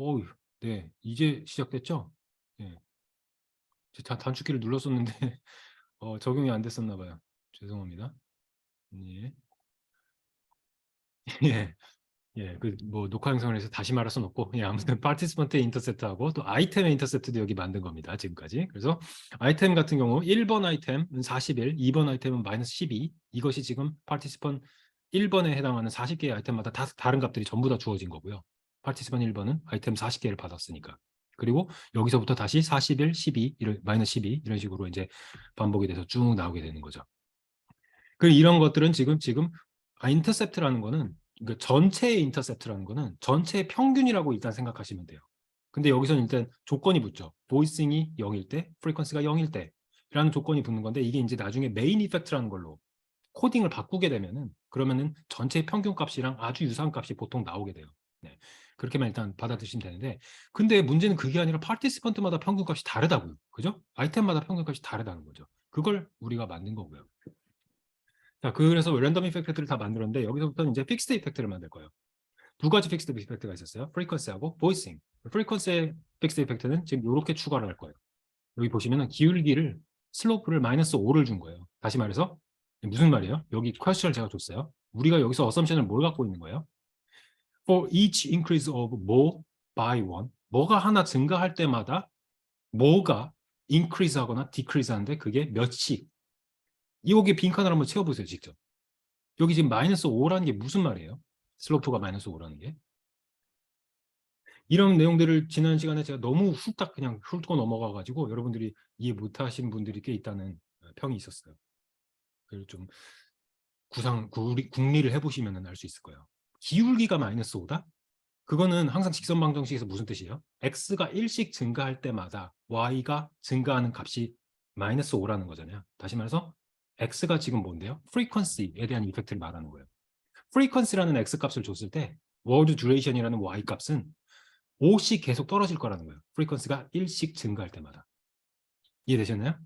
어우, 네, 이제 시작됐죠? 네, 다 단축키를 눌렀었는데 적용이 안 됐었나 봐요. 죄송합니다. 예, 예, 예, 그 뭐 녹화 영상을 해서 다시 말할 수는 없고, 예, 아무튼 파티스펀트 인터셉트하고 또 아이템의 인터셉트도 여기 만든 겁니다. 지금까지. 그래서 아이템 같은 경우 1번 아이템은 41, 2번 아이템은 마이너스 12. 이것이 지금 파티스펀트 1번에 해당하는 40개의 아이템마다 다 다른 값들이 전부 다 주어진 거고요. 파티스펀트 1번은 아이템 40개를 받았으니까. 그리고 여기서부터 다시 41, 12, 마이너스 12 이런 식으로 이제 반복이 돼서 쭉 나오게 되는 거죠. 그 이런 것들은 지금 인터셉트라는 거는 그러니까 전체의 인터셉트라는 거는 전체의 평균이라고 일단 생각하시면 돼요. 근데 여기서는 일단 조건이 붙죠. 보이싱이 0일 때, 프리퀀시가 0일 때라는 조건이 붙는 건데 이게 이제 나중에 메인 이펙트라는 걸로 코딩을 바꾸게 되면은 그러면은 전체 평균 값이랑 아주 유사한 값이 보통 나오게 돼요. 네. 그렇게만 일단 받아들이시면 되는데 근데 문제는 그게 아니라 파티시펀트마다 평균 값이 다르다고요. 그죠? 아이템마다 평균 값이 다르다는 거죠. 그걸 우리가 만든 거고요. 자, 그래서 랜덤 이펙트를 다 만들었는데 여기서부터는 이제 픽스드 이펙트를 만들 거예요. 두 가지 픽스드 이펙트가 있었어요. 프리퀀시하고 보이싱. 프리퀀시의 픽스드 이펙트는 지금 이렇게 추가를 할 거예요. 여기 보시면은 기울기를 슬로프를 마이너스 5를 준 거예요. 다시 말해서 무슨 말이에요? 여기 퀘스천을 제가 줬어요. 우리가 여기서 어썸션을 뭘 갖고 있는 거예요? For each increase of more by one. 뭐가 하나 증가할 때마다 뭐가 increase 하거나 decrease 하는데 그게 몇씩. 여기 빈칸을 한번 채워보세요, 직접. 여기 지금 마이너스 5라는 게 무슨 말이에요? 슬로프가 마이너스 5라는 게. 이런 내용들을 지난 시간에 제가 너무 훌딱 그냥 훑고 넘어가가지고 여러분들이 이해 못하신 분들이 꽤 있다는 평이 있었어요. 그걸 좀 국리를 해보시면 알 수 있을 거예요. 기울기가 마이너스 5다? 그거는 항상 직선 방정식에서 무슨 뜻이에요? x가 1씩 증가할 때마다 y가 증가하는 값이 마이너스 5라는 거잖아요. 다시 말해서 x가 지금 뭔데요? 프리퀀시에 대한 이펙트를 말하는 거예요. 프리퀀시라는 x 값을 줬을 때 월드 듀레이션이라는 y 값은 5씩 계속 떨어질 거라는 거예요. 프리퀀시가 1씩 증가할 때마다. 이해되셨나요?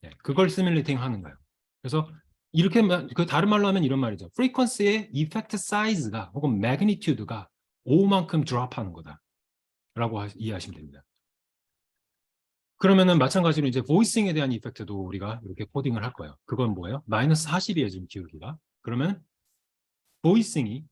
네, 그걸 시뮬레이팅 하는 거예요. 그래서 이렇게 그 다른 말로 하면 이런 말이죠. 프리퀀시의 이펙트 사이즈가 혹은 매그니튜드가 5만큼 드롭하는 거다라고 이해하시면 됩니다. 그러면은 마찬가지로 이제 보이싱에 대한 이펙트도 우리가 이렇게 코딩을 할 거예요. 그건 뭐예요? 마이너스 40이에요, 지금 기울기가. 그러면 보이싱이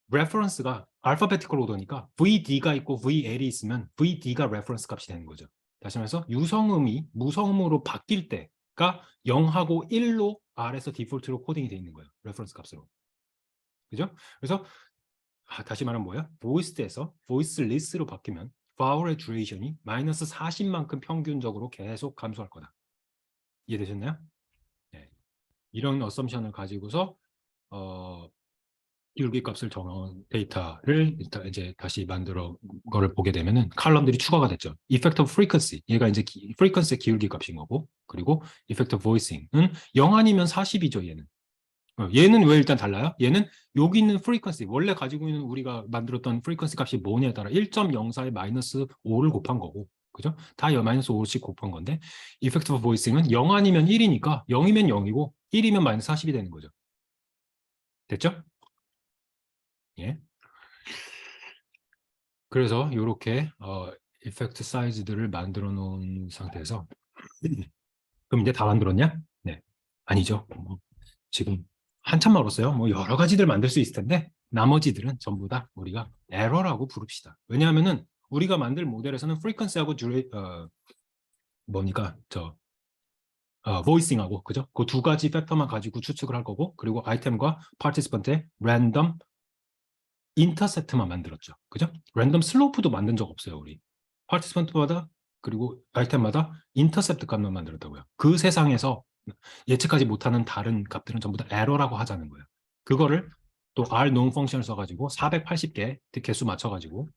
레퍼런스가 알파베티컬 오더니까 VD가 있고 VL이 있으면 VD가 레퍼런스 값이 되는 거죠. 다시 말해서 유성음이 무성음으로 바뀔 때가 0하고 1로 R에서 디폴트로 코딩이 되어 있는 거예요. 레퍼런스 값으로. 그죠? 그래서 다시 말하면 뭐야? 보이스에서 보이스리스로 바뀌면 vowel의 듀레이션이 마이너스 40만큼 평균적으로 계속 감소할 거다. 이해되셨나요? 네. 이런 어썸션을 가지고서 기울기 값을 정한 데이터를 일단 이제 다시 만들어 거를 보게 되면은 칼럼들이 추가가 됐죠. Effect of frequency. 얘가 이제 frequency의 기울기 값인 거고, 그리고 Effect of voicing은 0 아니면 40이죠, 얘는. 얘는 왜 일단 달라요? 얘는 여기 있는 frequency, 원래 가지고 있는 우리가 만들었던 frequency 값이 뭐냐에 따라 1.04에 마이너스 5를 곱한 거고, 그죠? 다 마이너스 5씩 곱한 건데, Effect of voicing은 0 아니면 1이니까 0이면 0이고 1이면 마이너스 40이 되는 거죠. 됐죠? 예. 그래서 이렇게 이펙트 사이즈들을 만들어 놓은 상태에서 그럼 이제 다 만들었냐? 네. 아니죠. 지금 한참 멀었어요. 뭐 여러 가지들 만들 수 있을 텐데 나머지들은 전부 다 우리가 에러라고 부릅시다. 왜냐하면은 우리가 만들 모델에서는 프리퀀시하고 뭡니까? 보이싱하고 그죠? 그 두 가지 팩터만 가지고 추측을 할 거고 그리고 아이템과 파티시펀트의 랜덤 인터셉트만 만들었죠. 그죠? 랜덤 슬로프도 만든 적 없어요, 우리. 파티스펀트마다 그리고 아이템마다 인터셉트 값만 만들었다고요. 그 세상에서 예측하지 못하는 다른 값들은 전부 다 에러라고 하자는 거예요. 그거를 또 R 논 펑션을 써가지고 480개 개수 맞춰가지고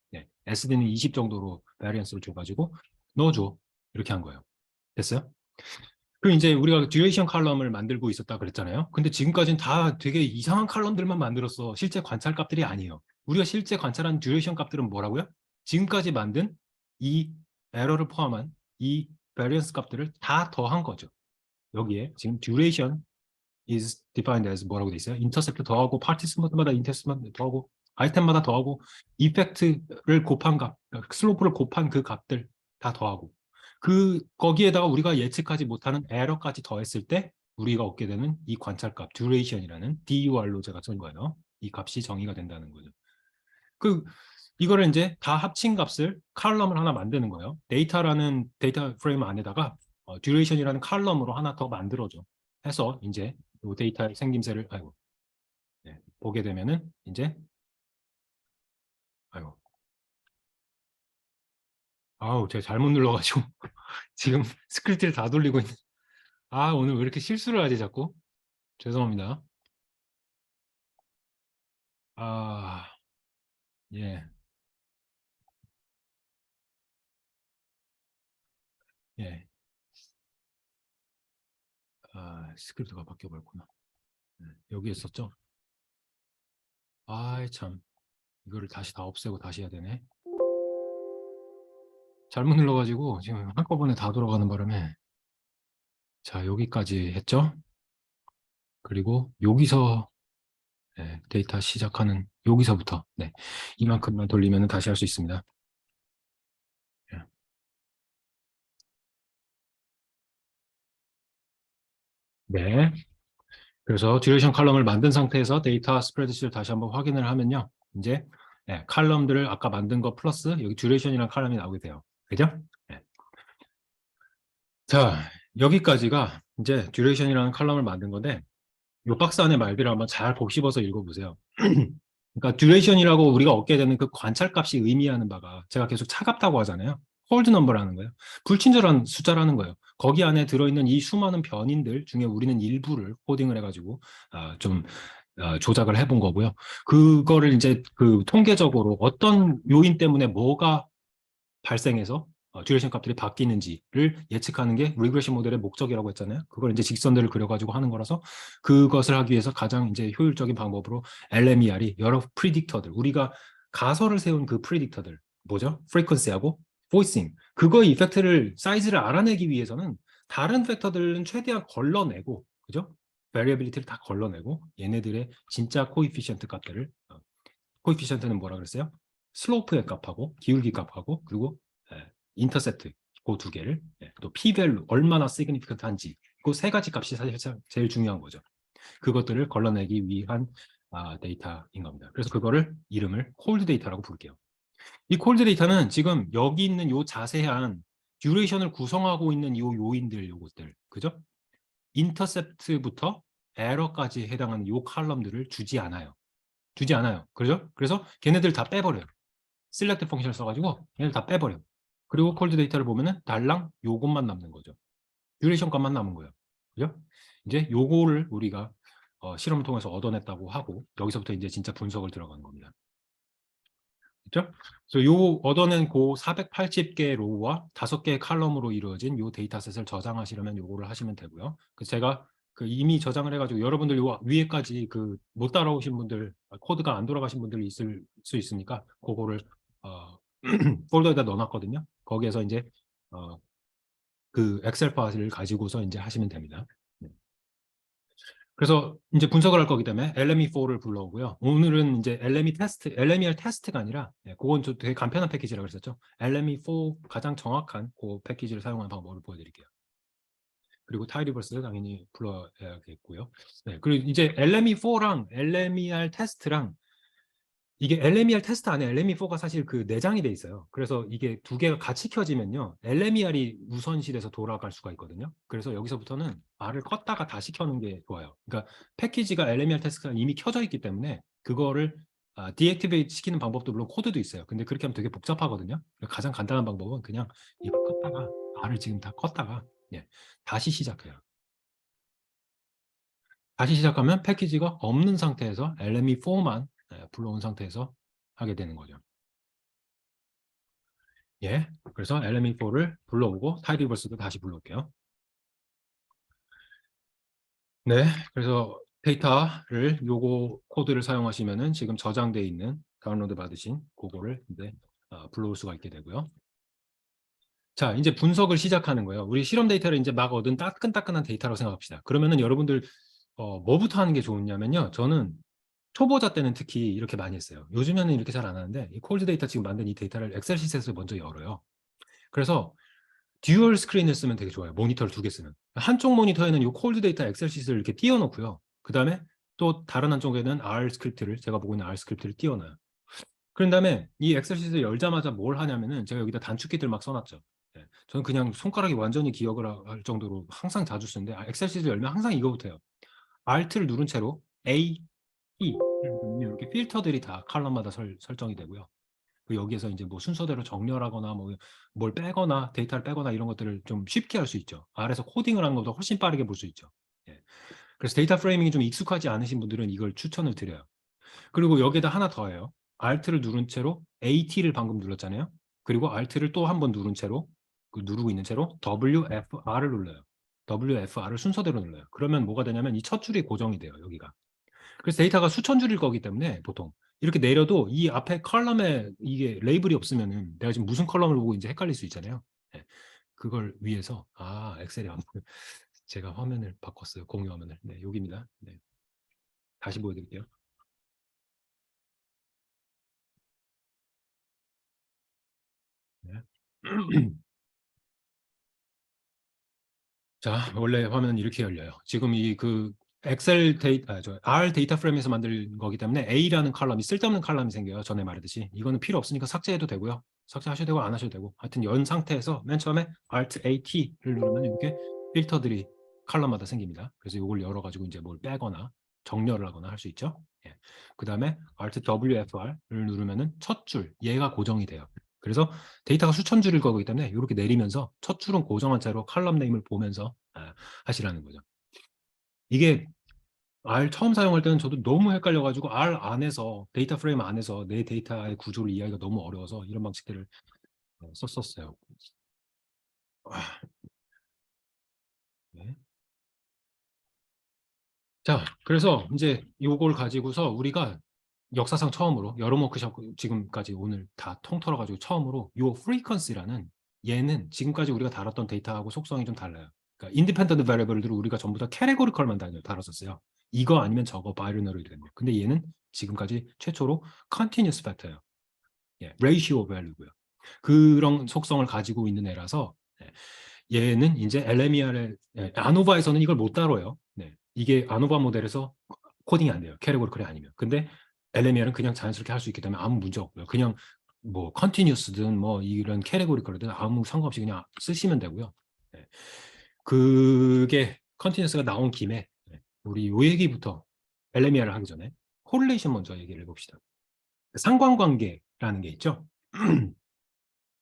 SD는 20 정도로 베리언스를 줘가지고 넣어줘. 이렇게 한 거예요. 됐어요? 그 이제 우리가 듀레이션 칼럼을 만들고 있었다 그랬잖아요. 근데 지금까지는 다 되게 이상한 칼럼들만 만들었어. 실제 관찰 값들이 아니에요. 우리가 실제 관찰한 듀레이션 값들은 뭐라고요? 지금까지 만든 이 에러를 포함한 이 베리언스 값들을 다 더한 거죠. 여기에 지금 duration is defined as 뭐라고 돼 있어요? 인터셉트 더하고 파티스먼트마다 인터셉트 더하고 아이템마다 더하고 이펙트를 곱한 값, 그러니까 슬로프를 곱한 그 값들 다 더하고 거기에다가 우리가 예측하지 못하는 에러까지 더했을 때 우리가 얻게 되는 이 관찰값 듀레이션이라는 DUR로 제가 쓴 거예요. 이 값이 정의가 된다는 거죠. 이거를 이제 다 합친 값을 칼럼을 하나 만드는 거예요. 데이터라는 데이터 프레임 안에다가 듀레이션이라는 칼럼으로 하나 더 만들어줘. 해서 이제 이 데이터의 생김새를 네, 보게 되면은 이제 아이고 제가 잘못 눌러가지고 지금 스크립트를 다 돌리고 있는. 오늘 왜 이렇게 실수를 하지 자꾸? 죄송합니다. 예, 예. 스크립트가 바뀌어 버렸구나. 네, 여기 있었죠? 참. 이거를 다시 다 없애고 다시 해야 되네. 잘못 눌러가지고 지금 한꺼번에 다 돌아가는 바람에 자, 여기까지 했죠? 그리고 여기서 데이터 시작하는 여기서부터 이만큼만 돌리면 다시 할 수 있습니다. 예. 네. 그래서 듀레이션 칼럼을 만든 상태에서 데이터 스프레드शी트를 다시 한번 확인을 하면요. 이제 칼럼들을 아까 만든 거 플러스 여기 듀레이션이라는 칼럼이 나오게 돼요. 그죠? 네. 자, 여기까지가 이제 듀레이션이라는 칼럼을 만든 건데 이 박스 안에 말들을 한번 잘 곱씹어서 읽어보세요. 그러니까 듀레이션이라고 우리가 얻게 되는 그 관찰값이 의미하는 바가 제가 계속 차갑다고 하잖아요. 홀드 넘버라는 거예요. 불친절한 숫자라는 거예요. 거기 안에 들어있는 이 수많은 변인들 중에 우리는 일부를 코딩을 해가지고 좀 조작을 해본 거고요. 그거를 이제 그 통계적으로 어떤 요인 때문에 뭐가 발생해서 듀레이션 값들이 바뀌는지를 예측하는 게 리그레션 모델의 목적이라고 했잖아요. 그걸 이제 직선들을 그려가지고 하는 거라서 그것을 하기 위해서 가장 이제 효율적인 방법으로 LMER이 여러 프리딕터들, 우리가 가설을 세운 그 프리딕터들, 뭐죠? 프리퀀시하고 포이싱, 그거의 이펙트를 사이즈를 알아내기 위해서는 다른 팩터들은 최대한 걸러내고, 그죠? 베리어빌리티를 다 걸러내고 얘네들의 진짜 코이피션트 값들을 코이피션트는 뭐라 그랬어요? 슬로프의 값하고 기울기 값하고 그리고 인터셉트 그 두 개를 또 p-밸류 얼마나 시그니피컨트한지 그 세 가지 값이 사실 제일 중요한 거죠. 그것들을 걸러내기 위한 데이터인 겁니다. 그래서 그거를 이름을 콜드 데이터라고 부를게요. 이 콜드 데이터는 지금 여기 있는 요 자세한 듀레이션을 구성하고 있는 요 요인들 요것들 그죠? 인터셉트부터 에러까지 해당하는 요 칼럼들을 주지 않아요. 그죠? 그래서 걔네들 다 빼버려요. select 펑션을 써가지고 얘네들 다 빼버려요. 그리고 콜드 데이터를 보면은 달랑 요것만 남는 거죠. 듀레이션 값만 남은 거예요. 그죠? 이제 요거를 우리가 실험을 통해서 얻어냈다고 하고 여기서부터 이제 진짜 분석을 들어가는 겁니다. 그죠? 그래서 요 얻어낸 그 480개 로우와 5개의 칼럼으로 이루어진 요 데이터셋을 저장하시려면 요거를 하시면 되고요. 그래서 제가 이미 저장을 해가지고 여러분들 요 위에까지 못 따라오신 분들 코드가 안 돌아가신 분들이 있을 수 있으니까 그거를 폴더에다 넣어놨거든요. 거기에서 이제 그 엑셀 파일을 가지고서 이제 하시면 됩니다. 그래서 이제 분석을 할 거기 때문에 LME4를 불러오고요. 오늘은 이제 LMER 테스트가 아니라 그건 좀 되게 간편한 패키지라고 그랬었죠. LME4 가장 정확한 그 패키지를 사용하는 방법을 보여드릴게요. 그리고 타이리버스를 당연히 불러야겠고요. 그리고 이제 LME4랑 LMER 테스트랑 이게 LMER 테스트 안에 LME4가 사실 그 내장이 돼 있어요. 그래서 이게 두 개가 같이 켜지면요. LMER이 우선실에서 돌아갈 수가 있거든요. 그래서 여기서부터는 말을 껐다가 다시 켜는 게 좋아요. 그러니까 패키지가 LMER 테스트가 이미 켜져 있기 때문에 그거를 디액티베이트 시키는 방법도 물론 코드도 있어요. 근데 그렇게 하면 되게 복잡하거든요. 가장 간단한 방법은 그냥 이걸 껐다가 말을 지금 다 껐다가 다시 시작해요. 다시 시작하면 패키지가 없는 상태에서 LME4만 불러온 상태에서 하게 되는 거죠. 그래서 LME4를 불러오고 타이리버스도 다시 불러올게요. 그래서 데이터를 요거 코드를 사용하시면은 지금 저장되어 있는 다운로드 받으신 그거를 이제 불러올 수가 있게 되고요. 자, 이제 분석을 시작하는 거예요. 우리 실험 데이터를 이제 막 얻은 따끈따끈한 데이터라고 생각합시다. 그러면은 여러분들 뭐부터 하는 게 좋냐면요. 저는 초보자 때는 특히 이렇게 많이 했어요. 요즘에는 이렇게 잘 안 하는데 이 콜드 데이터 지금 만든 이 데이터를 엑셀 시트에서 먼저 열어요. 그래서 듀얼 스크린을 쓰면 되게 좋아요. 모니터를 두 개 쓰면. 한쪽 모니터에는 이 콜드 데이터 엑셀 시트를 이렇게 띄워놓고요. 그 다음에 또 다른 한쪽에는 R 스크립트를, 제가 보고 있는 R 스크립트를 띄워놔요. 그런 다음에 이 엑셀 시트 열자마자 뭘 하냐면은 제가 여기다 단축키들 막 써놨죠. 예, 저는 그냥 손가락이 완전히 기억을 할 정도로 항상 자주 쓰는데 엑셀 시트 열면 항상 이거부터 해요. Alt를 누른 채로 A, E 이렇게 필터들이 다 컬럼마다 설정이 되고요. 여기에서 이제 뭐 순서대로 정렬하거나 뭐 뭘 빼거나 데이터를 빼거나 이런 것들을 좀 쉽게 할 수 있죠. R에서 코딩을 하는 것보다 훨씬 빠르게 볼 수 있죠. 예. 그래서 데이터 프레이밍이 좀 익숙하지 않으신 분들은 이걸 추천을 드려요. 그리고 여기에다 하나 더 해요. Alt를 누른 채로 AT를 방금 눌렀잖아요. 그리고 Alt를 또 한 번 누른 채로 누르고 있는 채로 WFR을 눌러요. WFR을 순서대로 눌러요. 그러면 뭐가 되냐면 이 첫 줄이 고정이 돼요. 여기가. 그래서 데이터가 수천 줄일 거기 때문에 보통 이렇게 내려도 이 앞에 컬럼에 이게 레이블이 없으면은 내가 지금 무슨 컬럼을 보고 이제 헷갈릴 수 있잖아요. 네. 그걸 위해서 엑셀이 안 보여. 제가 화면을 바꿨어요. 공유 화면을. 네, 여기입니다. 네. 다시 보여드릴게요. 네. 자, 원래 화면은 이렇게 열려요. 지금 이 그 엑셀 데이터, R 데이터 프레임에서 만든 거기 때문에 A라는 컬럼이 쓸데없는 컬럼이 생겨요. 전에 말했듯이. 이거는 필요 없으니까 삭제해도 되고요. 삭제하셔도 되고 안 하셔도 되고. 하여튼 연 상태에서 맨 처음에 Alt AT를 누르면 이렇게 필터들이 컬럼마다 생깁니다. 그래서 이걸 열어가지고 이제 뭘 빼거나 정렬을 하거나 할 수 있죠. 예. 그 다음에 Alt WFR을 누르면은 첫 줄, 얘가 고정이 돼요. 그래서 데이터가 수천 줄일 거기 때문에 이렇게 내리면서 첫 줄은 고정한 채로 컬럼 네임을 보면서 하시라는 거죠. 이게 R 처음 사용할 때는 저도 너무 헷갈려가지고 R 안에서 데이터 프레임 안에서 내 데이터의 구조를 이해하기가 너무 어려워서 이런 방식들을 썼었어요. 아, 네. 자, 그래서 이제 요걸 가지고서 우리가 역사상 처음으로 여러 워크숍 지금까지 오늘 다 통틀어 가지고 처음으로 요 frequency라는 얘는 지금까지 우리가 다뤘던 데이터하고 속성이 좀 달라요. 그러니까 independent variable들을 우리가 전부 다 categorical만 다뤘었어요. 이거 아니면 저거 바이너리 이랬는데. 근데 얘는 지금까지 최초로 continuous factor예요. 예, ratio value고요. 그런 속성을 가지고 있는 애라서 얘는 이제 LMER의 아노바에서는 이걸 못 다뤄요. 네. 이게 아노바 모델에서 코딩이 안 돼요. 캐리고리컬이 아니면. 근데 LMER은 그냥 자연스럽게 할 수 있기 때문에 아무 문제 없고요. 그냥 뭐 컨티뉴스든 뭐 이런 캐리고리컬이든 아무 상관없이 그냥 쓰시면 되고요. 네. 그게 컨티뉴스가 나온 김에 우리 요 얘기부터 LMER을 하기 전에 코릴레이션 먼저 얘기를 해봅시다. 상관관계라는 게 있죠.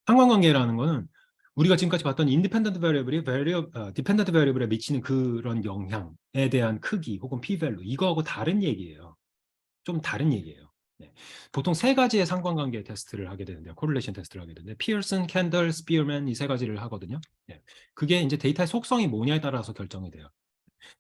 상관관계라는 거는 우리가 지금까지 봤던 인디펜던트 베리어블이 디펜던트 베리어블에 미치는 그런 영향에 대한 크기 혹은 p-value 이거하고 다른 얘기예요. 좀 다른 얘기예요. 네. 보통 세 가지의 상관관계 테스트를 하게 되는데요. 코릴레이션 테스트를 하게 되는데 피어슨, 캔들, 스피어맨 이 세 가지를 하거든요. 네. 그게 이제 데이터의 속성이 뭐냐에 따라서 결정이 돼요.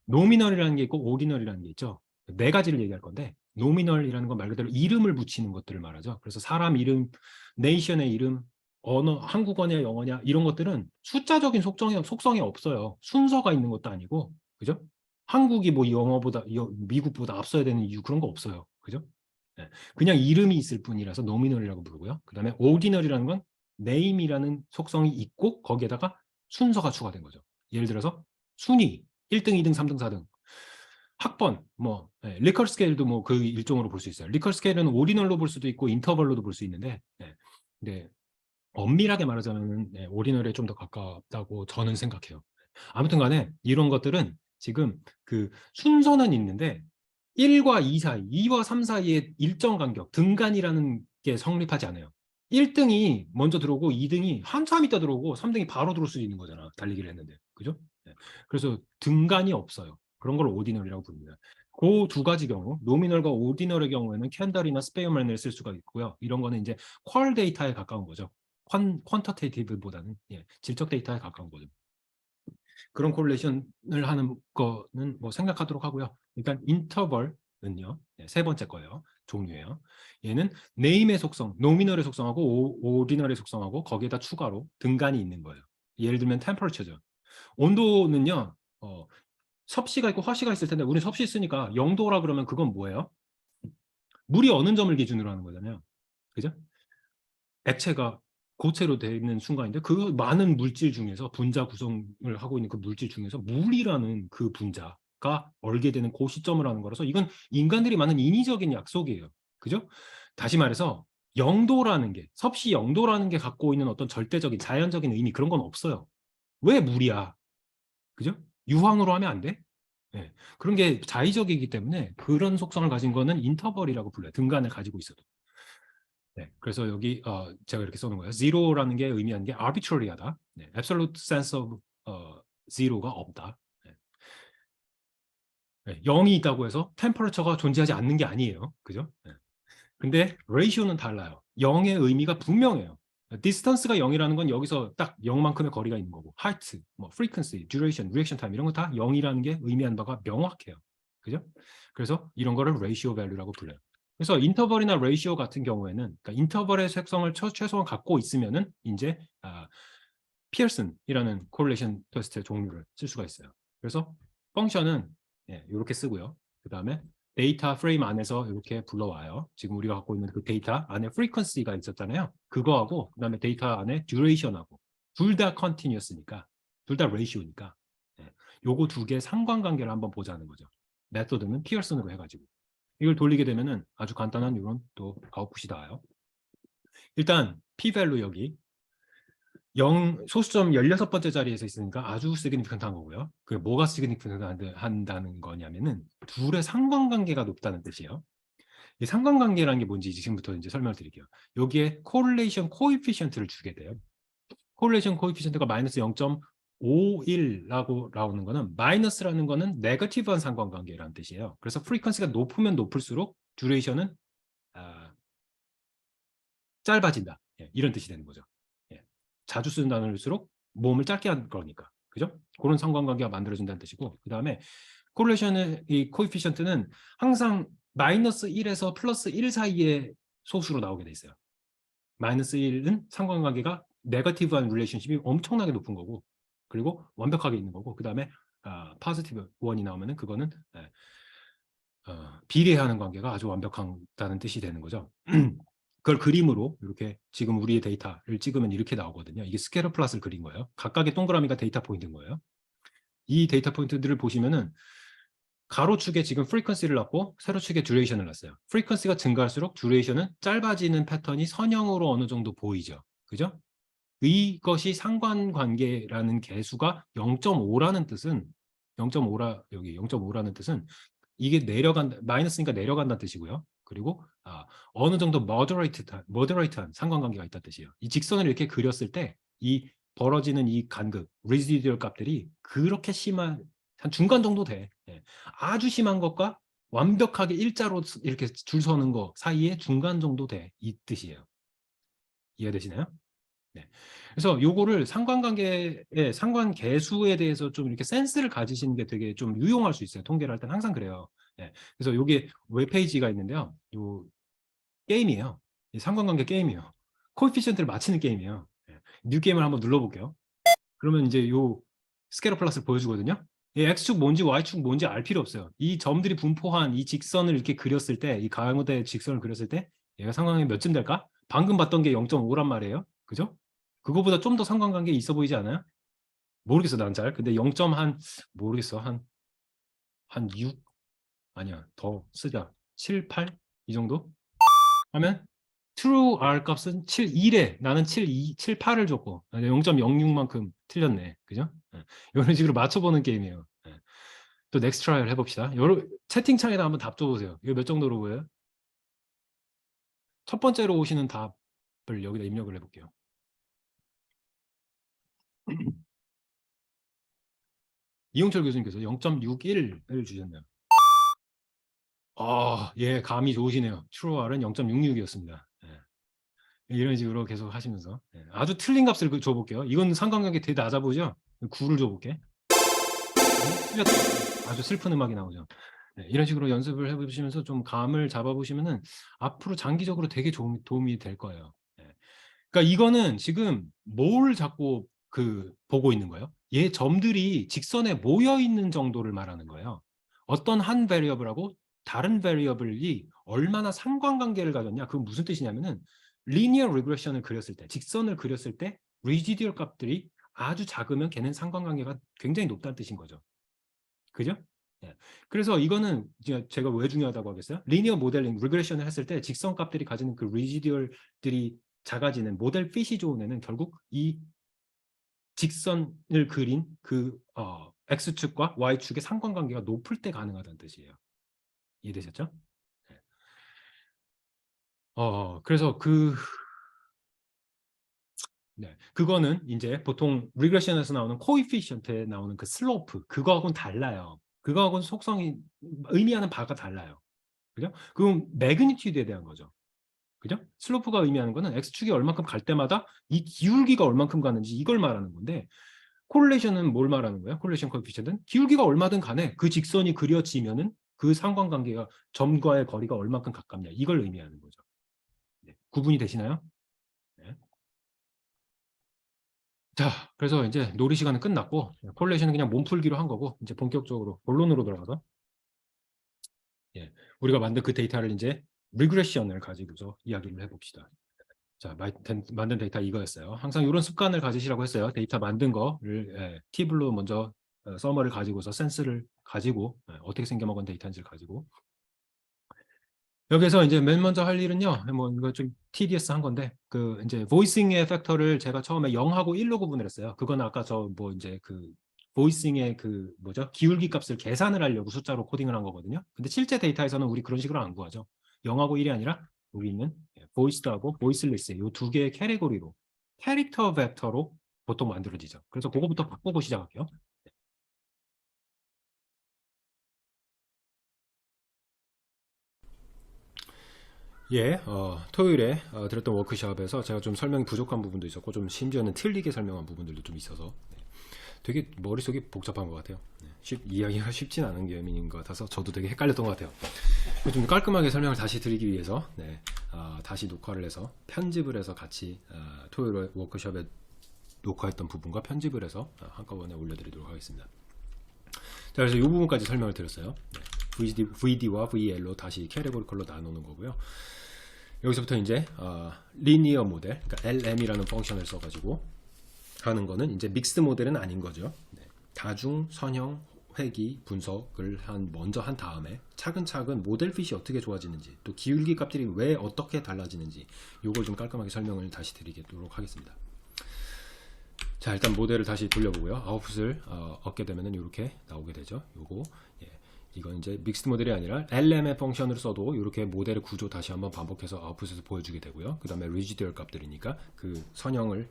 노미널이라는 게 있고 오디널이라는 게 있죠. 네 가지를 얘기할 건데 노미널이라는 건 말 그대로 이름을 붙이는 것들을 말하죠. 그래서 사람 이름, 네이션의 이름, 언어, 한국어냐 영어냐 이런 것들은 숫자적인 속성이 없어요. 순서가 있는 것도 아니고, 그죠? 한국이 뭐 영어보다 미국보다 앞서야 되는 이유 그런 거 없어요. 그죠? 네. 그냥 이름이 있을 뿐이라서 노미널이라고 부르고요. 그다음에 오디널이라는 건 네임이라는 속성이 있고 거기에다가 순서가 추가된 거죠. 예를 들어서 순위 1등, 2등, 3등, 4등. 학번, 뭐, 리커 스케일도 뭐 그 일종으로 볼 수 있어요. 리커 스케일은 오디널로 볼 수도 있고 인터벌로도 볼 수 있는데, 근데 엄밀하게 말하자면 오디널에 좀 더 가깝다고 저는 생각해요. 아무튼 간에 이런 것들은 지금 그 순서는 있는데 1과 2 사이, 2와 3 사이에 일정 간격, 등간이라는 게 성립하지 않아요. 1등이 먼저 들어오고 2등이 한참 있다 들어오고 3등이 바로 들어올 수 있는 거잖아. 달리기를 했는데. 그죠? 그래서 등간이 없어요. 그런 걸 오디널이라고 부릅니다. 그 두 가지 경우, 노미널과 오디널의 경우에는 캔달이나 스페어맨을 쓸 수가 있고요. 이런 거는 이제 퀄 데이터에 가까운 거죠. 퀀터테이티브보다는 질적 데이터에 가까운 거죠. 그런 콜레이션을 하는 거는 뭐 생각하도록 하고요. 일단 인터벌은요. 세 번째 거예요. 종류예요. 얘는 네임의 속성, 노미널의 속성하고 오디널의 속성하고 거기에다 추가로 등간이 있는 거예요. 예를 들면 템퍼러처죠. 온도는요. 섭씨가 있고 화씨가 있을 텐데 우리 섭씨 쓰니까 0도라 그러면 그건 뭐예요? 물이 어느 점을 기준으로 하는 거잖아요. 그죠? 액체가 고체로 되는 순간인데 그 많은 물질 중에서 분자 구성을 하고 있는 그 물질 중에서 물이라는 그 분자가 얼게 되는 그 시점을 하는 거라서 이건 인간들이 많은 인위적인 약속이에요. 그죠? 다시 말해서 영도라는 게 섭씨 영도라는 게 갖고 있는 어떤 절대적인 자연적인 의미 그런 건 없어요. 왜 물이야? 그죠? 유황으로 하면 안 돼? 네. 그런 게 자의적이기 때문에 그런 속성을 가진 거는 인터벌이라고 불러요. 등간을 가지고 있어도. 네, 그래서 여기 제가 이렇게 써놓은 거예요. zero라는 게 의미하는 게 arbitrary하다. 네, absolute sense of zero가 없다. 네. 네, 0이 있다고 해서 temperature가 존재하지 않는 게 아니에요. 그죠? 네. 근데 ratio는 달라요. 0의 의미가 분명해요. distance가 0이라는 건 여기서 딱 0만큼의 거리가 있는 거고 height, 뭐 frequency, duration, reaction time 이런 거 다 0이라는 게 의미하는 바가 명확해요. 그죠? 그래서 이런 거를 ratio value라고 불러요. 그래서 인터벌이나 레이시오 같은 경우에는 그러니까 인터벌의 색성을 최소한 갖고 있으면은 이제 피어슨이라는 코릴레이션 테스트의 종류를 쓸 수가 있어요. 그래서 펑션은 이렇게 쓰고요. 그 다음에 데이터 프레임 안에서 이렇게 불러와요. 지금 우리가 갖고 있는 그 데이터 안에 프리퀀시가 있었잖아요. 그거하고 그 다음에 데이터 안에 듀레이션하고 둘 다 컨티뉴어스니까 둘 다 레이시오니까 요거 두 개 상관관계를 한번 보자는 거죠. 메소드는 피어슨으로 해가지고 이걸 돌리게 되면은 아주 간단한 이런 또 아웃풋이 나와요. 일단 p-밸류 여기 0 소수점 16번째 자리에서 있으니까 아주 시그니피컨트한 거고요. 그게 뭐가 시그니피컨트 한다는 거냐면은 둘의 상관관계가 높다는 뜻이에요. 이 상관관계라는 게 뭔지 지금부터 이제 설명을 드릴게요. 여기에 correlation coefficient를 주게 돼요. correlation coefficient가 마이너스 0.51라고 나오는 거는 마이너스라는 거는 네거티브한 상관관계라는 뜻이에요. 그래서 프리퀀시가 높으면 높을수록 듀레이션은 짧아진다. 이런 뜻이 되는 거죠. 자주 쓰는 단어일수록 모음을 짧게 한 거니까. 그죠? 그런 상관관계가 만들어진다는 뜻이고 그 다음에 코릴레이션의 이 코에피션트는 항상 마이너스 1에서 플러스 1 사이의 소수로 나오게 돼 있어요. 마이너스 1은 상관관계가 네거티브한 릴레이션십이 엄청나게 높은 거고 그리고 완벽하게 있는 거고 그 다음에 포지티브 1이 나오면은 그거는 비례하는 관계가 아주 완벽하다는 뜻이 되는 거죠. 그걸 그림으로 이렇게 지금 우리의 데이터를 찍으면 이렇게 나오거든요. 이게 스케일러 플롯을 그린 거예요. 각각의 동그라미가 데이터 포인트인 거예요. 이 데이터 포인트들을 보시면은 가로축에 지금 프리퀀시를 놨고 세로축에 듀레이션을 놨어요. 프리퀀시가 증가할수록 듀레이션은 짧아지는 패턴이 선형으로 어느 정도 보이죠. 그죠? 이것이 상관관계라는 개수가 0.5라는 뜻은 0.5라 여기 0.5라는 뜻은 이게 내려간다 마이너스니까 내려간다는 뜻이고요. 그리고 어느 정도 moderate 상관관계가 있다는 뜻이에요. 이 직선을 이렇게 그렸을 때 이 벌어지는 이 간극 residual 값들이 그렇게 심한 한 중간 정도 돼. 아주 심한 것과 완벽하게 일자로 이렇게 줄 서는 거 사이에 중간 정도 돼. 이 뜻이에요. 이해되시나요? 네. 그래서 요거를 상관관계의 상관계수에 대해서 좀 이렇게 센스를 가지시는 게 되게 좀 유용할 수 있어요. 통계를 할 때는 항상 그래요. 네. 그래서 요게 웹페이지가 있는데요. 요 게임이에요. 이 상관관계 게임이에요. 코에피션트를 맞히는 게임이에요. 네. 뉴 게임을 한번 눌러볼게요. 그러면 이제 요 스케일러 플러스를 보여주거든요. 이 X축 뭔지 Y축 뭔지 알 필요 없어요. 이 점들이 분포한 이 직선을 이렇게 그렸을 때, 이 가운데 직선을 그렸을 때 얘가 상관관계 몇쯤 될까? 방금 봤던 게 0.5란 말이에요. 그죠? 그거보다 좀 더 상관관계 있어 보이지 않아요? 모르겠어, 난 잘. 근데 0. 모르겠어. 한 6? 아니야. 더 쓰자. 7, 8? 이 정도? 하면 true R 값은 7, 1에 나는 7, 2, 7, 8을 줬고 0.06만큼 틀렸네. 그죠? 이런 식으로 맞춰보는 게임이에요. 또 넥스트 트라이얼 해봅시다. 채팅창에다 한번 답 줘보세요. 이거 몇 정도로 보여요? 첫 번째로 오시는 답을 여기다 입력을 해볼게요. 이용철 교수님께서 0.61을 주셨네요. 예, 감이 좋으시네요. true R은 0.66이었습니다. 이런 식으로 계속 하시면서 아주 틀린 값을 줘볼게요. 이건 상관관계 되게 낮아 보이죠? 9를 줘볼게. 틀렸다. 아주 슬픈 음악이 나오죠. 이런 식으로 연습을 해보시면서 좀 감을 잡아보시면은 앞으로 장기적으로 되게 도움이 될 거예요. 그러니까 이거는 지금 뭘 자꾸 보고 있는 거예요? 얘 점들이 직선에 모여 있는 정도를 말하는 거예요. 어떤 한 베리어블하고 다른 variable이 얼마나 상관관계를 가졌냐. 그건 무슨 뜻이냐면은 linear regression을 그렸을 때, 직선을 그렸을 때 residual 값들이 아주 작으면 걔는 상관관계가 굉장히 높다는 뜻인 거죠. 그죠? 예. 그래서 이거는 제가 왜 중요하다고 하겠어요? 리니어 모델링, 리그레션을 했을 때 직선 값들이 가지는 그 리지듀얼들이 작아지는 모델 핏이 좋은 애는 결국 이 직선을 그린 그 X축과 Y축의 상관관계가 높을 때 가능하다는 뜻이에요. 이해되셨죠? 네. 그래서 네. 그거는 이제 보통 리그레션에서 나오는 코이피션트에 나오는 그 슬로프, 그거하고는 달라요. 그거하고는 속성이 의미하는 바가 달라요. 그죠? 그럼 매그니튜드에 대한 거죠. 그죠? 슬로프가 의미하는 거는 X축이 얼만큼 갈 때마다 이 기울기가 얼만큼 가는지 이걸 말하는 건데, 코릴레이션은 뭘 말하는 거야? 코릴레이션 코에피션트는 기울기가 얼마든 간에 그 직선이 그려지면은 그 상관관계가 점과의 거리가 얼만큼 가깝냐, 이걸 의미하는 거죠. 네. 구분이 되시나요? 네. 자, 그래서 이제 놀이 시간은 끝났고, 코릴레이션은 그냥 몸풀기로 한 거고, 이제 본격적으로 본론으로 들어가서, 예, 우리가 만든 그 데이터를 이제 리그레션을 가지고서 이야기를 해봅시다. 자, 만든 데이터 이거였어요. 항상 이런 습관을 가지시라고 했어요. 데이터 만든 거를 팁으로 먼저 서머를 가지고서 센스를 가지고 어떻게 생겨먹은 데이터인지를 가지고, 여기서 이제 맨 먼저 할 일은요. 뭐 이거 좀 tedious 한 건데, 그 이제 보이싱의 팩터를 제가 처음에 0하고 1로 구분을 했어요. 그건 아까 저 뭐 이제 그 보이싱의 그 뭐죠? 기울기 값을 계산을 하려고 숫자로 코딩을 한 거거든요. 근데 실제 데이터에서는 우리 그런 식으로 안 구하죠. 0하고 1이 아니라 우리는 보이스드하고 보이스리스 이 두 개의 캐리고리로, 캐릭터 벡터로 보통 만들어지죠. 그래서 그거부터 바꾸고 시작할게요. 예, 토요일에 들었던 워크숍에서 제가 좀 설명이 부족한 부분도 있었고, 좀 심지어는 틀리게 설명한 부분들도 좀 있어서 되게 머릿속이 복잡한 것 같아요. 이야기가 쉽진 않은 개념인 것 같아서 저도 되게 헷갈렸던 것 같아요. 좀 깔끔하게 설명을 다시 드리기 위해서 다시 녹화를 해서 편집을 해서 같이 토요일 워크숍에 녹화했던 부분과 편집을 해서 한꺼번에 올려드리도록 하겠습니다. 자, 그래서 이 부분까지 설명을 드렸어요. VD와 VL로 다시 캐리고리컬로 나누는 거고요. 여기서부터 이제 리니어 모델, 그러니까 LM이라는 펑션을 써가지고 하는 거는 이제 믹스드 모델은 아닌 거죠. 다중, 선형, 회귀, 분석을 먼저 한 다음에 차근차근 모델 핏이 어떻게 좋아지는지, 또 기울기 값들이 왜 어떻게 달라지는지, 요걸 좀 깔끔하게 설명을 다시 드리도록 하겠습니다. 자, 일단 모델을 다시 돌려보고요. 아웃풋을 얻게 되면은 이렇게 나오게 되죠. 요거, 이건 이제 믹스드 모델이 아니라 LM의 펑션으로 써도 이렇게 모델의 구조 다시 한번 반복해서 아웃풋에서 보여주게 되고요. 그 다음에 리지듀얼 값들이니까 그 선을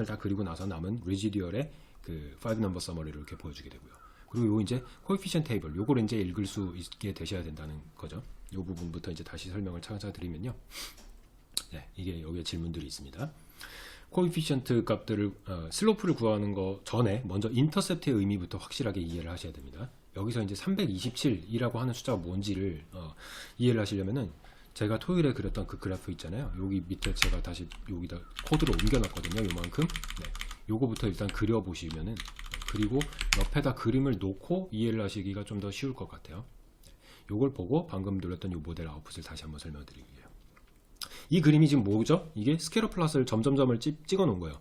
다 그리고 나서 남은 리지듀얼의 그 5 넘버 서머리를 이렇게 보여주게 되고요. 그리고 요 이제 코에피션 테이블, 요걸 이제 읽을 수 있게 되셔야 된다는 거죠. 요 부분부터 이제 다시 설명을 차근차근 드리면요. 이게 여기에 질문들이 있습니다. 코에피션트 값들을 슬로프를 구하는 거 전에 먼저 인터셉트의 의미부터 확실하게 이해를 하셔야 됩니다. 여기서 이제 327이라고 하는 숫자가 뭔지를 이해를 하시려면은 제가 토요일에 그렸던 그 그래프 있잖아요. 여기 밑에 제가 다시 여기다 코드를 옮겨놨거든요. 요만큼. 요거부터 일단 그려보시면은, 그리고 옆에다 그림을 놓고 이해를 하시기가 좀 더 쉬울 것 같아요. 요걸 보고 방금 눌렀던 요 모델 아웃풋을 다시 한번 설명드릴게요. 이 그림이 지금 뭐죠? 이게 스케일러 플러스를 점점점을 찍어 놓은 거예요.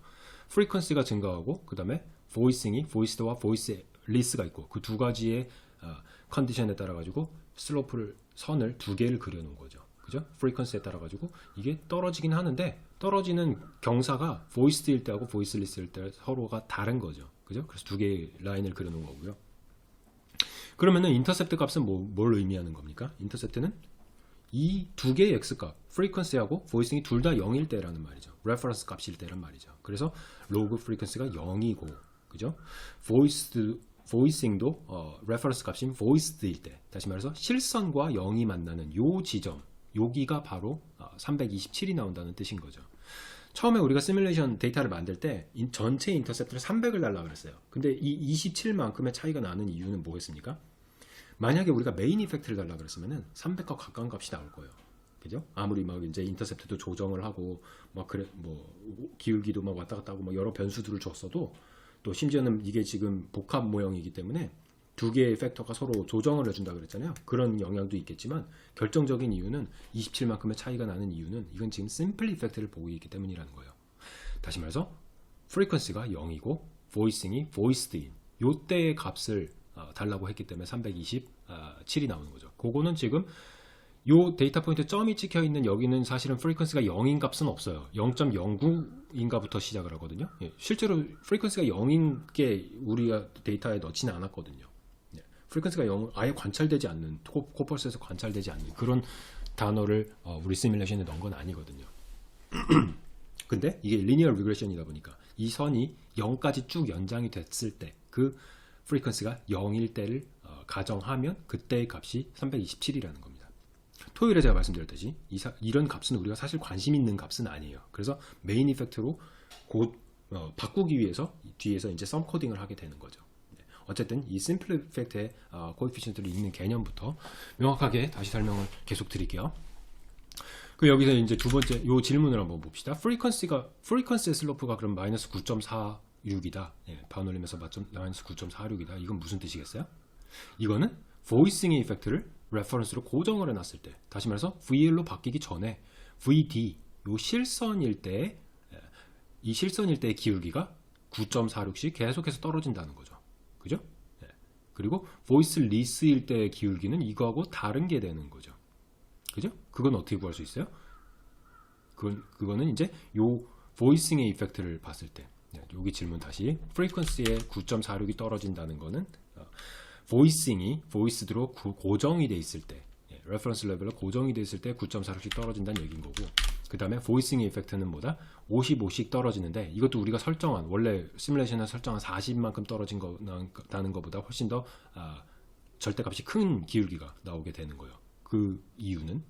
프리퀀시가 증가하고, 그 다음에 보이싱이 보이스드와 보이스리스가 있고, 그 두 가지의 컨디션에 따라 가지고 슬로프를, 선을 두 개를 그려 놓은 거죠. 그죠? 프리퀀시에 따라 가지고 이게 떨어지긴 하는데, 떨어지는 경사가 보이스드일 때하고 보이스리스일 때 서로가 다른 거죠. 그죠? 그래서 두 개의 라인을 그려 놓은 거고요. 그러면은 인터셉트 값은 뭘 의미하는 겁니까? 인터셉트는 이 두 개의 x값, 프리퀀시하고 보이싱이 둘 다 0일 때라는 말이죠. 레퍼런스 값일 때란 말이죠. 그래서 로그 프리퀀시가 0이고, 그죠? 보이싱도 레퍼런스 값인 보이스드일 때, 다시 말해서 실선과 0이 만나는 요 지점, 여기가 바로 327이 나온다는 뜻인 거죠. 처음에 우리가 시뮬레이션 데이터를 만들 때 전체 인터셉트를 300을 달라 그랬어요. 근데 이 27만큼의 차이가 나는 이유는 뭐겠습니까? 만약에 우리가 메인 이펙트를 달라 그랬으면은 300과 가까운 값이 나올 거예요. 그죠? 아무리 막 이제 인터셉트도 조정을 하고 막 그래 뭐 기울기도 막 왔다 갔다 하고 막 여러 변수들을 줬어도, 또 심지어는 이게 지금 복합 모형이기 때문에 두 개의 팩터가 서로 조정을 해준다 그랬잖아요. 그런 영향도 있겠지만 결정적인 이유는 27만큼의 차이가 나는 이유는 이건 지금 심플 이펙트를 보고 있기 때문이라는 거예요. 다시 말해서 프리퀀시가 0이고 보이싱이 voiced인 요때의 값을 달라고 했기 때문에 327이 나오는 거죠. 그거는 지금 요 데이터 포인트 점이 찍혀 있는 여기는 사실은 프리퀀시가 0인 값은 없어요. 0.09인가부터 시작을 하거든요. 예, 실제로 프리퀀시가 0인 게 우리가 데이터에 넣지는 않았거든요. 예, 프리퀀시가 0 아예 관찰되지 않는 코펄스에서 관찰되지 않는 그런 단어를 우리 시뮬레이션에 넣은 건 아니거든요. 근데 이게 리니어 리그레션이다 보니까 이 선이 0까지 쭉 연장이 됐을 때 그 프리퀀시가 0일 때를 가정하면 그때의 값이 327이라는 겁니다. 토요일에 제가 말씀드렸듯이 이런 값은 우리가 사실 관심 있는 값은 아니에요. 그래서 메인 이펙트로 바꾸기 위해서 뒤에서 이제 썸 코딩을 하게 되는 거죠. 어쨌든 이 심플 이펙트의 코에피션트를 읽는 개념부터 명확하게 다시 설명을 계속 드릴게요. 그 여기서 이제 두 번째 요 질문을 한번 봅시다. 프리퀀시의 슬로프가 그럼 마이너스 9.46이다. 예, 바운올림에서 마이너스 9.46이다. 이건 무슨 뜻이겠어요? 이거는 보이싱의 이펙트를 레퍼런스로 고정을 해놨을 때, 다시 말해서 VL로 바뀌기 전에 VD 요 실선일 때, 이 실선일 때의 기울기가 9.46씩 계속해서 떨어진다는 거죠. 그죠? 예. 그리고 보이스 리스일 때의 기울기는 이거하고 다른 게 되는 거죠. 그죠? 그건 어떻게 구할 수 있어요? 그거는 이제 요 보이싱의 이펙트를 봤을 때, 여기 질문 다시 프리퀀시의 9.46이 떨어진다는 거는 보이싱이 보이스드로 고정이 돼 있을 때, 레퍼런스 레벨로 고정이 돼 있을 때 9.46씩 떨어진다는 얘기인 거고, 그 다음에 보이싱의 이펙트는 뭐다? 55씩 떨어지는데, 이것도 우리가 설정한 원래 시뮬레이션에 설정한 40만큼 떨어진다는 것보다 훨씬 더 절대값이 큰 기울기가 나오게 되는 거예요. 그 이유는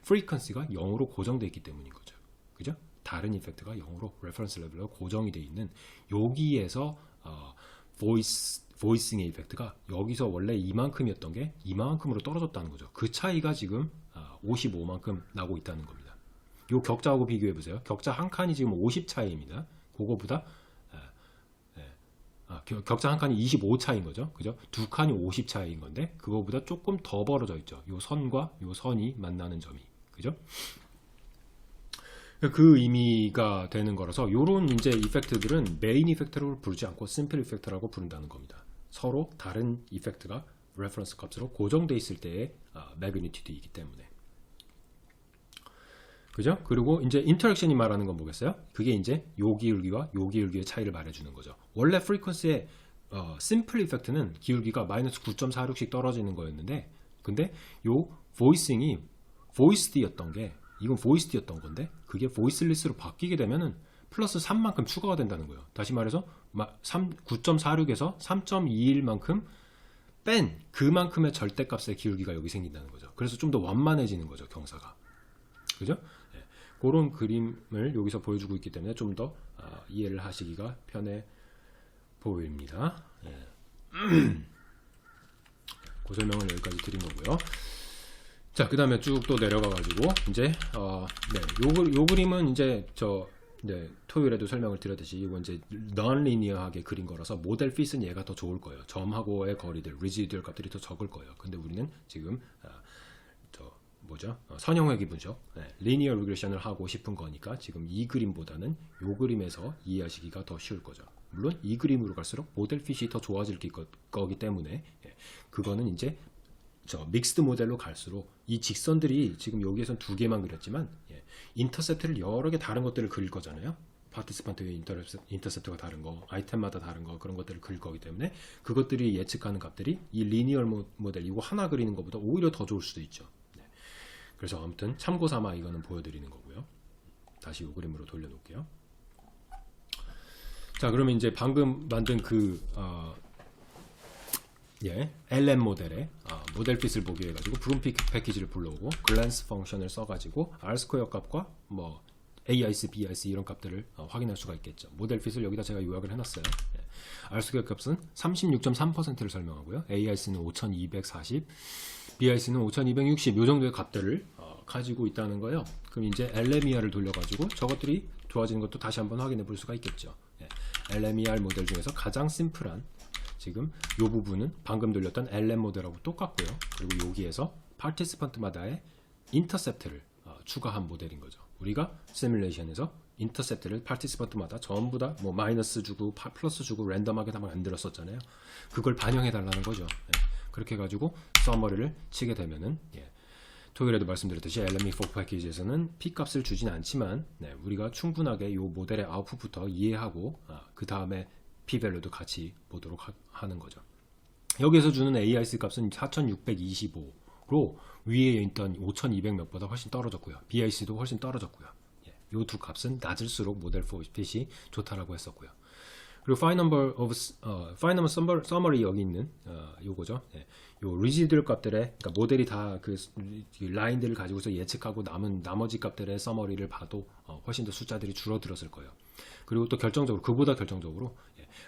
프리퀀시가 0으로 고정되어 있기 때문인 거죠. 그죠? 다른 이펙트가 0으로 레퍼런스 레벨로 고정이 되어 있는 여기에서 보이싱의 이펙트가 여기서 원래 이만큼이었던 게 이만큼으로 떨어졌다는 거죠. 그 차이가 지금 55만큼 나고 있다는 겁니다. 요 격자하고 비교해 보세요. 격자 한 칸이 지금 50 차이입니다. 그거보다 격자 한 칸이 25 차이인 거죠. 그죠? 두 칸이 50 차이인 건데 그거보다 조금 더 벌어져 있죠. 요 선과 요 선이 만나는 점이. 그죠? 그 의미가 되는 거라서 요런 이제 이펙트들은 메인 이펙트로 부르지 않고 심플 이펙트라고 부른다는 겁니다. 서로 다른 이펙트가 레퍼런스 값으로 고정돼 있을 때의 매그니튜드이기 때문에. 그죠? 그리고 이제 인터랙션이 말하는 건 뭐겠어요? 그게 이제 요 기울기와 요 기울기의 차이를 말해주는 거죠. 원래 프리퀀시의 심플 이펙트는 기울기가 마이너스 9.46씩 떨어지는 거였는데, 근데 요 보이싱이 보이스드였던 게, 이건 보이스드였던 건데, 그게 보이스리스로 바뀌게 되면은 플러스 3만큼 추가가 된다는 거예요. 다시 말해서 9.46에서 3.21만큼 뺀 그만큼의 절대값의 기울기가 여기 생긴다는 거죠. 그래서 좀 더 완만해지는 거죠, 경사가. 그죠? 네. 그런 그림을 여기서 보여주고 있기 때문에 좀 더 이해를 하시기가 편해 보입니다. 네. 그 설명을 여기까지 드린 거고요. 자, 그 다음에 쭉 또 내려가 가지고 이제 요 그림은 이제 토요일에도 설명을 드렸듯이 이거 이제 non-linear하게 그린 거라서 모델 핏은 얘가 더 좋을 거예요. 점하고의 거리들, residual 값들이 더 적을 거예요. 근데 우리는 지금 선형회귀 분석, 리니어 리그레션을 하고 싶은 거니까 지금 이 그림보다는 요 그림에서 이해하시기가 더 쉬울 거죠. 물론 이 그림으로 갈수록 모델 핏이 더 좋아질 거기 때문에 그거는 이제 믹스드 모델로 갈수록 이 직선들이 지금 여기에선 두 개만 그렸지만 인터셉트를 여러 개 다른 것들을 그릴 거잖아요. 파티스판트의 인터셉트가 다른 거, 아이템마다 다른 거, 그런 것들을 그릴 거기 때문에 그것들이 예측하는 값들이 이 리니어 모델 이거 하나 그리는 것보다 오히려 더 좋을 수도 있죠. 그래서 아무튼 참고 삼아 이거는 보여드리는 거고요. 다시 이 그림으로 돌려놓을게요. 자, 그러면 이제 방금 만든 LM 모델의 모델 핏을 보기 위해 가지고 브룸 패키지를 불러오고 글랜스 펑션을 써가지고 R 스퀘어 값과 뭐 AIS, BIS 이런 값들을 확인할 수가 있겠죠. 모델 핏을 여기다 제가 요약을 해놨어요. R 스퀘어 값은 36.3%를 설명하고요. AIS는 5240, BIS는 5260 요 정도의 값들을 가지고 있다는 거예요. 그럼 이제 LMER을 돌려가지고 저것들이 좋아지는 것도 다시 한번 확인해 볼 수가 있겠죠. LMER 모델 중에서 가장 심플한 지금 이 부분은 방금 돌렸던 LM 모델하고 똑같고요. 그리고 여기에서 파티시펀트마다의 인터셉트를 추가한 모델인 거죠. 우리가 시뮬레이션에서 인터셉트를 파티시펀트마다 전부 다 뭐 마이너스 주고 플러스 주고 랜덤하게 다 만들었었잖아요. 그걸 반영해 달라는 거죠. 예. 그렇게 해가지고 서머리를 치게 되면은, 예. 토요일에도 말씀드렸듯이 LME4 패키지에서는 P 값을 주진 않지만, 네, 우리가 충분하게 이 모델의 아웃풋부터 이해하고 그 다음에 P 밸류도 같이 보도록 하는 거죠. 여기에서 주는 AIC 값은 4625로 위에 있던 5200 몇보다 훨씬 떨어졌고요. BIC도 훨씬 떨어졌고요. 이 두 값은 낮을수록 모델 핏이 좋다라고 했었고요. 그리고 final summary 여기 있는 요거죠. 예. 요 리지들 값들의, 그러니까 모델이 다 그 라인들을 가지고서 예측하고 남은 나머지 값들의 서머리를 봐도 훨씬 더 숫자들이 줄어들었을 거예요. 그리고 또 결정적으로, 그보다 결정적으로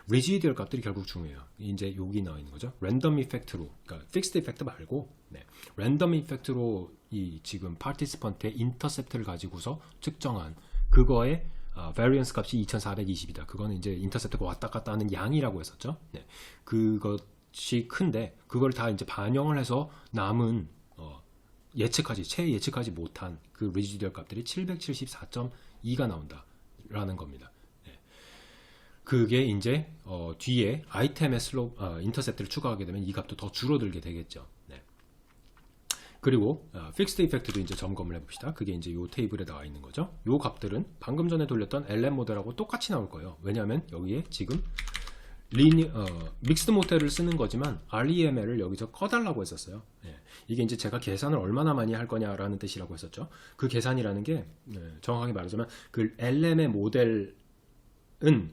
리지들 값들이 결국 중요해요. 이제 여기 나와 있는 거죠. 랜덤 이펙트로, 그러니까 픽스드 이펙트 말고, 네, 랜덤 이펙트로 이 지금 파티시펀트의 인터셉트를 가지고서 측정한 그거의 variance 값이 2420이다. 그거는 이제 인터셉트가 왔다 갔다 하는 양이라고 했었죠. 네. 그것이 큰데 그걸 다 이제 반영을 해서 남은 채 예측하지 못한 그 리지듀얼 값들이 774.2가 나온다라는 겁니다. 네. 그게 이제 뒤에 아이템의 인터셉트를 추가하게 되면 이 값도 더 줄어들게 되겠죠. 네. 그리고 픽스드 이펙트도 이제 점검을 해봅시다. 그게 이제 이 테이블에 나와 있는 거죠. 이 값들은 방금 전에 돌렸던 LM 모델하고 똑같이 나올 거예요. 왜냐하면 여기에 지금 믹스드 모델을 쓰는 거지만 REML을 여기서 꺼달라고 했었어요. 예. 이게 이제 제가 계산을 얼마나 많이 할 거냐라는 뜻이라고 했었죠. 그 계산이라는 게 정확하게 말하자면 그 LM의 모델은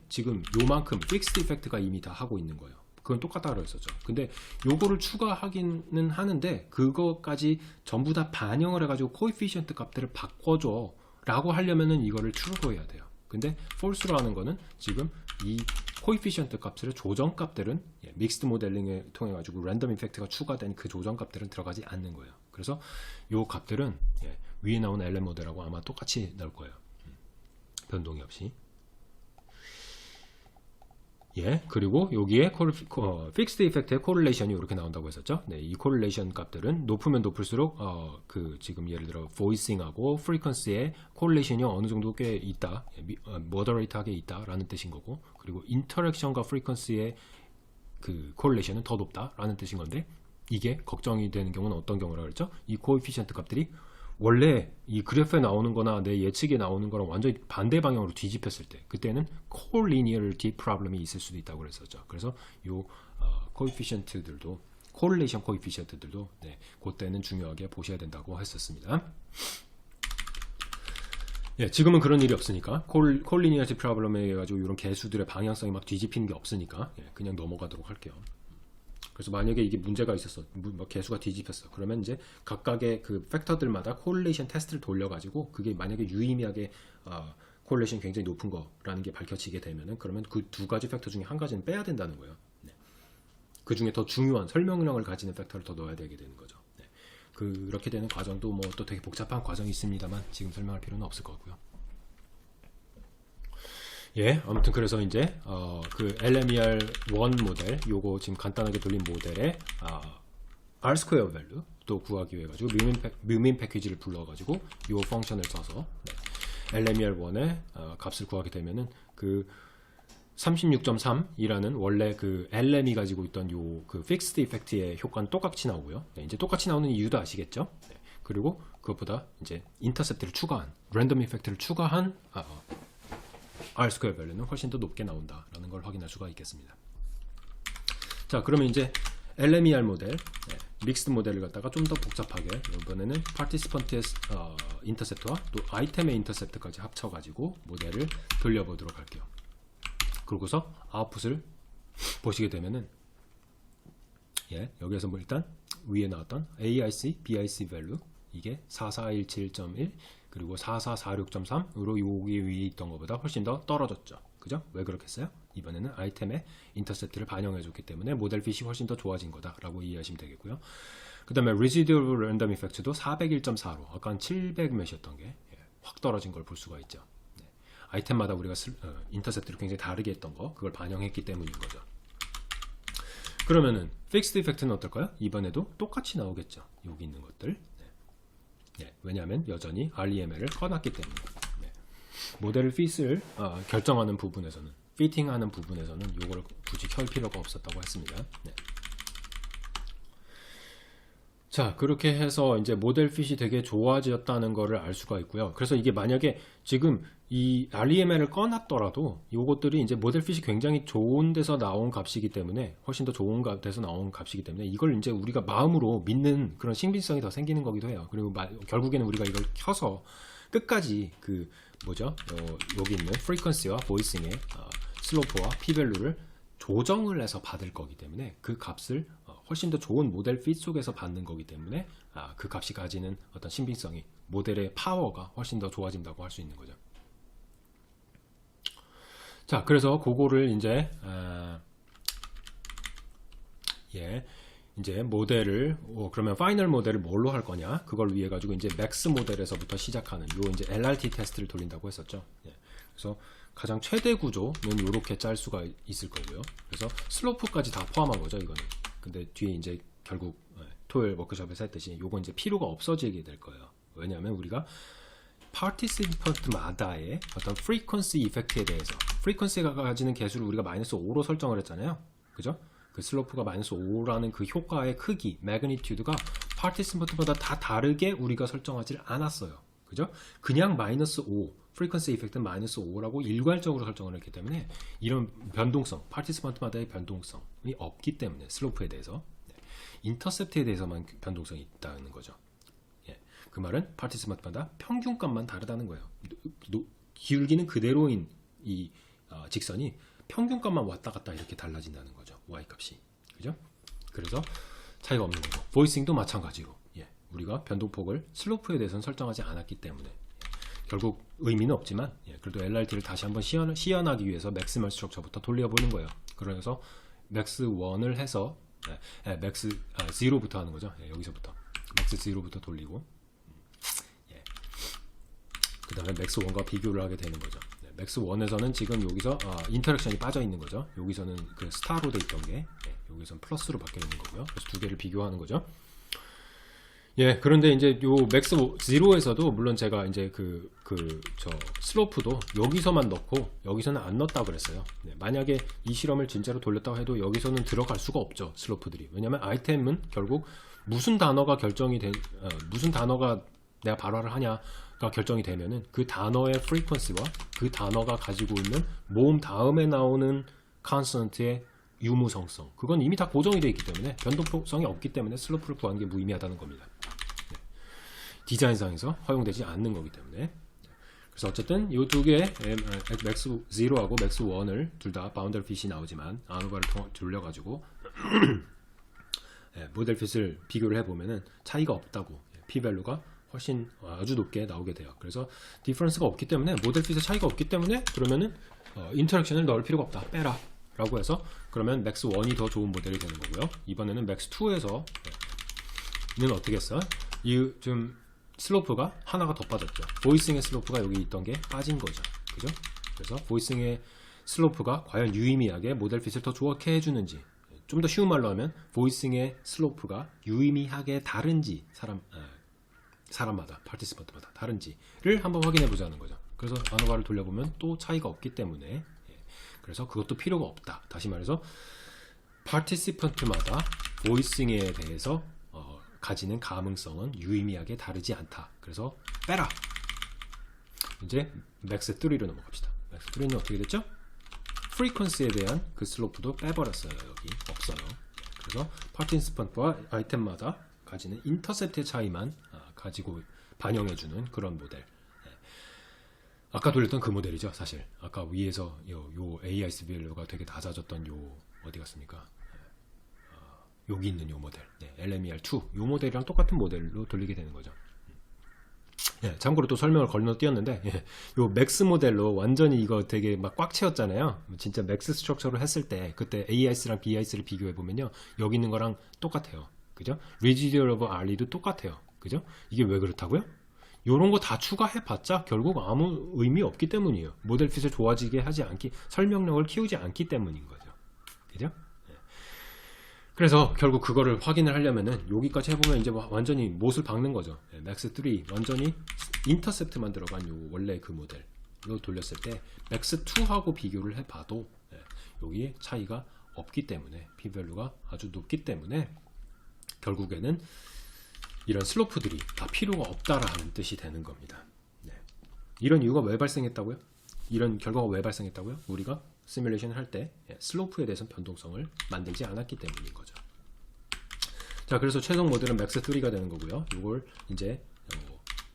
지금 요만큼 픽스드 이펙트가 이미 다 하고 있는 거예요. 그건 똑같다고 했었죠. 근데 요거를 추가하기는 하는데 그거까지 전부 다 반영을 해가지고 코에피션트 값들을 바꿔줘 라고 하려면은 이거를 true로 해야 돼요. 근데 false로 하는 거는 지금 이 코에피션트 값들의 조정 값들은 믹스드 모델링을 통해 가지고 랜덤 이펙트가 추가된 그 조정 값들은 들어가지 않는 거예요. 그래서 요 값들은 위에 나온 LM 모델하고 아마 똑같이 나올 거예요. 변동이 없이. 예, 그리고 여기에 픽스드 이펙트의 코릴레이션이 이렇게 나온다고 했었죠. 네, 이 코릴레이션 값들은 높으면 높을수록 지금 예를 들어 보이싱하고 프리퀀시의 코릴레이션이 어느 정도 꽤 있다, 모더레이트하게 있다라는 뜻인 거고, 그리고 인터랙션과 프리퀀시의 그 코릴레이션은 더 높다라는 뜻인 건데, 이게 걱정이 되는 경우는 어떤 경우라 그랬죠? 이 코에피션트 값들이 원래 이 그래프에 나오는 거나 내 예측에 나오는 거랑 완전히 반대 방향으로 뒤집혔을 때, 그때는 콜리니어리티 프로블럼이 있을 수도 있다고 그랬었죠. 그래서 요 코에피션트들도, 코릴레이션 코에피션트들도 그때는 중요하게 보셔야 된다고 했었습니다. 예, 지금은 그런 일이 없으니까 콜리니어리티 프로블럼에 의해 가지고 이런 개수들의 방향성이 막 뒤집히는 게 없으니까 그냥 넘어가도록 할게요. 그래서 만약에 이게 문제가 있었어, 개수가 뒤집혔어, 그러면 이제 각각의 그 팩터들마다 코릴레이션 테스트를 돌려가지고 그게 만약에 유의미하게 코릴레이션 굉장히 높은 거라는 게 밝혀지게 되면은, 그러면 그 두 가지 팩터 중에 한 가지는 빼야 된다는 거예요. 네. 그 중에 더 중요한 설명량을 가지는 팩터를 더 넣어야 되게 되는 거죠. 네. 그렇게 되는 과정도 뭐 또 되게 복잡한 과정이 있습니다만 지금 설명할 필요는 없을 것 같고요. 예, 아무튼 그래서 이제 그 LMER1 모델, 요거 지금 간단하게 돌린 모델의 R 스퀘어 밸류 또 구하기 위해 가지고 뮤민 패키지를 불러가지고 요 펑션을 써서 LMER1의 값을 구하게 되면은 그 36.3이라는 원래 그 LM이 가지고 있던 요 그 픽스드 이펙트의 효과는 똑같이 나오고요. 이제 똑같이 나오는 이유도 아시겠죠? 그리고 그것보다 이제 인터셉트를 추가한, 랜덤 이펙트를 추가한 R 스퀘어 밸류는 훨씬 더 높게 나온다라는 걸 확인할 수가 있겠습니다. 자, 그러면 이제 LMER 모델, 믹스드 모델을 갖다가 좀 더 복잡하게, 이번에는 파티시펀트의 인터셉트와 또 아이템의 인터셉트까지 합쳐가지고 모델을 돌려보도록 할게요. 그러고서 아웃풋을 보시게 되면은, 여기에서 뭐 일단 위에 나왔던 AIC, BIC 밸류, 이게 4417.1 그리고 4446.3으로 여기 위에 있던 것보다 훨씬 더 떨어졌죠. 그죠? 왜 그렇겠어요? 이번에는 아이템의 인터셉트를 반영해 줬기 때문에 모델 핏이 훨씬 더 좋아진 거다라고 이해하시면 되겠고요. 그 다음에 Residual Random Effect도 401.4로 아까 700 몇이었던 게 확 떨어진 걸 볼 수가 있죠. 아이템마다 우리가 인터셉트를 굉장히 다르게 했던 거, 그걸 반영했기 때문인 거죠. 그러면은 픽스드 이펙트는 어떨까요? 이번에도 똑같이 나오겠죠. 여기 있는 것들. 네, 왜냐하면 여전히 REML을 꺼놨기 때문에. 네. 모델 핏을 결정하는 부분에서는, 피팅하는 부분에서는 이걸 굳이 켤 필요가 없었다고 했습니다. 네. 자, 그렇게 해서 이제 모델 핏이 되게 좋아졌다는 거를 알 수가 있고요. 그래서 이게 만약에 지금 이 REML을 꺼놨더라도 이것들이 이제 모델 핏이 굉장히 좋은 데서 나온 값이기 때문에, 훨씬 더 좋은 데서 나온 값이기 때문에 이걸 이제 우리가 마음으로 믿는 그런 신빙성이 더 생기는 거기도 해요. 그리고 결국에는 우리가 이걸 켜서 끝까지 그 뭐죠? 여기 있는 프리퀀시와 보이싱의 슬로프와 P밸류를 조정을 해서 받을 거기 때문에 그 값을 훨씬 더 좋은 모델 핏 속에서 받는 거기 때문에 그 값이 가지는 어떤 신빙성이, 모델의 파워가 훨씬 더 좋아진다고 할 수 있는 거죠. 자, 그래서 그거를 이제 이제 모델을 그러면 파이널 모델을 뭘로 할 거냐, 그걸 위해 가지고 이제 맥스 모델에서부터 시작하는 요 이제 LRT 테스트를 돌린다고 했었죠. 그래서 가장 최대 구조는 이렇게 짤 수가 있을 거고요. 그래서 슬로프까지 다 포함한 거죠, 이거는. 근데 뒤에 이제 결국 토요일 워크숍에서 했듯이 요건 이제 필요가 없어지게 될 거예요. 왜냐하면 우리가 파티시펀트마다의 어떤 프리퀀시 이펙트에 대해서, 프리퀀시가 가지는 개수를 우리가 -5로 설정을 했잖아요. 그죠? 그 슬로프가 -5라는 그 효과의 크기, 매그니튜드가 파티시펀트마다 다 다르게 우리가 설정하지 않았어요. 그죠? 그냥 -5, 프리퀀시 이펙트는 -5라고 일괄적으로 설정을 했기 때문에 이런 변동성, 파티시펀트마다의 변동성이 없기 때문에 슬로프에 대해서, 인터셉트에 대해서만 변동성이 있다는 거죠. 그 말은 파티시펀트마다 평균값만 다르다는 거예요. 기울기는 그대로인 이 직선이 평균값만 왔다 갔다 이렇게 달라진다는 거죠. y값이. 그죠? 그래서 차이가 없는 거고, 보이싱도 마찬가지로 우리가 변동폭을 슬로프에 대해서는 설정하지 않았기 때문에 결국 의미는 없지만 그래도 LRT를 다시 한번 시연하기 위해서 맥시멀 스트럭처부터 돌려보는 거예요. 그래서 맥스 1을 해서 맥스 0부터 하는 거죠. 여기서부터 맥스 0부터 돌리고 그 다음에 맥스 1과 비교를 하게 되는 거죠. 맥스 1에서는 지금 여기서 인터랙션이 빠져 있는 거죠. 여기서는 그 스타로 돼 있던 게 여기서는 플러스로 바뀌어 있는 거고요. 그래서 두 개를 비교하는 거죠. 그런데 이제 요 맥스 0에서도 물론 제가 이제 저 슬로프도 여기서만 넣고 여기서는 안 넣었다고 그랬어요. 만약에 이 실험을 진짜로 돌렸다고 해도 여기서는 들어갈 수가 없죠, 슬로프들이. 왜냐면 아이템은 결국 무슨 단어가 무슨 단어가 내가 발화를 하냐가 결정이 되면은 그 단어의 프리퀀시와 그 단어가 가지고 있는 모음 다음에 나오는 컨스턴트의 유무성성, 그건 이미 다 고정이 되어 있기 때문에 변동성이 없기 때문에 슬로프를 구하는 게 무의미하다는 겁니다. 디자인상에서 허용되지 않는 거기 때문에. 그래서 어쨌든 이 두 개의 맥스 0하고 맥스 1을 둘 다 바운더리 핏이 나오지만 아노바를 돌려가지고 모델 핏을 비교를 해보면은 차이가 없다고, P밸류가 훨씬 아주 높게 나오게 돼요. 그래서 디퍼런스가 없기 때문에, 모델 핏의 차이가 없기 때문에 그러면은 인터랙션을 넣을 필요가 없다, 빼라 라고 해서 그러면 맥스 1이 더 좋은 모델이 되는 거고요. 이번에는 맥스 2에서는 어떻게 했어? 좀 슬로프가 하나가 더 빠졌죠. 보이싱의 슬로프가 여기 있던 게 빠진 거죠. 그죠? 그래서 보이싱의 슬로프가 과연 유의미하게 모델 핏을 더 좋게 해주는지, 좀 더 쉬운 말로 하면 보이싱의 슬로프가 유의미하게 다른지, 사람마다, 파티시펀트마다 다른지를 한번 확인해 보자는 거죠. 그래서 아노바를 돌려보면 또 차이가 없기 때문에, 그래서 그것도 필요가 없다. 다시 말해서 파티시펀트마다 보이싱에 대해서 가지는 가능성은 유의미하게 다르지 않다. 그래서 빼라. 이제 맥스 3로 넘어갑시다. 맥스 3는 어떻게 됐죠? 프리퀀시에 대한 그 슬로프도 빼버렸어요. 여기 없어요. 그래서 파티시펀트와 아이템마다 가지는 인터셉트의 차이만 가지고 반영해주는 그런 모델. 아까 돌렸던 그 모델이죠, 사실. 아까 위에서 요 AIS 밸류가 되게 낮아졌던 요 어디 갔습니까? 여기 있는 요 모델, LMER2 요 모델이랑 똑같은 모델로 돌리게 되는 거죠. 참고로 또 설명을 건너뛰었는데, 요 맥스 모델로 완전히 이거 되게 막 꽉 채웠잖아요. 진짜 맥스 스트럭처로 했을 때 그때 AIS랑 BIS를 비교해 보면요, 여기 있는 거랑 똑같아요. 그죠? Residual of R도 똑같아요. 그죠? 이게 왜 그렇다고요? 요런 거 다 추가해 봤자 결국 아무 의미 없기 때문이에요. 모델 핏을 좋아지게 하지 않기, 설명력을 키우지 않기 때문인 거죠. 그죠? 그래서 결국 그거를 확인을 하려면은 여기까지 해보면 이제 뭐 완전히 못을 박는 거죠. 맥스 3 완전히 인터셉트만 들어간 요 원래 그 모델로 돌렸을 때 맥스 2하고 비교를 해봐도 여기에 차이가 없기 때문에 p-value가 아주 높기 때문에 결국에는 이런 슬로프들이 다 필요가 없다라는 뜻이 되는 겁니다. 이런 이유가 왜 발생했다고요? 이런 결과가 왜 발생했다고요? 우리가 시뮬레이션을 할 때 슬로프에 대해서 변동성을 만들지 않았기 때문인 거죠. 자, 그래서 최종 모델은 맥스 3가 되는 거고요. 이걸 이제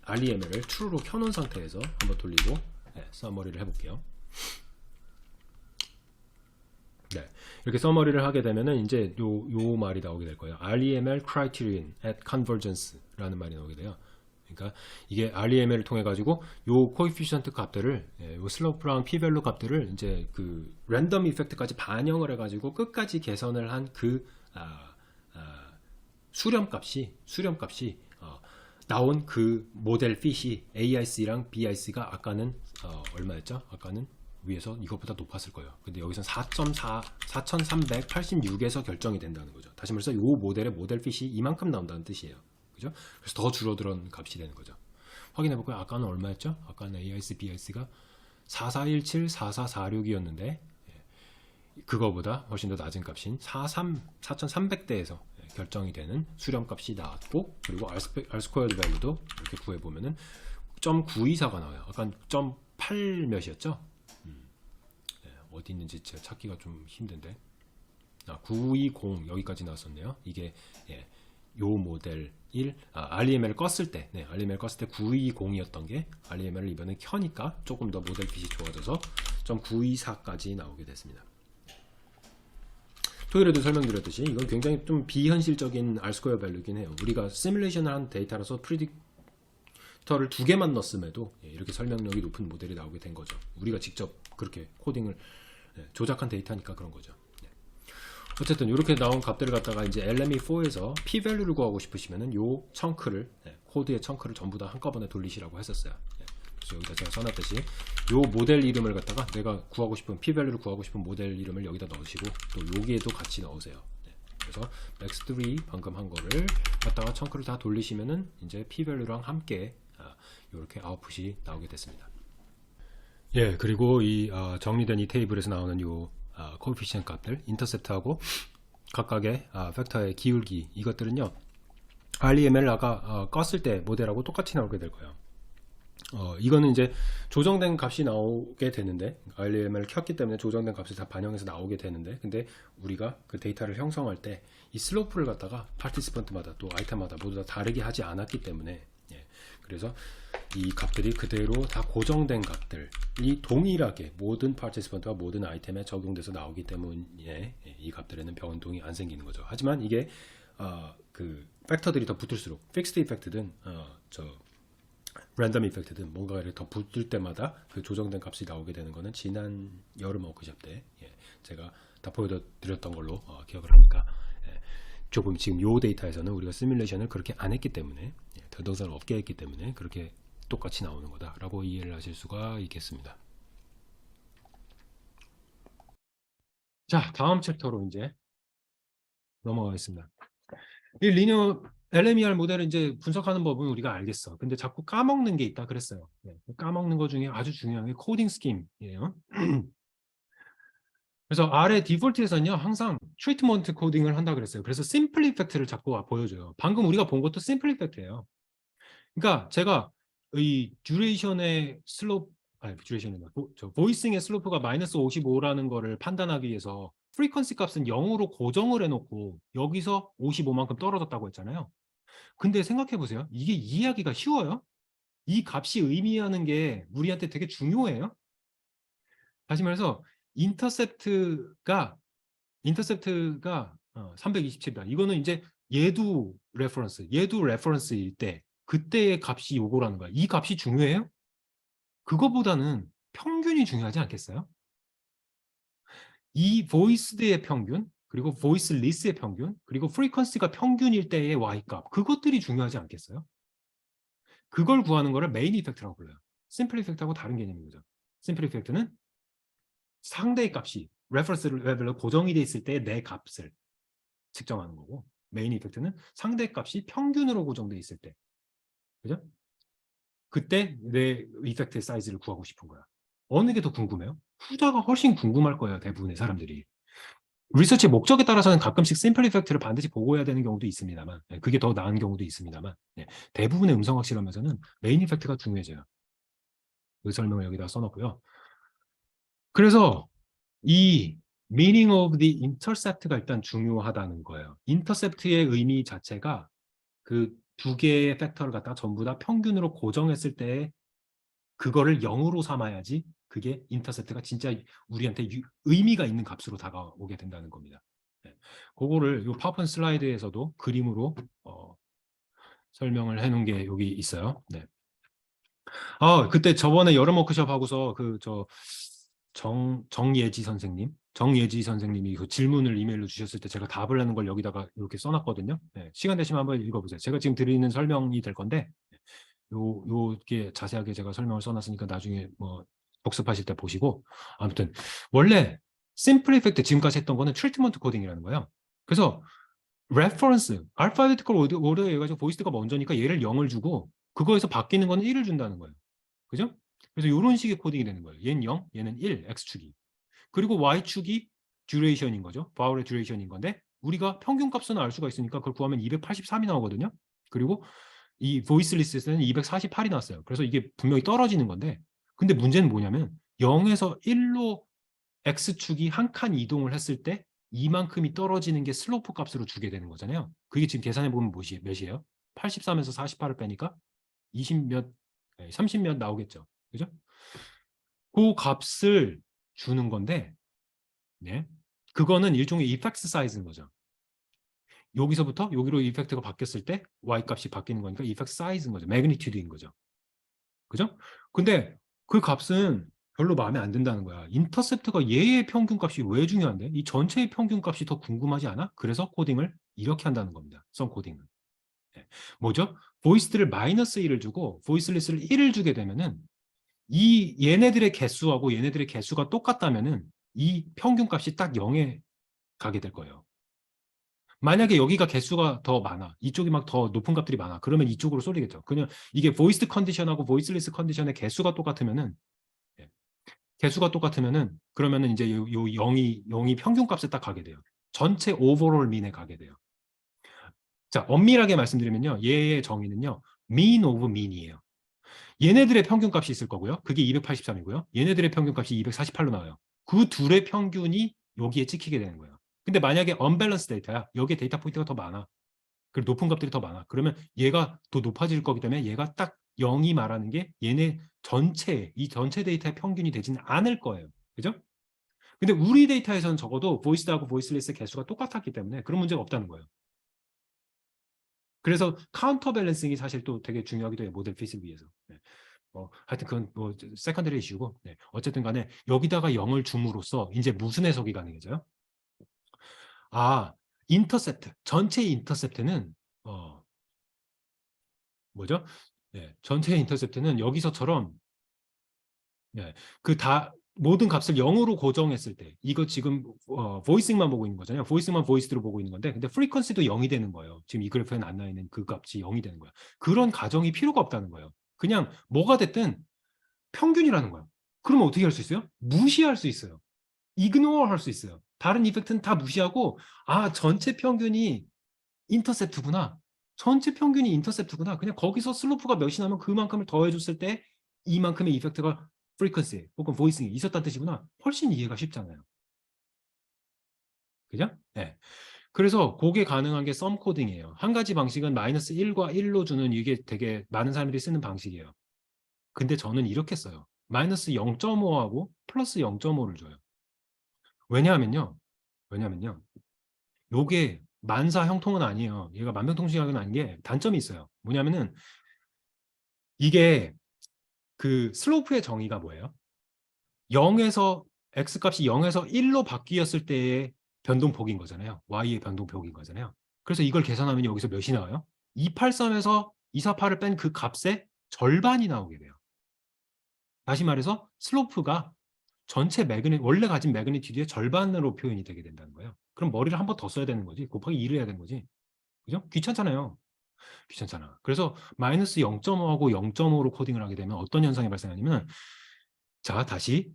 REML을 true로 켜놓은 상태에서 한번 돌리고 서머리를 해볼게요. 네, 이렇게 서머리를 하게 되면은 이제 요 말이 나오게 될 거예요. REML criterion at convergence라는 말이 나오게 돼요. 그러니까 이게 REML을 통해 가지고 요 코에피션트 값들을 요 슬로프랑 p-value 값들을 이제 그 랜덤 이펙트까지 반영을 해가지고 끝까지 개선을 한 그 수렴값이 나온 그 모델 핏이 AIC랑 BIC가 아까는 얼마였죠? 아까는 위에서 이것보다 높았을 거예요. 근데 여기서 4386에서 결정이 된다는 거죠. 다시 말해서 이 모델의 모델 핏이 이만큼 나온다는 뜻이에요. 그죠? 그래서 더 줄어드는 값이 되는 거죠. 확인해 볼까요? 아까는 얼마였죠? 아까는 AIC, BIC가 4417, 4446이었는데 그거보다 훨씬 더 낮은 값인 4300대에서 결정이 되는 수렴값이 나왔고, 그리고 R-squared value도 이렇게 구해보면은 0.924가 나와요. 아까 0.8 몇이었죠? 어디 있는지 제가 찾기가 좀 힘든데 920 여기까지 나왔었네요. 이게 요 모델 1 REML 껐을 때 REML 껐을 때 920이었던 게 REML을 이번에 켜니까 조금 더 모델 핏이 좋아져서 0.924까지 나오게 됐습니다. 토요일에도 설명드렸듯이 이건 굉장히 좀 비현실적인 R-square value이긴 해요. 우리가 시뮬레이션을 한 데이터라서 프리딕터를 2개만 넣었음에도 이렇게 설명력이 높은 모델이 나오게 된 거죠. 우리가 직접 그렇게 코딩을 조작한 데이터니까 그런 거죠. 어쨌든 이렇게 나온 값들을 갖다가 이제 LME4에서 p-value를 구하고 싶으시면은 요 청크를 코드의 청크를 전부 다 한꺼번에 돌리시라고 했었어요. 그래서 여기다 제가 써놨듯이 요 모델 이름을 갖다가 내가 구하고 싶은 p-value를 구하고 싶은 모델 이름을 여기다 넣으시고 또 여기에도 같이 넣으세요. 그래서 max3 방금 한 거를 갖다가 청크를 다 돌리시면은 이제 p-value랑 함께 이렇게 아웃풋이 나오게 됐습니다. 예, 그리고 이 정리된 이 테이블에서 나오는 요 코에피션 값들, 인터셉트하고 각각의 팩터의 기울기, 이것들은요 REML 아까 껐을 때 모델하고 똑같이 나오게 될 거예요. 이거는 이제 조정된 값이 나오게 되는데, REML을 켰기 때문에 조정된 값이 다 반영해서 나오게 되는데, 근데 우리가 그 데이터를 형성할 때 이 슬로프를 갖다가 파티시펀트마다 또 아이템마다 모두 다 다르게 하지 않았기 때문에 그래서 이 값들이 그대로 다 고정된 값들이 동일하게 모든 파티시펀트와 모든 아이템에 적용돼서 나오기 때문에 이 값들에는 변동이 안 생기는 거죠. 하지만 이게 그 팩터들이 더 붙을수록 픽스드 이펙트든 랜덤 이펙트든 뭔가 더 붙을 때마다 그 조정된 값이 나오게 되는 거는 지난 여름 워크숍 때 제가 다 보여드렸던 걸로 기억을 하니까 조금 지금 요 데이터에서는 우리가 시뮬레이션을 그렇게 안 했기 때문에 변동성을 없게 했기 때문에 그렇게 똑같이 나오는 거다라고 이해를 하실 수가 있겠습니다. 자, 다음 챕터로 이제 넘어가겠습니다. 이 리니어 LMER 모델을 이제 분석하는 법은 우리가 알겠어. 근데 자꾸 까먹는 게 있다 그랬어요. 까먹는 것 중에 아주 중요한 게 코딩 스킴이에요. 그래서 R의 디폴트에서는요 항상 트리트먼트 코딩을 한다 그랬어요. 그래서 심플 이펙트를 자꾸 보여줘요. 방금 우리가 본 것도 심플 이펙트예요. 그러니까 제가 이 듀레이션의 슬로프, 듀레이션이 보이싱의 슬로프가 마이너스 55라는 거를 판단하기 위해서 프리퀀시 값은 0으로 고정을 해놓고 여기서 55만큼 떨어졌다고 했잖아요. 근데 생각해 보세요. 이게 이해하기가 쉬워요? 이 값이 의미하는 게 우리한테 되게 중요해요. 다시 말해서 인터셉트가 327이다. 이거는 이제 얘도 레퍼런스일 때 그때의 값이 요거라는 거야. 이 값이 중요해요? 그거보다는 평균이 중요하지 않겠어요? 이 보이스드의 평균, 그리고 보이스리스의 평균, 그리고 프리퀀시가 평균일 때의 Y값, 그것들이 중요하지 않겠어요? 그걸 구하는 거를 메인 이펙트라고 불러요. 심플 이펙트하고 다른 개념인 거죠. 심플 이펙트는 상대의 값이 레퍼런스 레벨로 고정이 돼 있을 때 내 값을, 측정하는 거고, 메인 이펙트는 상대값이 평균으로 고정돼 있을 때, 그죠? 그때 내 이펙트의 사이즈를 구하고 싶은 거야. 어느 게 더 궁금해요? 후자가 훨씬 궁금할 거예요, 대부분의 사람들이. 리서치 목적에 따라서는 가끔씩 심플 이펙트를 반드시 보고해야 되는 경우도 있습니다만, 그게 더 나은 경우도 있습니다만, 대부분의 음성학 실험에서는 메인 이펙트가 중요해져요. 그 설명을 여기다 써놓고요. 그래서 이 meaning of the intercept가 일단 중요하다는 거예요. intercept의 의미 자체가 그 두 개의 팩터를 갖다가 전부 다 평균으로 고정했을 때 그거를 0으로 삼아야지 그게 인터셉트가 진짜 우리한테 의미가 있는 값으로 다가오게 된다는 겁니다. 네. 그거를 이 파워포인트 슬라이드에서도 그림으로 설명을 해놓은 게 여기 있어요. 네. 그때 저번에 여름 워크숍 하고서 정예지 선생님이 그 질문을 이메일로 주셨을 때 제가 답을 하는 걸 여기다가 이렇게 써놨거든요. 네. 시간 되시면 한번 읽어보세요. 제가 지금 드리는 설명이 될 건데 요게 자세하게 제가 설명을 써놨으니까 나중에 뭐 복습하실 때 보시고 아무튼 원래 심플 이펙트 지금까지 했던 거는 트리트먼트 코딩이라는 거예요. 그래서 레퍼런스 알파베티컬 오더 해가지고 보이스가 먼저니까 얘를 0을 주고 그거에서 바뀌는 거는 1을 준다는 거예요. 그죠? 그래서 이런 식의 코딩이 되는 거예요. 얘는 0, 얘는 1, x축이. 그리고 y축이 듀레이션인 거죠. 바울의 듀레이션인 건데 우리가 평균 값은 알 수가 있으니까 그걸 구하면 283이 나오거든요. 그리고 이 보이스 리스트에서는 248이 나왔어요. 그래서 이게 분명히 떨어지는 건데 근데 문제는 뭐냐면 0에서 1로 x축이 한 칸 이동을 했을 때 이만큼이 떨어지는 게 슬로프 값으로 주게 되는 거잖아요. 그게 지금 계산해 보면 몇이에요? 83에서 48을 빼니까 20 몇, 30 몇 나오겠죠. 그죠? 그 값을 주는 건데 네. 그거는 일종의 이펙트 사이즈인 거죠. 여기서부터 여기로 이펙트가 바뀌었을 때 y 값이 바뀌는 거니까 이펙트 사이즈인 거죠. 매그니튜드인 거죠. 그죠? 근데 그 값은 별로 마음에 안 든다는 거야. 인터셉트가 얘의 평균 값이 왜 중요한데? 이 전체의 평균 값이 더 궁금하지 않아? 그래서 코딩을 이렇게 한다는 겁니다. 썸 코딩은. 네. 뭐죠? 보이스들을 마이너스 1을 주고 보이스리스를 1을 주게 되면은 이 얘네들의 개수하고 얘네들의 개수가 똑같다면은 이 평균 값이 딱 0에 가게 될 거예요. 만약에 여기가 개수가 더 많아. 이쪽이 막 더 높은 값들이 많아. 그러면 이쪽으로 쏠리겠죠. 그냥 이게 보이스드 컨디션하고 보이스리스 컨디션의 개수가 똑같으면은 예, 개수가 똑같으면은 그러면은 이제 요 0이 평균 값에 딱 가게 돼요. 전체 오버롤 민에 가게 돼요. 자, 엄밀하게 말씀드리면요. 얘의 정의는요. mean of mean이에요. 얘네들의 평균 값이 있을 거고요. 그게 283이고요. 얘네들의 평균 값이 248로 나와요. 그 둘의 평균이 여기에 찍히게 되는 거예요. 근데 만약에 언밸런스 데이터야. 여기에 데이터 포인트가 더 많아. 그리고 높은 값들이 더 많아. 그러면 얘가 더 높아질 거기 때문에 얘가 딱 0이 말하는 게 얘네 이 전체 데이터의 평균이 되지는 않을 거예요. 그죠? 근데 우리 데이터에서는 적어도 보이스하고 보이스리스의 개수가 똑같았기 때문에 그런 문제가 없다는 거예요. 그래서 카운터 밸런싱이 사실 또 되게 중요하기도 해요. 모델 핏을 위해서. 네. 하여튼 그건 뭐 세컨더리 이슈고 어쨌든 간에 여기다가 0을 줌으로써 이제 무슨 해석이 가능해져요? 인터셉트 전체 인터셉트는 뭐죠? 전체 인터셉트는 여기서처럼 그 모든 값을 0으로 고정했을 때 이거 지금 보이싱만 보고 있는 거잖아요. 보이싱만 보이스로 보고 있는 건데 근데 프리퀀시도 0이 되는 거예요. 지금 이 그래프에 안 나와 있는 그 값이 0이 되는 거야. 그런 가정이 필요가 없다는 거예요. 그냥 뭐가 됐든 평균이라는 거예요. 그러면 어떻게 할 수 있어요? 무시할 수 있어요. 이그노어 할 수 있어요. 다른 이펙트는 다 무시하고 전체 평균이 인터셉트구나. 전체 평균이 인터셉트구나. 그냥 거기서 슬로프가 몇이 나면 그만큼을 더해줬을 때 이만큼의 이펙트가 프리퀀시 혹은 보이싱이 있었다는 뜻이구나. 훨씬 이해가 쉽잖아요. 그죠? 네. 그래서 그게 가능한 게 썸 코딩이에요. 한 가지 방식은 마이너스 1과 1로 주는 이게 되게 많은 사람들이 쓰는 방식이에요. 근데 저는 이렇게 써요. 마이너스 0.5하고 플러스 0.5를 줘요. 왜냐하면요. 요게 만사 형통은 아니에요. 얘가 만병통치약은 아닌 게 단점이 있어요. 뭐냐면은 이게 그 슬로프의 정의가 뭐예요? 0에서 x값이 0에서 1로 바뀌었을 때의 변동폭인 거잖아요. y의 변동폭인 거잖아요. 그래서 이걸 계산하면 여기서 몇이 나와요? 283에서 248을 뺀 그 값의 절반이 나오게 돼요. 다시 말해서 슬로프가 전체 원래 가진 매그니튜드의 절반으로 표현이 되게 된다는 거예요. 그럼 머리를 한 번 더 써야 되는 거지. 곱하기 2를 해야 되는 거지. 그죠? 귀찮잖아요. 귀찮잖아. 그래서 마이너스 0.5하고 0.5로 코딩을 하게 되면 어떤 현상이 발생하냐면, 자, 다시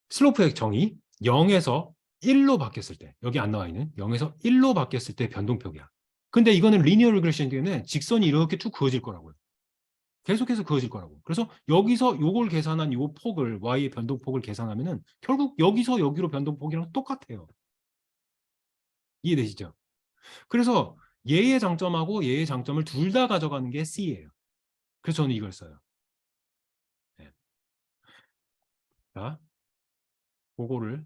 슬로프의 정의 0에서 1로 바뀌었을 때, 여기 안 나와 있는 0에서 1로 바뀌었을 때 변동폭이야. 근데 이거는 리니어 리그레션 때문에 직선이 이렇게 쭉 그어질 거라고요. 계속해서 그어질 거라고. 그래서 여기서 요걸 계산한 요 폭을, y의 변동폭을 계산하면은 결국 여기서 여기로 변동폭이랑 똑같아요. 이해되시죠? 그래서 얘의 장점하고 얘의 장점을 둘 다 가져가는 게 C예요. 그래서 저는 이걸 써요. 네. 자, 그거를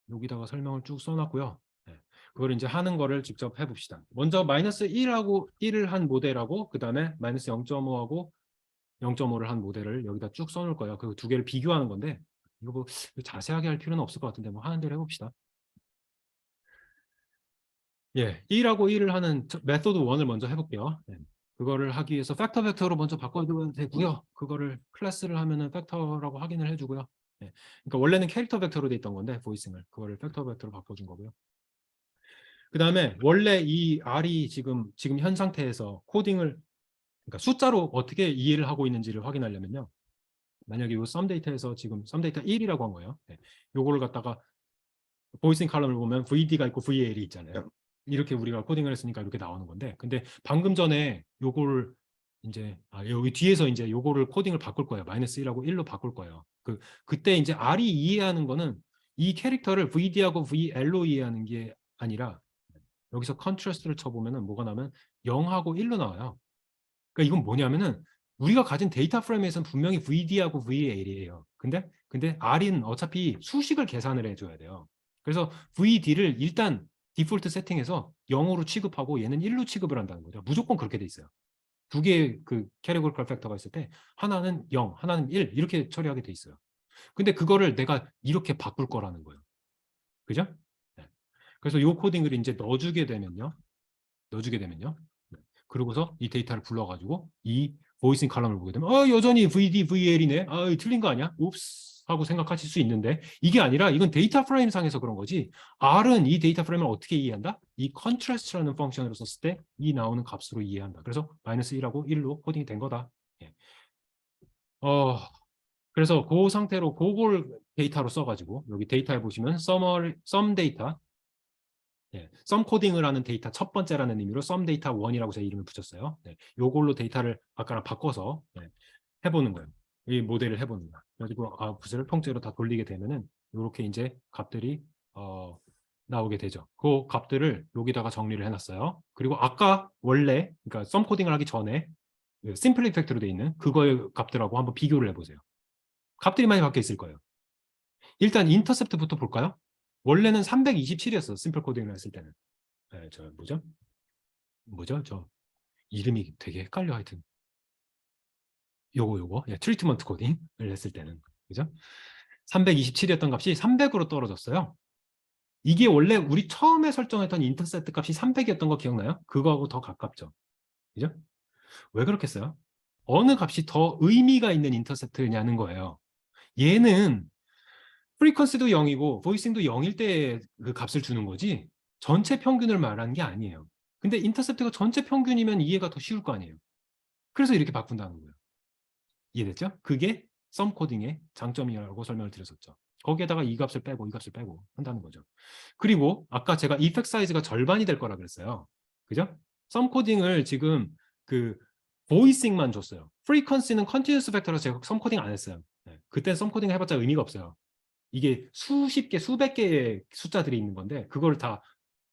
여기다가 설명을 쭉 써놨고요. 네. 그걸 이제 하는 거를 직접 해봅시다. 먼저 마이너스 1하고 1을 한 모델하고 그 다음에 마이너스 0.5하고 0.5를 한 모델을 여기다 쭉 써놓을 거예요. 그 두 개를 비교하는 건데 이거 뭐 자세하게 할 필요는 없을 것 같은데 뭐 하는 대로 해봅시다. 예, 1하고 1을 하는 메소드 1을 먼저 해볼게요. 네. 그거를 하기 위해서 팩터 벡터로 먼저 바꿔주면 되고요. 그거를 클래스를 하면은 팩터라고 확인을 해주고요. 네. 그러니까 원래는 캐릭터 벡터로 돼 있던 건데 보이싱을 그거를 팩터 벡터로 바꿔준 거고요. 그 다음에 원래 이 R이 지금 현 상태에서 코딩을 그러니까 숫자로 어떻게 이해를 하고 있는지를 확인하려면요. 만약에 이 썸데이터에서 지금 썸데이터 1이라고 한 거예요. 네. 요거를 갖다가 보이싱 칼럼을 보면 VD가 있고 VAL이 있잖아요. 이렇게 우리가 코딩을 했으니까 이렇게 나오는 건데, 근데 방금 전에 요거를 이제 여기 뒤에서 이제 요거를 코딩을 바꿀 거예요. 마이너스 1하고 1로 바꿀 거예요. 그때 이제 R이 이해하는 거는 이 캐릭터를 VD하고 VL로 이해하는 게 아니라 여기서 컨트라스트를 쳐보면은 뭐가 나면 0하고 1로 나와요. 그러니까 이건 뭐냐면은 우리가 가진 데이터 프레임에서는 분명히 VD하고 VAL이에요. 근데 R은 어차피 수식을 계산을 해줘야 돼요. 그래서 VD를 일단 디폴트 세팅해서 0으로 취급하고 얘는 1로 취급을 한다는 거죠. 무조건 그렇게 돼 있어요. 두 개의 그 캐리고리컬 팩터가 있을 때 하나는 0, 하나는 1 이렇게 처리하게 돼 있어요. 근데 그거를 내가 이렇게 바꿀 거라는 거예요. 그죠? 네. 그래서 이 코딩을 이제 넣어주게 되면요. 네. 그러고서 이 데이터를 불러가지고 이 보이싱 칼럼을 보게 되면 여전히 VD, VL이네. 틀린 거 아니야? 옵스 하고 생각하실 수 있는데 이게 아니라 이건 데이터 프레임 상에서 그런 거지. R은 이 데이터 프레임을 어떻게 이해한다? 이 contrast라는 펑션으로 썼을 때 이 나오는 값으로 이해한다. 그래서 마이너스 1하고 1로 코딩이 된 거다. 예. 어, 그래서 그 상태로 그걸 데이터로 써가지고 여기 데이터에 보시면 sum 데이터 예, 썸 코딩을 하는 데이터 첫 번째라는 의미로 썸 데이터 1이라고 제 이름을 붙였어요. 네, 요걸로 데이터를 아까랑 바꿔서 해보는 거예요. 이 모델을 해보는 거예요. 그래가지고 아웃풋을 통째로 다 돌리게 되면은 이렇게 이제 값들이 나오게 되죠. 그 값들을 여기다가 정리를 해놨어요. 그리고 아까 원래 그러니까 썸 코딩을 하기 전에 심플 이펙트로 돼 있는 그거의 값들하고 한번 비교를 해보세요. 값들이 많이 바뀌어 있을 거예요. 일단 인터셉트부터 볼까요? 원래는 327이었어. 심플 코딩을 했을 때는. 네, 저 뭐죠? 저 이름이 되게 헷갈려 하여튼. 요거 트리트먼트 코딩을 했을 때는 그죠? 327이었던 값이 300으로 떨어졌어요. 이게 원래 우리 처음에 설정했던 인터셉트 값이 300이었던 거 기억나요? 그거하고 더 가깝죠. 그죠? 왜 그렇게 써요? 어느 값이 더 의미가 있는 인터셉트냐는 거예요. 얘는 프리퀀시도 0이고 보이싱도 0일 때 그 값을 주는 거지 전체 평균을 말하는 게 아니에요. 근데 인터셉트가 전체 평균이면 이해가 더 쉬울 거 아니에요. 그래서 이렇게 바꾼다는 거예요. 이해됐죠? 그게 썸 코딩의 장점이라고 설명을 드렸었죠. 거기에다가 이 값을 빼고 이 값을 빼고 한다는 거죠. 그리고 아까 제가 이펙트 사이즈가 절반이 될 거라 그랬어요. 그죠? 썸 코딩을 지금 그 보이싱만 줬어요. 프리퀀시는 컨티뉴스 팩터로 제가 썸 코딩 안 했어요. 네. 그때 썸 코딩 해봤자 의미가 없어요. 이게 수십 개, 수백 개의 숫자들이 있는 건데 그걸 다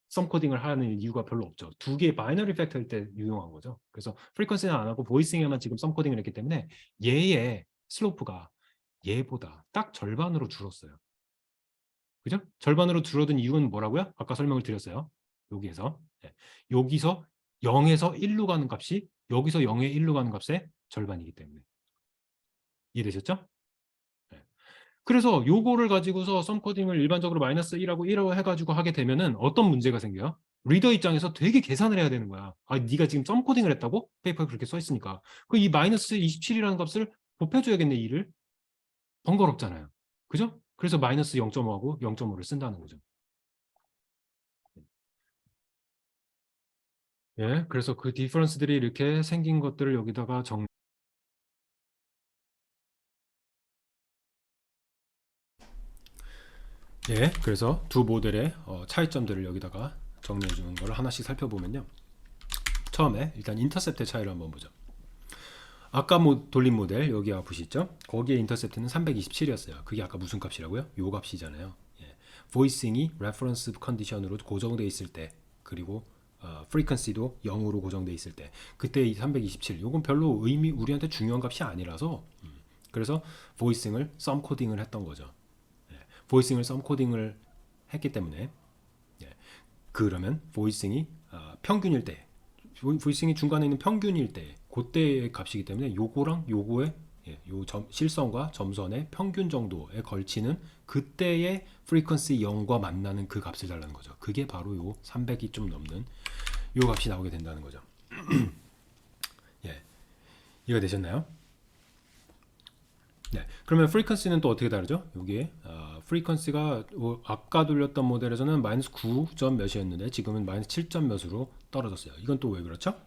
썸 코딩을 하는 이유가 별로 없죠. 두 개의 바이너리 팩터일 때 유용한 거죠. 그래서 프리퀀시는 안 하고 보이싱에만 지금 썸 코딩을 했기 때문에 얘의 슬로프가 얘보다 딱 절반으로 줄었어요. 그죠? 절반으로 줄어든 이유는 뭐라고요? 아까 설명을 드렸어요. 여기에서. 네. 여기서 0에서 1로 가는 값이 여기서 0에 1로 가는 값의 절반이기 때문에. 이해되셨죠? 네. 그래서 요거를 가지고서 썸 코딩을 일반적으로 마이너스 1하고 1하고 해가지고 하게 되면은 어떤 문제가 생겨요? 리더 입장에서 되게 계산을 해야 되는 거야. 네가 지금 썸 코딩을 했다고? 페이퍼에 그렇게 써 있으니까. 그 이 마이너스 27이라는 값을 곱해줘야겠네, 2를. 번거롭잖아요. 그죠? 그래서 마이너스 0.5하고 0.5를 쓴다는 거죠. 예, 그래서 그 디퍼런스들이 이렇게 생긴 것들을 여기다가 예, 그래서 두 모델의 차이점들을 여기다가 정리해 주는 걸 하나씩 살펴보면요. 처음에 일단 인터셉트의 차이를 한번 보죠. 아까 돌린 모델 여기 보시죠. 거기에 인터셉트는 327이었어요. 그게 아까 무슨 값이라고요? 요 값이잖아요. 예. 보이싱이 레퍼런스 컨디션으로 고정돼 있을 때, 그리고 프리퀀시도 0으로 고정돼 있을 때, 그때 이 327. 요건 별로 우리한테 중요한 값이 아니라서 그래서 보이싱을 썸 코딩을 했던 거죠. 예. 보이싱을 썸 코딩을 했기 때문에 예. 그러면 보이싱이 평균일 때, 보이싱이 중간에 있는 평균일 때, 그때의 값이기 때문에 요거랑 요거의 실선과 점선의 평균 정도에 걸치는 그때의 프리퀀시 0과 만나는 그 값을 달라는 거죠. 그게 바로 요 300이 좀 넘는 요 값이 나오게 된다는 거죠. 예, 이해가 되셨나요? 네. 그러면 프리퀀시는 또 어떻게 다르죠? 여기에 프리퀀시가 아까 돌렸던 모델에서는 마이너스 9점 몇이었는데 지금은 마이너스 7점 몇으로 떨어졌어요. 이건 또 왜 그렇죠?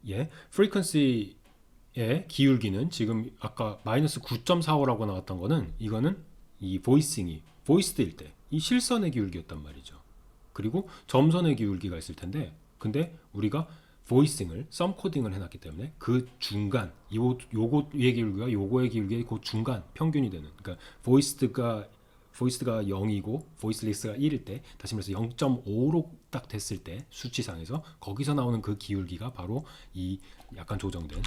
예, 프리퀀시의 기울기는 지금 아까 마이너스 9.45라고 나왔던 거는 이거는 이 보이싱이 보이스드일 때 이 실선의 기울기였단 말이죠. 그리고 점선의 기울기가 있을 텐데 근데 우리가 보이싱을 썸 코딩을 해놨기 때문에 그 중간 요거의 기울기가 요거의 기울기의 그 중간 평균이 되는, 그러니까 보이스드가 0이고 보이스리스가 1일 때, 다시 말해서 0.5로 딱 됐을 때 수치상에서 거기서 나오는 그 기울기가 바로 이 약간 조정된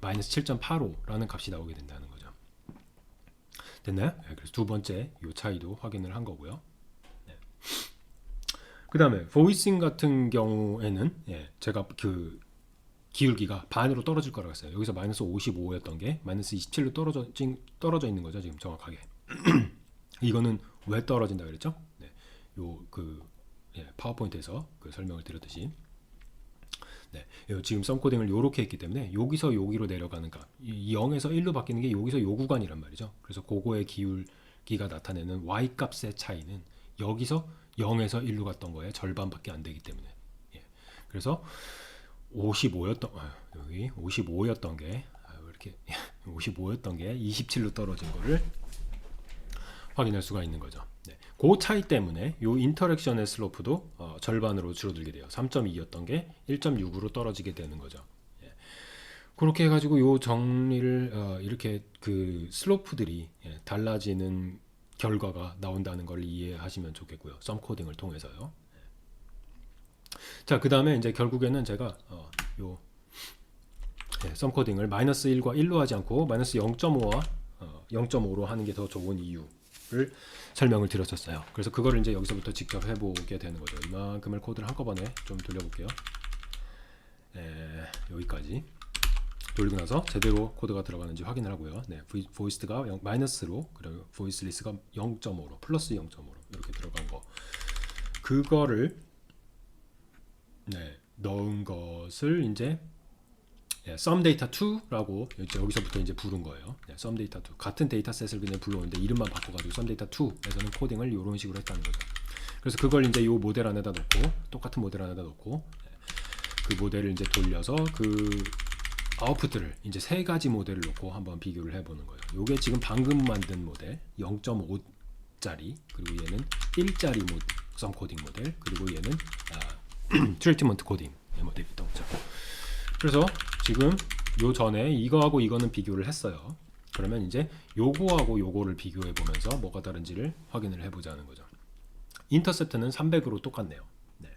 마이너스 7.85라는 값이 나오게 된다는 거죠. 됐나요? 네, 그래서 두 번째 요 차이도 확인을 한 거고요. 네. 그 다음에 보이싱 같은 경우에는 제가 그 기울기가 반으로 떨어질 거라고 했어요. 여기서 마이너스 55였던 게 마이너스 27로 떨어져 있는 거죠. 지금 정확하게. 이거는 왜 떨어진다 그랬죠? 네. 파워포인트에서 그 설명을 드렸듯이 네. 지금 썸 코딩을 이렇게 했기 때문에 여기서 여기로 내려가는 값, 이 0에서 1로 바뀌는 게 여기서 요 구간이란 말이죠. 그래서 그거의 기울기가 나타내는 y 값의 차이는 여기서 0에서 1로 갔던 거에 절반밖에 안 되기 때문에 그래서 55였던 여기 55였던 게 이렇게 55였던 게 27로 떨어진 거를 확인할 수가 있는 거죠. 네. 그 차이 때문에 이 인터랙션의 슬로프도 절반으로 줄어들게 돼요. 3.2였던 게 1.6으로 떨어지게 되는 거죠. 예. 그렇게 해가지고 이 정리를 이렇게 그 슬로프들이 달라지는 결과가 나온다는 걸 이해하시면 좋겠고요. 썸 코딩을 통해서요. 자, 그 다음에 이제 결국에는 제가 썸 코딩을 마이너스 1과 1로 하지 않고 마이너스 0.5와 0.5로 하는 게 더 좋은 이유를 설명을 드렸었어요. 그래서 그거를 이제 여기서부터 직접 해보게 되는 거죠. 이만큼을 코드를 한꺼번에 좀 돌려볼게요. 여기까지 돌리고 나서 제대로 코드가 들어가는지 확인을 하고요. 네, 보이스드가 마이너스로, 그리고 보이스리스가 0.5로, 플러스 0.5로 이렇게 들어간 거, 그거를 넣은 것을 이제 sum data 2라고 여기서부터 이제 부른 거예요. sum data 2 같은 데이터셋을 그냥 불러오는데 이름만 바꿔가지고 sum data 2에서는 코딩을 이런 식으로 했다는 거죠. 그래서 그걸 이제 이 모델 안에다 놓고, 똑같은 모델 안에다 놓고 그 모델을 이제 돌려서 그 아웃풋들을 이제 세 가지 모델을 놓고 한번 비교를 해보는 거예요. 이게 지금 방금 만든 모델 0.5짜리, 그리고 얘는 1짜리 썸 코딩 모델, 그리고 얘는 트리트먼트 코딩 모델이었던 거죠. 그래서 지금 요 전에 이거하고 이거는 비교를 했어요. 그러면 이제 요거하고 요거를 비교해 보면서 뭐가 다른지를 확인을 해보자는 거죠. 인터셉트는 300으로 똑같네요. 네.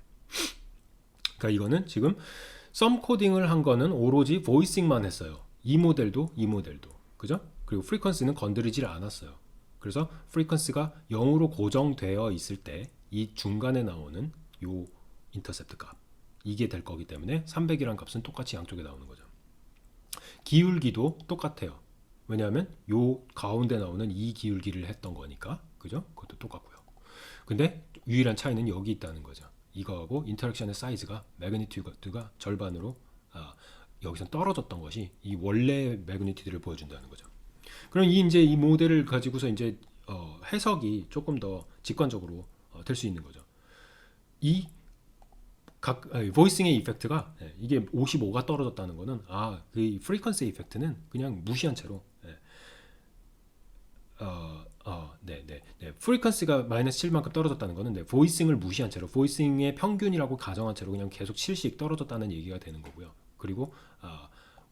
그러니까 이거는 지금 썸 코딩을 한 거는 오로지 보이싱만 했어요. 이 모델도 그죠? 그리고 프리퀀시는 건드리질 않았어요. 그래서 프리퀀시가 0으로 고정되어 있을 때 이 중간에 나오는 요 인터셉트 값, 이게 될 거기 때문에 300이란 값은 똑같이 양쪽에 나오는 거죠. 기울기도 똑같아요. 왜냐하면 요 가운데 나오는 이 기울기를 했던 거니까, 그죠? 그것도 똑같고요. 근데 유일한 차이는 여기 있다는 거죠. 이거하고 인터랙션의 사이즈가, 매그니튜드가 절반으로 여기서 떨어졌던 것이 이 원래 매그니튜드를 보여준다는 거죠. 그럼 이제 이 모델을 가지고서 이제 해석이 조금 더 직관적으로 될 수 있는 거죠. 이 보이싱의 이펙트가 이게 55가 떨어졌다는 거는 그 프리퀀시 이펙트는 그냥 무시한 채로 네. 프리퀀시가 마이너스 7만큼 떨어졌다는 거는 보이싱을 무시한 채로 보이싱의 평균이라고 가정한 채로 그냥 계속 7씩 떨어졌다는 얘기가 되는 거고요. 그리고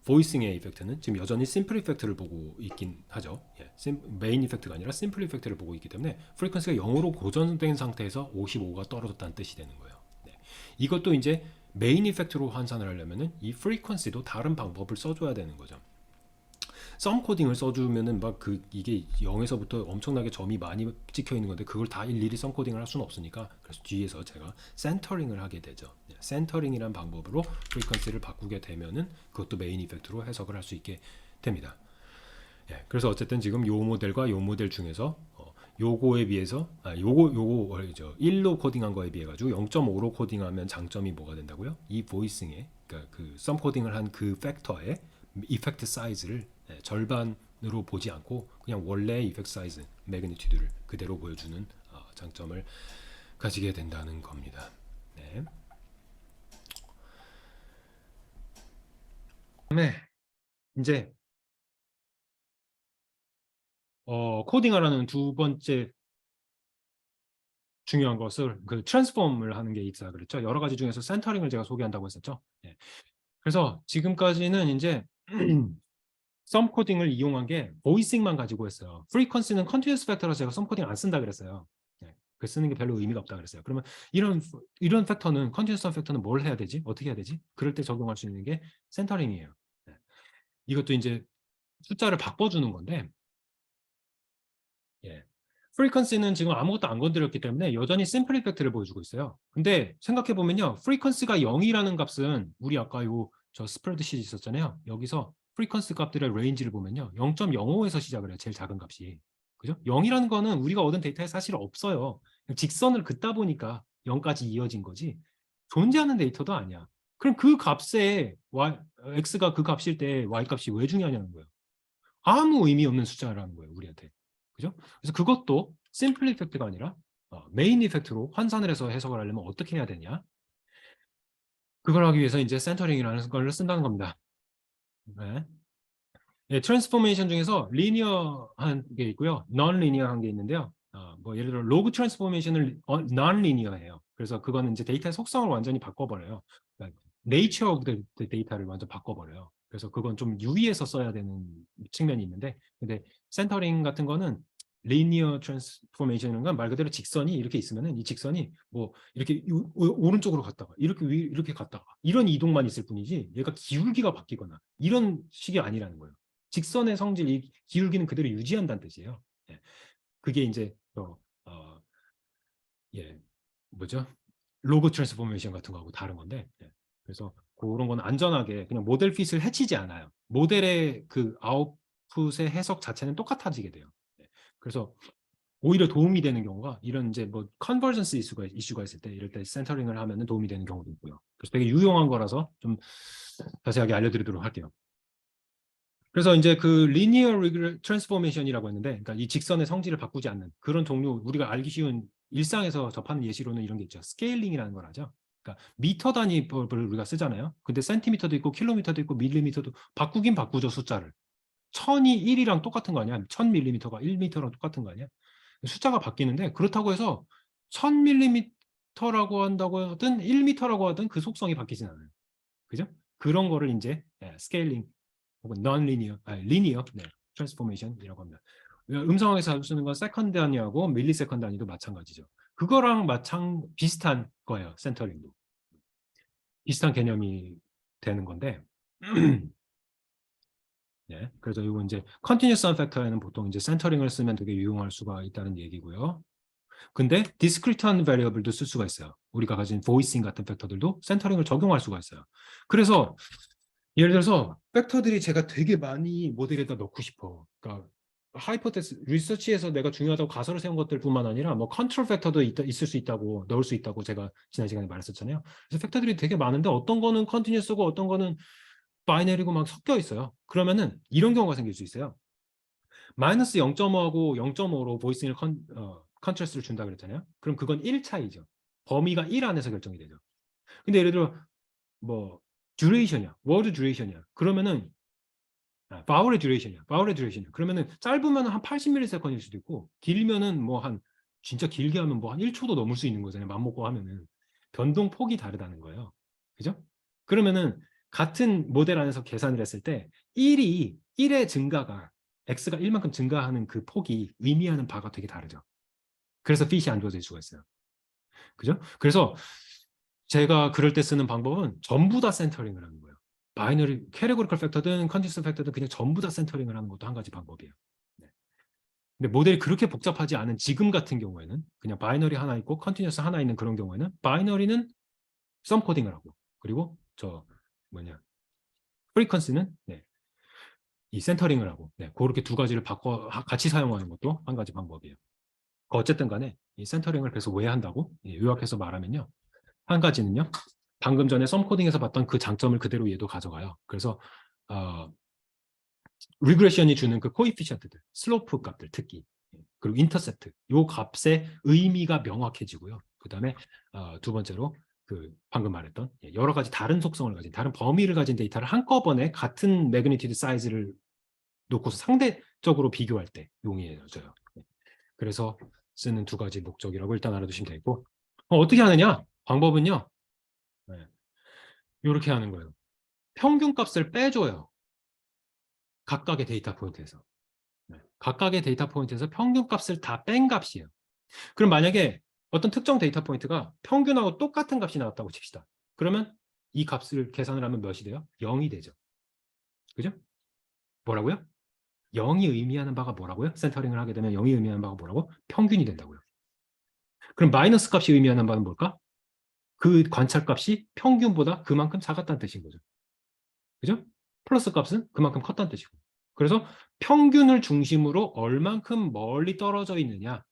보이싱의 이펙트는 지금 여전히 심플 이펙트를 보고 있긴 하죠. 메인 이펙트가 아니라 심플 이펙트를 보고 있기 때문에 프리퀀시가 0으로 고정된 상태에서 55가 떨어졌다는 뜻이 되는 거예요. 네. 이것도 이제 메인 이펙트로 환산을 하려면은 이 프리퀀시도 다른 방법을 써줘야 되는 거죠. 썸 코딩을 써주면은 이게 0에서부터 엄청나게 점이 많이 찍혀 있는 건데 그걸 다 일일이 썸 코딩을 할 수는 없으니까 그래서 뒤에서 제가 센터링을 하게 되죠. 센터링이란 방법으로 프리퀀시를 바꾸게 되면은 그것도 메인 이펙트로 해석을 할 수 있게 됩니다. 그래서 어쨌든 지금 요 모델과 요 모델 중에서 요거에 비해서 요거 1로 코딩한 거에 비해 가지고 0.5로 코딩하면 장점이 뭐가 된다고요? 이 보이싱에 그러니까 그 썸 코딩을 한 그 팩터의 이펙트 사이즈를 절반으로 보지 않고 그냥 원래의 이펙트 사이즈, 매그니튜드를 그대로 보여주는 장점을 가지게 된다는 겁니다. 네. 그다음에 이제 코딩하라는 두 번째 중요한 것을 그 트랜스폼을 하는 게 있다 그랬죠. 여러 가지 중에서 센터링을 제가 소개한다고 했었죠. 그래서 지금까지는 이제 썸 코딩을 이용한 게 보이싱만 가지고 했어요. 프리퀀시는 컨티뉴스 팩터라서 제가 썸 코딩 안 쓴다 그랬어요. 그 쓰는 게 별로 의미가 없다 그랬어요. 그러면 이런 팩터는 컨티뉴스 팩터는 뭘 해야 되지? 어떻게 해야 되지? 그럴 때 적용할 수 있는 게 센터링이에요. 이것도 이제 숫자를 바꿔주는 건데 프리퀀시는 지금 아무것도 안 건드렸기 때문에 여전히 심플 이펙트를 보여주고 있어요. 근데 생각해 보면요, 프리퀀시가 0이라는 값은 우리 아까 저 스프레드시트 있었잖아요. 여기서 프리퀀시 값들의 레인지를 보면요, 0.05에서 시작을 해요. 제일 작은 값이. 그죠? 0이라는 거는 우리가 얻은 데이터에 사실 없어요. 직선을 긋다 보니까 0까지 이어진 거지 존재하는 데이터도 아니야. 그럼 그 값에 x가 그 값일 때 y 값이 왜 중요하냐는 거예요. 아무 의미 없는 숫자라는 거예요, 우리한테. 그죠? 그래서 그것도 심플 이펙트가 아니라 메인 이펙트로 환산을 해서 해석을 하려면 어떻게 해야 되냐? 그걸 하기 위해서 이제 센터링이라는 걸 쓴다는 겁니다. 네. 트랜스포메이션 중에서 리니어한 게 있고요, non 리니어한 게 있는데요. 뭐 예를 들어 로그 트랜스포메이션을 non 리니어해요. 그래서 그거는 이제 데이터의 속성을 완전히 바꿔버려요. 그러니까 nature of the 데이터를 완전 바꿔버려요. 그래서 그건 좀 유의해서 써야 되는 측면이 있는데, 근데 센터링 같은 거는 리니어 트랜스포메이션인 건 말 그대로 직선이 이렇게 있으면은 이 직선이 뭐 이렇게 오른쪽으로 갔다가 이렇게 갔다가 이런 이동만 있을 뿐이지 얘가 기울기가 바뀌거나 이런 식이 아니라는 거예요. 직선의 성질, 이 기울기는 그대로 유지한다는 뜻이에요. 그게 이제 뭐죠? 로그 트랜스포메이션 같은 거하고 다른 건데, 그래서 그런 건 안전하게 그냥 모델 핏을 해치지 않아요. 모델의 그 아웃풋의 해석 자체는 똑같아지게 돼요. 그래서 오히려 도움이 되는 경우가 이런 이제 뭐 컨버전스 이슈가 있을 때 이럴 때 센터링을 하면 도움이 되는 경우도 있고요. 그래서 되게 유용한 거라서 좀 자세하게 알려드리도록 할게요. 그래서 이제 그 리니어 트랜스포메이션이라고 했는데, 그러니까 이 직선의 성질을 바꾸지 않는 그런 종류, 우리가 알기 쉬운 일상에서 접하는 예시로는 이런 게 있죠. 스케일링이라는 걸 하죠. 그러니까 미터 단위를 우리가 쓰잖아요. 근데 센티미터도 있고 킬로미터도 있고 밀리미터도 바꾸긴 바꾸죠, 숫자를. 1000이 1이랑 똑같은 거 아니야? 1000밀리미터가 1미터랑 똑같은 거 아니야? 숫자가 바뀌는데 그렇다고 해서 1000밀리미터라고 한다고 하든 1미터라고 하든 그 속성이 바뀌진 않아요. 그죠? 그런 거를 이제 스케일링 혹은 non-linear, linear transformation이라고 합니다. 음성학에서 쓰는 건 세컨드 단위하고 밀리세컨드 단위도 마찬가지죠. 그거랑 비슷한 거예요. 센터링도. 비슷한 개념이 되는 건데 그래서 이거 이제 컨티뉴스 팩터에는 보통 이제 센터링을 쓰면 되게 유용할 수가 있다는 얘기고요. 근데 디스크리트한 베리어블도 쓸 수가 있어요. 우리가 가진 보이싱 같은 팩터들도 센터링을 적용할 수가 있어요. 그래서 예를 들어서 팩터들이 제가 되게 많이 모델에다 넣고 싶어. 그러니까 하이포테스 리서치에서 내가 중요하다고 가설을 세운 것들뿐만 아니라 뭐 컨트롤 팩터도 있을 수 있다고 넣을 수 있다고 제가 지난 시간에 말했었잖아요. 그래서 팩터들이 되게 많은데 어떤 거는 컨티뉴스고 어떤 거는 바이너리고 막 섞여 있어요. 그러면은 이런 경우가 생길 수 있어요. 마이너스 0.5하고 0.5로 보이싱을 컨트라스트를 준다 그랬잖아요. 그럼 그건 1 차이죠. 범위가 1 안에서 결정이 되죠. 근데 예를 들어 뭐 duration이야, word duration이야. 그러면은 vowel의 duration이야, vowel의 duration이야. 그러면은 짧으면 한 80ms일 수도 있고, 길면은 뭐 한 진짜 길게 하면 뭐 한 1초도 넘을 수 있는 거잖아요. 맘먹고 하면은 변동 폭이 다르다는 거예요. 그죠? 그러면은 같은 모델 안에서 계산을 했을 때 1의 증가가 x가 1만큼 증가하는 그 폭이 의미하는 바가 되게 다르죠. 그래서 fit이 안 좋아질 수가 있어요. 그죠? 그래서 제가 그럴 때 쓰는 방법은 전부 다 센터링을 하는 거예요. 바이너리, 캐리고리컬 팩터든 컨디션 팩터든 그냥 전부 다 센터링을 하는 것도 한 가지 방법이에요. 네. 근데 모델이 그렇게 복잡하지 않은 지금 같은 경우에는 그냥 바이너리 하나 있고 컨티뉴어스 하나 있는 그런 경우에는 바이너리는 썸 코딩을 하고, 그리고 저 뭐냐 프리퀀시는 네, 이 센터링을 하고, 네, 그렇게 두 가지를 바꿔 같이 사용하는 것도 한 가지 방법이에요. 어쨌든 간에 이 센터링을 그래서 왜 한다고 요약해서 말하면요, 한 가지는요, 방금 전에 썸 코딩에서 봤던 그 장점을 그대로 얘도 가져가요. 그래서 리그레션이 주는 그 코이피션트들, 슬로프 값들 특히, 그리고 인터셉트, 요 값의 의미가 명확해지고요. 그 다음에 두 번째로 그 방금 말했던 여러 가지 다른 속성을 가진, 다른 범위를 가진 데이터를 한꺼번에 같은 매그니튜드 사이즈를 놓고서 상대적으로 비교할 때 용이해져요. 그래서 쓰는 두 가지 목적이라고 일단 알아두시면 되고, 어떻게 하느냐? 방법은요, 이렇게 하는 거예요. 평균 값을 빼줘요. 각각의 데이터 포인트에서. 각각의 데이터 포인트에서 평균 값을 다 뺀 값이에요. 그럼 만약에 어떤 특정 데이터 포인트가 평균하고 똑같은 값이 나왔다고 칩시다. 그러면 이 값을 계산을 하면 몇이 돼요? 0이 되죠. 그죠? 뭐라고요? 0이 의미하는 바가 뭐라고요? 센터링을 하게 되면 0이 의미하는 바가 뭐라고? 평균이 된다고요. 그럼 마이너스 값이 의미하는 바는 뭘까? 그 관찰 값이 평균보다 그만큼 작았다는 뜻인 거죠. 그죠? 플러스 값은 그만큼 컸다는 뜻이고. 그래서 평균을 중심으로 얼만큼 멀리 떨어져 있느냐,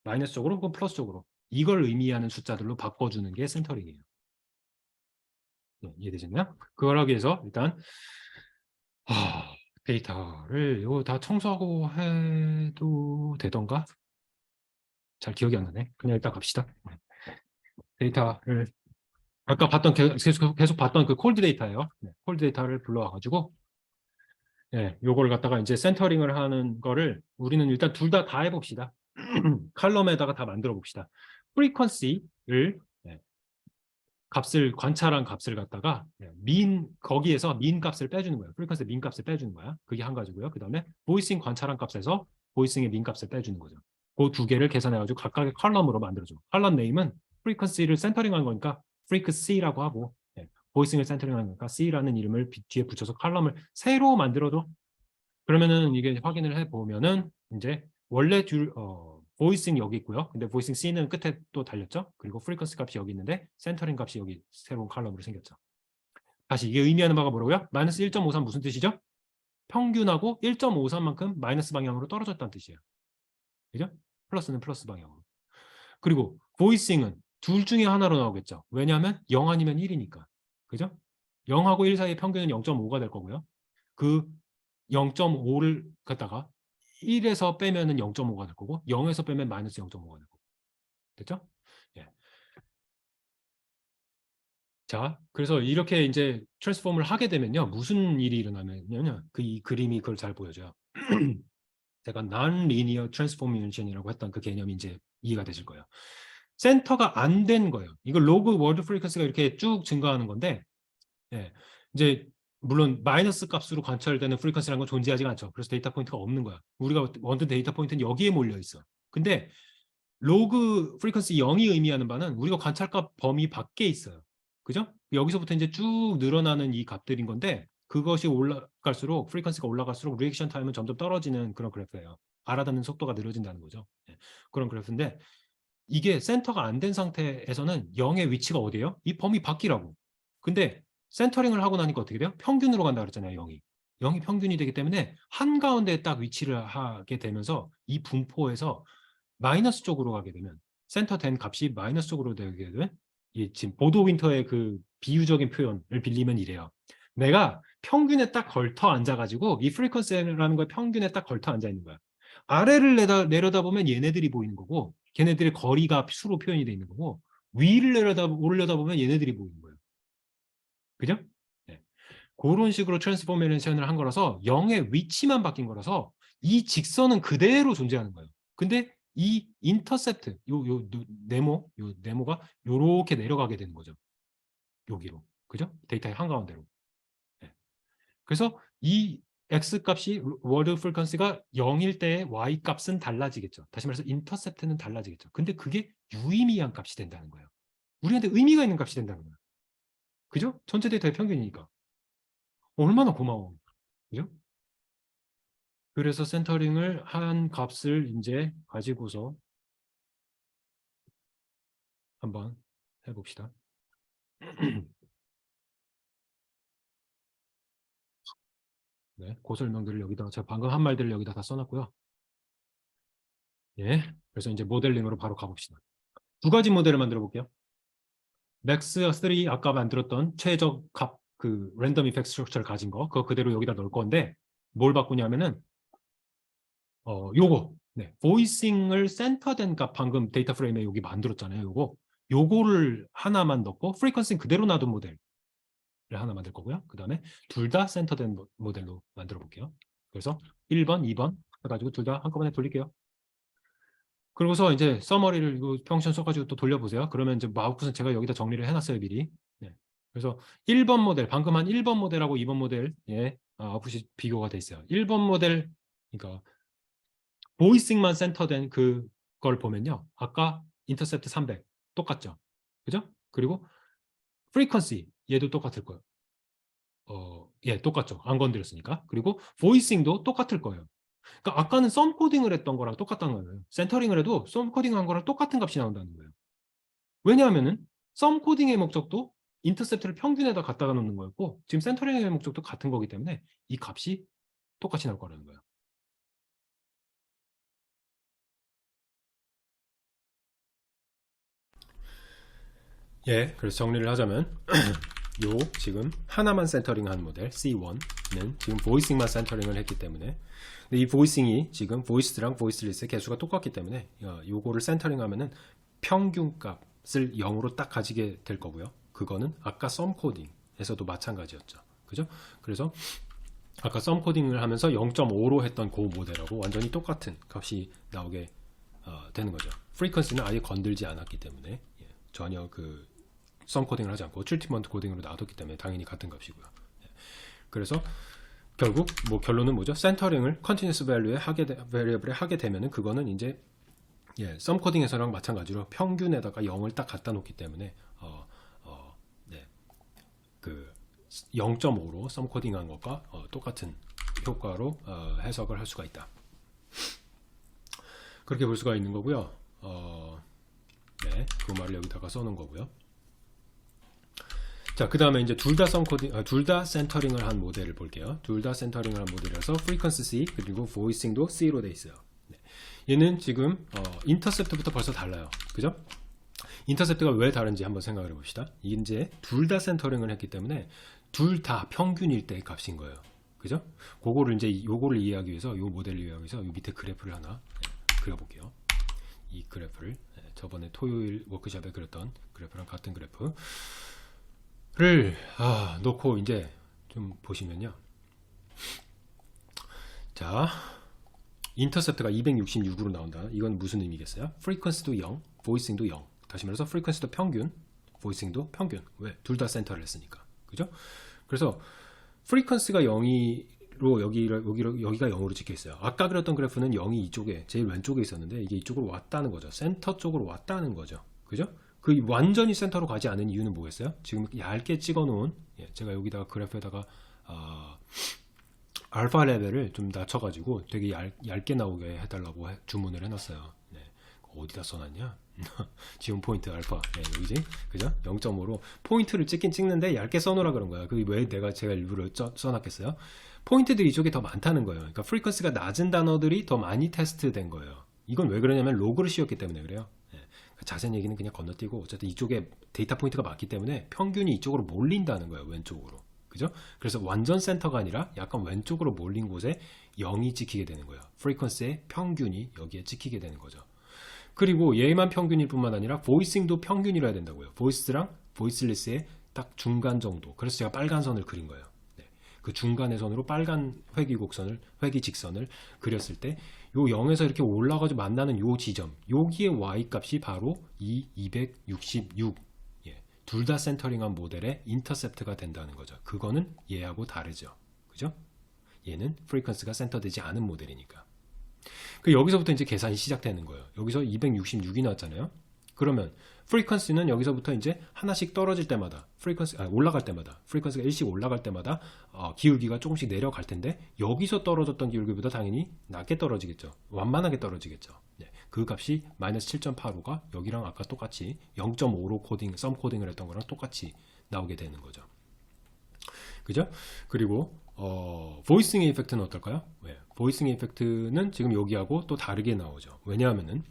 마이너스 쪽으로 혹은 플러스 쪽으로, 이걸 의미하는 숫자들로 바꿔주는 게 센터링이에요. 네, 이해되셨나요? 그걸 하기 위해서 일단 데이터를 이거 다 청소하고 해도 되던가? 잘 기억이 안 나네. 그냥 일단 갑시다. 데이터를 아까 봤던 계속 봤던 그 콜드 데이터예요. 네, 콜드 데이터를 불러와가지고 네, 요걸 갖다가 이제 센터링을 하는 거를 우리는 일단 둘 다 해봅시다. 칼럼에다가 다 만들어 봅시다. 프리퀀시를 값을 관찰한 값을 갖다가 거기에서 민 값을 빼주는 거예요. 프리퀀시 민 값을 빼주는 거야. 그게 한 가지고요. 그 다음에 보이싱 관찰한 값에서 보이싱의 민 값을 빼주는 거죠. 그 두 개를 계산해가지고 각각의 컬럼으로 만들어줘. 컬럼 네임은 프리퀀시를 센터링한 거니까 프리퀀시라고 하고, 보이싱을 센터링한 거니까 C라는 이름을 뒤에 붙여서 컬럼을 새로 만들어도, 그러면은 이게 확인을 해보면은 이제 원래 보이싱 여기 있고요. 근데 보이싱 C는 끝에 또 달렸죠. 그리고 프리퀀시 값이 여기 있는데 센터링 값이 여기 새로운 칼럼으로 생겼죠. 다시 이게 의미하는 바가 뭐라고요? 마이너스 1.53 무슨 뜻이죠? 평균하고 1.53만큼 마이너스 방향으로 떨어졌다는 뜻이에요. 그죠? 플러스는 플러스 방향으로. 그리고 보이싱은 둘 중에 하나로 나오겠죠. 왜냐하면 0 아니면 1이니까. 그죠? 0하고 1 사이의 평균은 0.5가 될 거고요. 그 0.5를 갖다가 1에서 빼면은 0.5가 될 거고 0에서 빼면 마이너스 0.5가 될 거고. 됐죠? 예. 자, 그래서 이렇게 이제 트랜스폼을 하게 되면요. 무슨 일이 일어나면요. 이 그림이 그걸 잘 보여줘요. 제가 non-linear transformation이라고 했던 그 개념이 이제 이해가 되실 거예요. 센터가 안 된 거예요. 이거 로그 월드 프리퀀시가 이렇게 쭉 증가하는 건데, 이제 물론 마이너스 값으로 관찰되는 프리퀀시라는 건 존재하지 않죠. 그래서 데이터 포인트가 없는 거야. 우리가 원하는 데이터 포인트는 여기에 몰려 있어. 근데 로그 프리퀀시 0이 의미하는 바는 우리가 관찰값 범위 밖에 있어요. 그죠? 여기서부터 이제 쭉 늘어나는 이 값들인 건데, 그것이 올라갈수록 프리퀀시가 올라갈수록 리액션 타임은 점점 떨어지는 그런 그래프예요. 알아듣는 속도가 느려진다는 거죠. 그런 그래프인데, 이게 센터가 안 된 상태에서는 0의 위치가 어디예요? 이 범위 밖이라고. 근데 센터링을 하고 나니까 어떻게 돼요? 평균으로 간다 그랬잖아요, 0이. 0이 평균이 되기 때문에 한가운데에 딱 위치를 하게 되면서 이 분포에서 마이너스 쪽으로 가게 되면, 센터 된 값이 마이너스 쪽으로 되게 되면, 이 지금 보도 윈터의 그 비유적인 표현을 빌리면 이래요. 내가 평균에 딱 걸터 앉아가지고 이 프리퀀시라는 거에 평균에 딱 걸터 앉아 있는 거야. 아래를 내려다보면 얘네들이 보이는 거고, 걔네들의 거리가 수로 표현이 돼 있는 거고, 위를 올려다 보면 얘네들이 보이는 거예요. 그죠? 네. 그런 식으로 트랜스포메이션을 한 거라서 0의 위치만 바뀐 거라서 이 직선은 그대로 존재하는 거예요. 근데 이 인터셉트, 네모가 요렇게 내려가게 되는 거죠. 여기로. 그죠? 데이터의 한가운데로. 네. 그래서 이 x 값이 월드 프리퀀시가 0일 때의 y 값은 달라지겠죠. 다시 말해서 인터셉트는 달라지겠죠. 근데 그게 유의미한 값이 된다는 거예요. 우리한테 의미가 있는 값이 된다는 거예요. 그죠? 전체 데이터의 평균이니까. 얼마나 고마워. 그죠? 그래서 센터링을 한 값을 이제 가지고서 한번 해봅시다. 네, 그 설명들을 여기다 제가 방금 한 말들을 여기다 다 써놨고요. 예, 그래서 이제 모델링으로 바로 가봅시다. 두 가지 모델을 만들어 볼게요. 맥스 3 아까 만들었던 최적 값 그 랜덤 이펙트 스트럭처를 가진 거 그거 그대로 여기다 넣을 건데 뭘 바꾸냐면은 요거 네, 보이싱을 센터된 값 방금 데이터 프레임에 여기 만들었잖아요. 요거를 하나만 넣고 프리퀀시 그대로 놔둔 모델을 하나 만들 거고요. 그 다음에 둘 다 센터된 모델로 만들어 볼게요. 그래서 1번, 2번 해가지고 둘 다 한꺼번에 돌릴게요. 그러고서 이제 서머리를 이거 펑션 써가지고 또 돌려보세요. 그러면 이제 마우스는 제가 여기다 정리를 해놨어요, 미리. 네. 그래서 1번 모델, 방금 한 1번 모델하고 2번 모델, 예, 아웃풋이 비교가 돼 있어요. 1번 모델, 그러니까 보이싱만 센터된 그걸 보면요. 아까 인터셉트 300 똑같죠? 그죠? 그리고 프리퀀시 얘도 똑같을 거예요. 예, 똑같죠. 안 건드렸으니까. 그리고 보이싱도 똑같을 거예요. 그러니까 아까는 썸 코딩을 했던 거랑 똑같다는 거예요. 센터링을 해도 썸 코딩한 거랑 똑같은 값이 나온다는 거예요. 왜냐하면은 썸 코딩의 목적도 인터셉트를 평균에다 갖다가 놓는 거였고 지금 센터링의 목적도 같은 거기 때문에 이 값이 똑같이 나올 거라는 거예요. 예, 그래서 정리를 하자면 요 지금 하나만 센터링한 모델 C1는 지금 보이싱만 센터링을 했기 때문에 근데 이 보이싱이 지금 보이스랑 보이스리스의 개수가 똑같기 때문에 요거를 센터링하면은 평균 값을 0으로 딱 가지게 될 거고요. 그거는 아까 썸 코딩에서도 마찬가지였죠. 그죠? 그래서 아까 썸 코딩을 하면서 0.5로 했던 그 모델하고 완전히 똑같은 값이 나오게 되는 거죠. 프리퀀시는 아예 건들지 않았기 때문에 전혀 썸 코딩을 하지 않고 트리트먼트 코딩으로 놔뒀기 때문에 당연히 같은 값이고요. 그래서 결국 뭐 결론은 뭐죠? 센터링을 컨티뉴스 밸류에 베리어블에 하게 되면은 그거는 이제 썸 코딩에서랑 마찬가지로 평균에다가 0을 딱 갖다 놓기 때문에 네, 그 0.5로 썸 코딩한 것과 똑같은 효과로 해석을 할 수가 있다. 그렇게 볼 수가 있는 거고요. 네, 그 말을 여기다가 써놓은 거고요. 자, 그 다음에 이제 둘 다 센터링을 한 모델을 볼게요. 둘 다 센터링을 한 모델이라서 프리퀀시 C 그리고 보이싱도 C로 돼 있어요. 네. 얘는 지금 인터셉트부터 벌써 달라요. 그죠? 인터셉트가 왜 다른지 한번 생각을 해봅시다. 이제 둘 다 센터링을 했기 때문에 둘 다 평균일 때의 값인 거예요. 그죠? 그거를 이제 요거를 이해하기 위해서 요 모델을 이해하기 위해서 요 밑에 그래프를 하나 그려볼게요. 이 그래프를 저번에 토요일 워크숍에 그렸던 그래프랑 같은 그래프 를 놓고 이제 좀 보시면요. 자, 인터셉트가 266으로 나온다. 이건 무슨 의미겠어요? 프리퀀시도 0, 보이싱도 0. 다시 말해서 프리퀀시도 평균, 보이싱도 평균. 왜? 둘 다 센터를 했으니까. 그죠? 그래서 프리퀀시가 0이로 여기가 0으로 찍혀 있어요. 아까 그렸던 그래프는 0이 이쪽에 제일 왼쪽에 있었는데 이게 이쪽으로 왔다는 거죠. 센터 쪽으로 왔다는 거죠. 그죠? 그 완전히 센터로 가지 않은 이유는 뭐겠어요? 지금 얇게 찍어놓은 제가 여기다가 그래프에다가 알파 레벨을 좀 낮춰가지고 되게 얇게 나오게 해달라고 주문을 해놨어요. 네. 어디다 써놨냐? 지금 포인트 알파 여기지? 그죠? 0.5로 포인트를 찍긴 찍는데 얇게 써놓으라 그런 거야. 그게 왜 제가 일부러 써놨겠어요? 포인트들이 이쪽에 더 많다는 거예요. 그러니까 프리퀀시가 낮은 단어들이 더 많이 테스트된 거예요. 이건 왜 그러냐면 로그를 씌웠기 때문에 그래요. 자세한 얘기는 그냥 건너뛰고 어쨌든 이쪽에 데이터 포인트가 많기 때문에 평균이 이쪽으로 몰린다는 거예요. 왼쪽으로. 그죠? 그래서 완전 센터가 아니라 약간 왼쪽으로 몰린 곳에 0이 찍히게 되는 거예요. 프리퀀시의 평균이 여기에 찍히게 되는 거죠. 그리고 얘만 평균일 뿐만 아니라 보이싱도 평균이라야 된다고요. 보이스랑 보이스리스의 딱 중간 정도. 그래서 제가 빨간 선을 그린 거예요. 네. 그 중간의 선으로 빨간 회귀 직선을 그렸을 때 요 0에서 이렇게 올라가서 만나는 요 지점, 여기에 y 값이 바로 이 266. 둘 다 센터링한 모델의 인터셉트가 된다는 거죠. 그거는 얘하고 다르죠. 그죠? 얘는 프리퀀스가 센터되지 않은 모델이니까. 여기서부터 이제 계산이 시작되는 거예요. 여기서 266이 나왔잖아요. 그러면 프리퀀시는 여기서부터 이제 하나씩 떨어질 때마다 올라갈 때마다 프리퀀시가 1씩 올라갈 때마다 기울기가 조금씩 내려갈 텐데 여기서 떨어졌던 기울기보다 당연히 낮게 떨어지겠죠. 완만하게 떨어지겠죠. 네, 그 값이 마이너스 7.85가 여기랑 아까 똑같이 0.5로 썸 코딩을 했던 거랑 똑같이 나오게 되는 거죠. 그죠? 그리고 보이싱 이펙트는 어떨까요? 네, 보이싱 이펙트는 지금 여기하고 또 다르게 나오죠. 왜냐하면은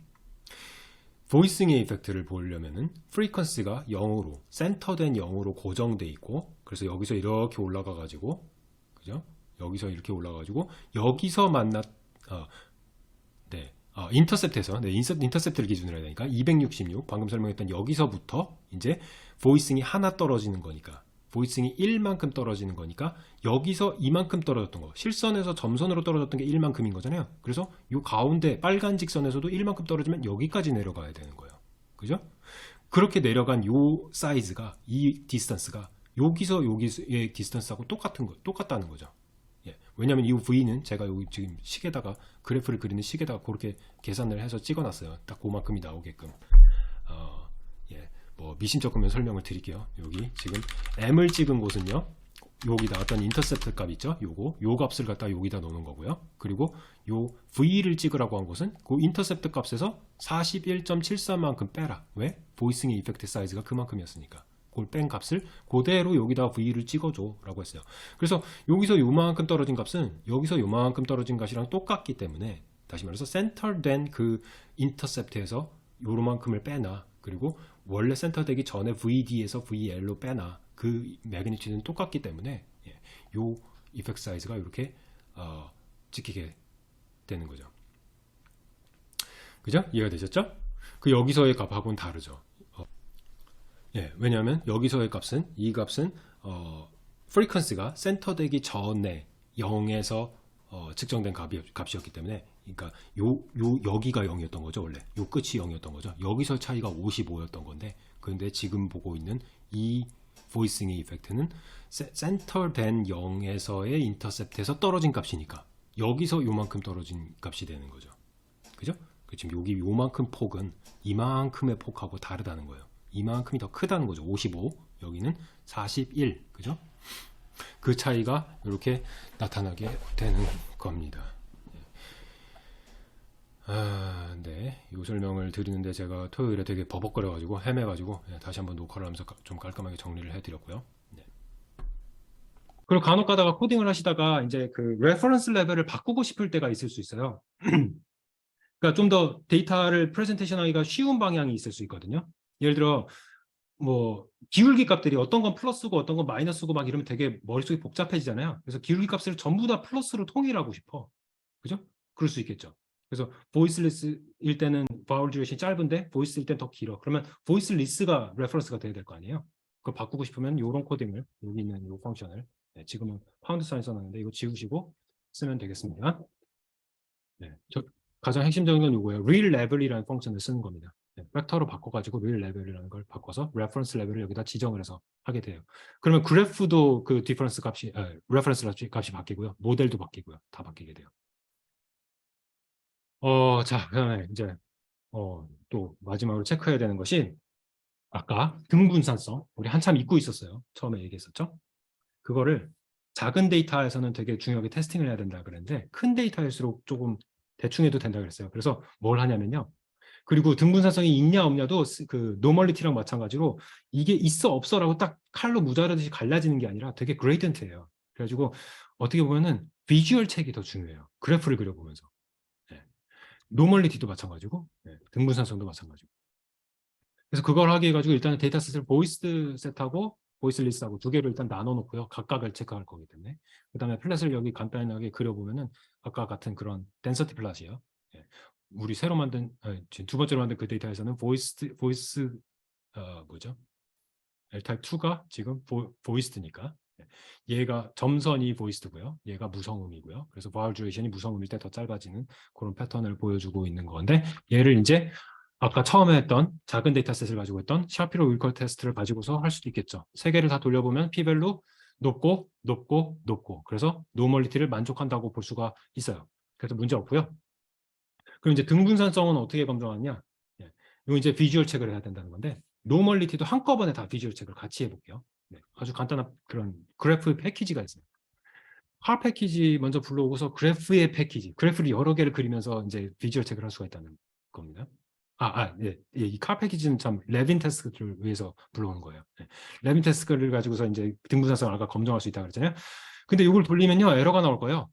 보이싱의 이펙트를 보려면은 프리퀀시가 0으로 센터된 0으로 고정돼 있고 그래서 여기서 이렇게 올라가 가지고 그죠? 여기서 이렇게 올라가 가지고 여기서 인터셉트에서 인터셉트를 기준으로 해야 되니까 266 방금 설명했던 여기서부터 이제 보이싱이 하나 떨어지는 거니까 보이싱이 1만큼 떨어지는 거니까 여기서 이만큼 떨어졌던 거 실선에서 점선으로 떨어졌던 게 1만큼인 거잖아요. 그래서 이 가운데 빨간 직선에서도 1만큼 떨어지면 여기까지 내려가야 되는 거예요. 그죠? 그렇게 내려간 요 사이즈가 이 디스턴스가 여기서 여기의 디스턴스하고 똑같다는 거죠. 왜냐하면 이 V는 제가 여기 지금 식에다가 그래프를 그리는 식에다가 그렇게 계산을 해서 찍어놨어요. 딱 그만큼이 나오게끔. 미심쩍 그면 설명을 드릴게요. 여기 지금 M을 찍은 곳은요. 여기 나왔던 인터셉트 값 있죠? 요 값을 갖다 여기다 넣는 거고요. 그리고 요 V를 찍으라고 한 곳은 그 인터셉트 값에서 41.73만큼 빼라. 왜? 보이싱의 이펙트 사이즈가 그만큼이었으니까. 그걸 뺀 값을 그대로 여기다 V를 찍어줘 라고 했어요. 그래서 여기서 요만큼 떨어진 값은 여기서 요만큼 떨어진 값이랑 똑같기 때문에 다시 말해서 센터된 그 인터셉트에서 요만큼을 빼놔. 그리고 원래 센터되기 전에 VD에서 VL로 빼놔. 그 매그니튜드는 똑같기 때문에 요 이펙트 사이즈가 이렇게 찍히게 되는 거죠. 그죠? 이해가 되셨죠? 그 여기서의 값하고는 다르죠. 왜냐하면 여기서의 값은 이 값은 프리퀀시가 센터되기 전에 0에서 측정된 값이었기 때문에 그러니까 여기가 0이었던 거죠. 원래 요 끝이 0이었던 거죠. 여기서 차이가 55였던 건데 근데 지금 보고 있는 이 보이싱의 이펙트는 센터된 0에서의 인터셉트에서 떨어진 값이니까 여기서 요만큼 떨어진 값이 되는 거죠. 그죠? 지금 여기 요만큼 폭은 이만큼의 폭하고 다르다는 거예요. 이만큼이 더 크다는 거죠. 55 여기는 41 그죠? 그 차이가 이렇게 나타나게 되는 겁니다. 네. 이 설명을 드리는데 제가 토요일에 되게 버벅거려가지고 헤매가지고 다시 한번 녹화를 하면서 좀 깔끔하게 정리를 해드렸고요. 네. 그리고 간혹 가다가 코딩을 하시다가 이제 그 레퍼런스 레벨을 바꾸고 싶을 때가 있을 수 있어요. 그러니까 좀 더 데이터를 프레젠테이션 하기가 쉬운 방향이 있을 수 있거든요. 예를 들어 뭐 기울기 값들이 어떤 건 플러스고 어떤 건 마이너스고 막 이러면 되게 머릿속이 복잡해지잖아요. 그래서 기울기 값을 전부 다 플러스로 통일하고 싶어. 그죠? 그럴 수 있겠죠. 그래서 보이스리스일 때는 바울 듀레이션이 짧은데 보이스일 때는 더 길어. 그러면 보이스리스가 레퍼런스가 돼야 될 거 아니에요. 그걸 바꾸고 싶으면 이런 코딩을 여기 있는 이 펑션을 지금은 파운드 사인 써놨는데 이거 지우시고 쓰면 되겠습니다. 가장 핵심적인 건 이거예요. real level이라는 펑션을 쓰는 겁니다. 벡터로 바꿔가지고 real level이라는 걸 바꿔서 reference level을 여기다 지정을 해서 하게 돼요. 그러면 그래프도 그 디퍼런스 값이, reference 값이 바뀌고요. 모델도 바뀌고요. 다 바뀌게 돼요. 자, 그다음에 이제 또 마지막으로 체크해야 되는 것이 아까 등분산성 우리 한참 잊고 있었어요. 처음에 얘기했었죠. 그거를 작은 데이터에서는 되게 중요하게 테스팅을 해야 된다 그랬는데 큰 데이터일수록 조금 대충 해도 된다 그랬어요. 그래서 뭘 하냐면요. 그리고 등분산성이 있냐 없냐도 그 노멀리티랑 마찬가지로 이게 있어 없어라고 딱 칼로 무자르듯이 갈라지는 게 아니라 되게 그레이던트예요. 그래가지고 어떻게 보면은 비주얼 체크가 더 중요해요. 그래프를 그려보면서. 노멀리티도 마찬가지고 등분산성도 마찬가지고. 그래서 그걸 하게 해가지고 일단은 데이터셋을 보이스 셋하고 보이스 리스트하고 두 개를 일단 나눠 놓고요. 각각을 체크할 거기 때문에. 그 다음에 플랫을 여기 간단하게 그려보면은 아까 같은 그런 덴서티 플랫이에요. 우리 새로 만든 지금 두 번째로 만든 그 데이터에서는 보이스 뭐죠? L타입 2가 지금 보이스드니까 얘가 점선이 보이스드고요. 얘가 무성음이고요. 그래서 바울 듀레이션이 무성음일 때 더 짧아지는 그런 패턴을 보여주고 있는 건데 얘를 이제 아까 처음에 했던 작은 데이터셋을 가지고 했던 샤피로 윌커 테스트를 가지고서 할 수도 있겠죠. 세 개를 다 돌려보면 P밸류 높고 높고 높고 그래서 노멀리티를 만족한다고 볼 수가 있어요. 그래서 문제 없고요. 그럼 이제 등분산성은 어떻게 검증하느냐? 이거 이제 비주얼 체크를 해야 된다는 건데 노멀리티도 한꺼번에 다 비주얼 체크를 같이 해볼게요. 아주 간단한 그런 그래프 패키지가 있어요. 하 패키지 먼저 불러오고서 그래프의 패키지, 그래프를 여러 개를 그리면서 이제 비주얼 체크를 할 수가 있다는 겁니다. 예. 이 카 패키지는 참 레빈 테스트를 위해서 불러오는 거예요. 레빈 테스트를 가지고서 이제 등분산성을 아까 검증할 수 있다고 그랬잖아요. 근데 이걸 돌리면요 에러가 나올 거예요.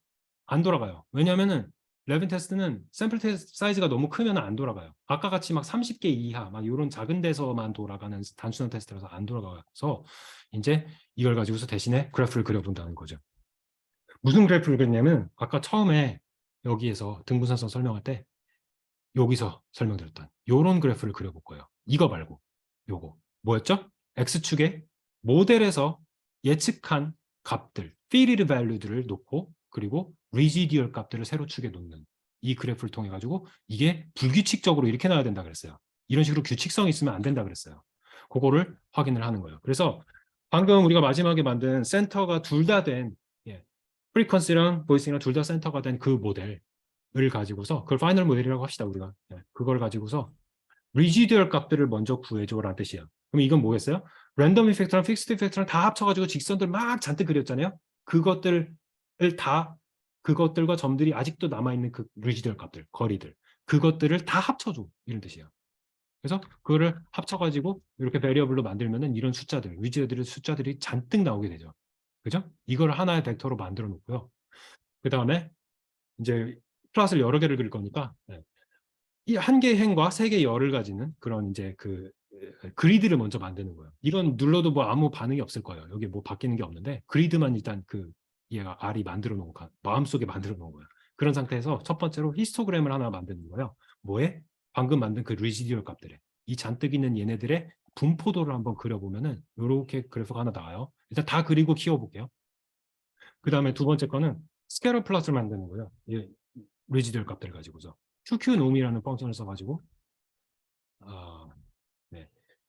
안 돌아가요. 왜냐하면은 레빈 테스트는 샘플 사이즈가 너무 크면 안 돌아가요. 아까 같이 막 30개 이하 막 이런 작은 데서만 돌아가는 단순한 테스트라서 안 돌아가서 이제 이걸 가지고서 대신에 그래프를 그려본다는 거죠. 무슨 그래프를 그렸냐면 아까 처음에 여기에서 등분산성 설명할 때 여기서 설명드렸던 요런 그래프를 그려볼 거예요. 이거 말고 요거 뭐였죠? X축에 모델에서 예측한 값들, fitted value들을 놓고 그리고 residual 값들을 세로축에 놓는 이 그래프를 통해 가지고 이게 불규칙적으로 이렇게 나와야 된다 그랬어요. 이런 식으로 규칙성이 있으면 안 된다 그랬어요. 그거를 확인을 하는 거예요. 그래서 방금 우리가 마지막에 만든 센터가 둘 다 된 프리퀀시랑 보이스랑 둘 다 센터가 된 그 모델을 가지고서 그걸 파이널 모델이라고 합시다 우리가. 그걸 가지고서 리지듀얼 값들을 먼저 구해줘라는 뜻이야. 그럼 이건 뭐겠어요? 랜덤 이펙트랑 픽스드 이펙트랑 다 합쳐가지고 직선들 막 잔뜩 그렸잖아요. 그것들을 다 그것들과 점들이 아직도 남아있는 그 리지듀얼 값들, 거리들 그것들을 다 합쳐줘 이런 뜻이야. 그래서 그거를 합쳐가지고 이렇게 베리어블로 만들면은 이런 숫자들, 리지듀얼 숫자들이 잔뜩 나오게 되죠. 그죠? 이걸 하나의 벡터로 만들어 놓고요. 그 다음에 이제 플롯을 여러 개를 그릴 거니까 이 한 개의 행과 세 개의 열을 가지는 그런 이제 그 그리드를 먼저 만드는 거예요. 이건 눌러도 뭐 아무 반응이 없을 거예요. 여기 뭐 바뀌는 게 없는데 그리드만 일단 그 얘가 R이 만들어 놓은 거 마음속에 만들어 놓은 거예요. 그런 상태에서 첫 번째로 히스토그램을 하나 만드는 거예요. 뭐에? 방금 만든 그 리지듀얼 값들에 이 잔뜩 있는 얘네들의 분포도를 한번 그려보면은 이렇게 그래프가 하나 나와요. 일단 다 그리고 키워볼게요. 그 다음에 두 번째 거는 스케일러 플러스를 만드는 거예요. 리지듀얼 값들을 가지고서 QQ놈이라는 펑션을 써가지고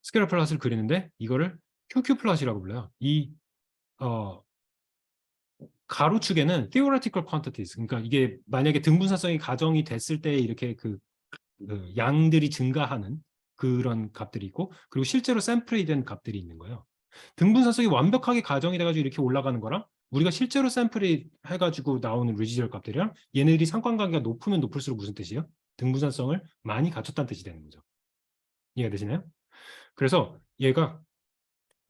스케일러 플롯을 그리는데 이거를 QQ 플롯이라고 불러요. 이 가로축에는 theoretical quantities, 그러니까 이게 만약에 등분사성이 가정이 됐을 때 이렇게 그 양들이 증가하는 그런 값들이 있고 그리고 실제로 샘플이 된 값들이 있는 거예요. 등분사성이 완벽하게 가정이 돼가지고 이렇게 올라가는 거랑 우리가 실제로 샘플이 해가지고 나오는 리지듀얼 값들이랑 얘네들이 상관관계가 높으면 높을수록 무슨 뜻이에요? 등분사성을 많이 갖췄다는 뜻이 되는 거죠. 이해가 되시나요? 그래서 얘가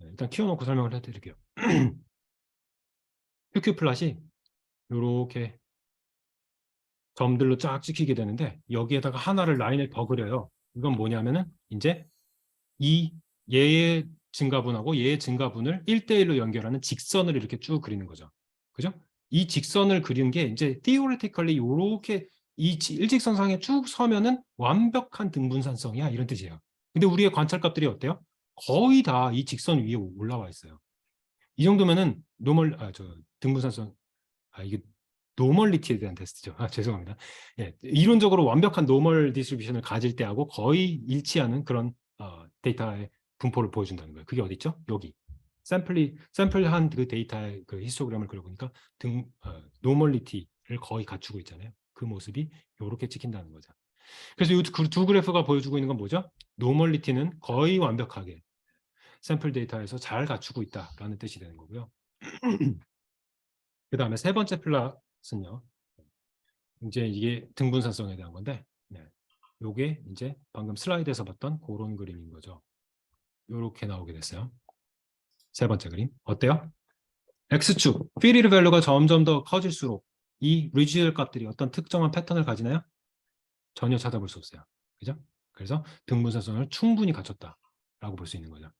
일단 키워놓고 설명을 해드릴게요. QQ 플롯이 이렇게 점들로 쫙 찍히게 되는데 여기에다가 하나를 라인을 더 그려요. 이건 뭐냐면은 이제 이 얘의 증가분하고 얘의 증가분을 1대1로 연결하는 직선을 이렇게 쭉 그리는 거죠. 그죠? 이 직선을 그리는 게 이제 theoretically 이렇게 이 일직선상에 쭉 서면은 완벽한 등분산성이야 이런 뜻이에요. 근데 우리의 관찰값들이 어때요? 거의 다 이 직선 위에 올라와 있어요. 이 정도면은 등분산성 이게 노멀리티에 대한 테스트죠. 죄송합니다. 이론적으로 완벽한 노멀 디스트리뷰션을 가질 때하고 거의 일치하는 그런 데이터의 분포를 보여준다는 거예요. 그게 어디 있죠? 여기. 샘플한 그 데이터의 그 히스토그램을 그려보니까 노멀리티를 거의 갖추고 있잖아요. 그 모습이 이렇게 찍힌다는 거죠. 그래서 이 두 그래프가 보여주고 있는 건 뭐죠? 노멀리티는 거의 완벽하게 샘플 데이터에서 잘 갖추고 있다라는 뜻이 되는 거고요. 그 다음에 세 번째 플롯은요. 이제 이게 등분산성에 대한 건데, 요게 이제 방금 슬라이드에서 봤던 그런 그림인 거죠. 요렇게 나오게 됐어요. 세 번째 그림. 어때요? X축, fitted value가 점점 더 커질수록 이 residual 값들이 어떤 특정한 패턴을 가지나요? 전혀 찾아볼 수 없어요. 그죠? 그래서 등분산성을 충분히 갖췄다라고 볼 수 있는 거죠.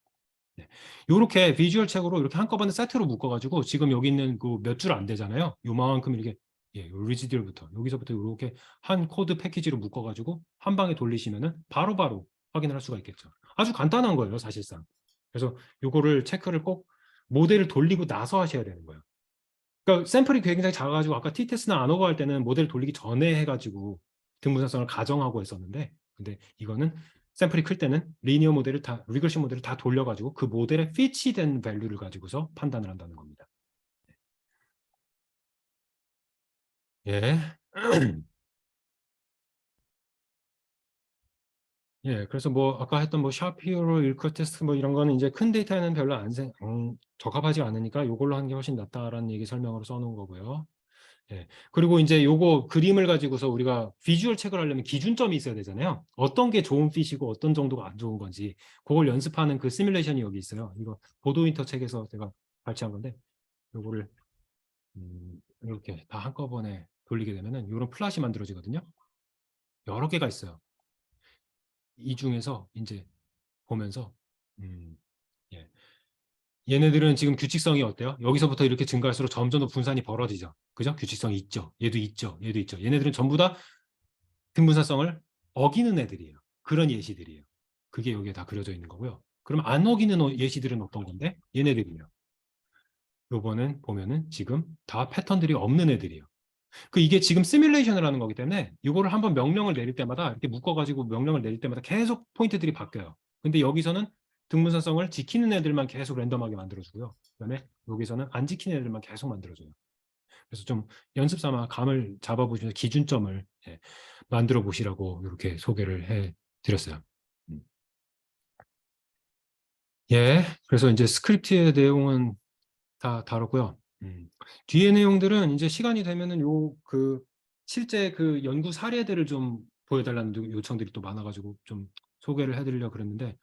이렇게 비주얼 책으로 이렇게 한꺼번에 세트로 묶어가지고 지금 여기 있는 그 몇 줄 안 되잖아요. 요만큼 이렇게 예, 리지듀얼부터 여기서부터 이렇게 한 코드 패키지로 묶어가지고 한 방에 돌리시면은 바로바로 확인을 할 수가 있겠죠. 아주 간단한 거예요, 사실상. 그래서 요거를 체크를 꼭 모델을 돌리고 나서 하셔야 되는 거예요. 그러니까 샘플이 굉장히 작아가지고 아까 T-테스트나 아노바 할 때는 모델 돌리기 전에 해가지고 등분산성을 가정하고 했었는데, 근데 이거는 샘플이 클 때는 리니어 모델을 다 리그레션 모델을 다 돌려가지고 그 모델에 피치된 밸류를 가지고서 판단을 한다는 겁니다. 예. 예, 그래서 뭐 아까 했던 뭐 샤피로 일크 테스트 뭐 이런 거는 이제 큰 데이터에는 별로 적합하지 않으니까 요걸로 하는 게 훨씬 낫다라는 얘기 설명으로 써놓은 거고요. 예. 그리고 이제 요거 그림을 가지고서 우리가 비주얼 체크를 하려면 기준점이 있어야 되잖아요. 어떤 게 좋은 핏이고 어떤 정도가 안 좋은 건지 그걸 연습하는 그 시뮬레이션이 여기 있어요. 이거 보도윈터 책에서 제가 발췌한 건데 요거를 이렇게 다 한꺼번에 돌리게 되면은 이런 플랫이 만들어지거든요. 여러 개가 있어요. 이 중에서 이제 보면서 음, 예. 얘네들은 지금 규칙성이 어때요? 여기서부터 이렇게 증가할수록 점점 더 분산이 벌어지죠. 그죠? 규칙성이 있죠. 얘도 있죠. 얘도 있죠. 얘네들은 전부 다 등분사성을 어기는 애들이에요. 그런 예시들이에요. 그게 여기에 다 그려져 있는 거고요. 그럼 안 어기는 예시들은 어떤 건데? 얘네들이요. 요거는 보면은 지금 다 패턴들이 없는 애들이에요. 이게 지금 시뮬레이션을 하는 거기 때문에 이거를 한번 명령을 내릴 때마다 이렇게 묶어가지고 명령을 내릴 때마다 계속 포인트들이 바뀌어요. 근데 여기서는 등분사성을 지키는 애들만 계속 랜덤하게 만들어주고요. 그다음에 여기서는 안 지키는 애들만 계속 만들어줘요. 그래서 좀 연습 삼아 감을 잡아보시면서 기준점을 만들어 보시라고 이렇게 소개를 해 드렸어요. 예, 그래서 이제 스크립트의 내용은 다 다뤘고요. 뒤에 내용들은 이제 시간이 되면은 실제 그 연구 사례들을 좀 보여달라는 요청들이 또 많아가지고 좀 소개를 해드리려고 그랬는데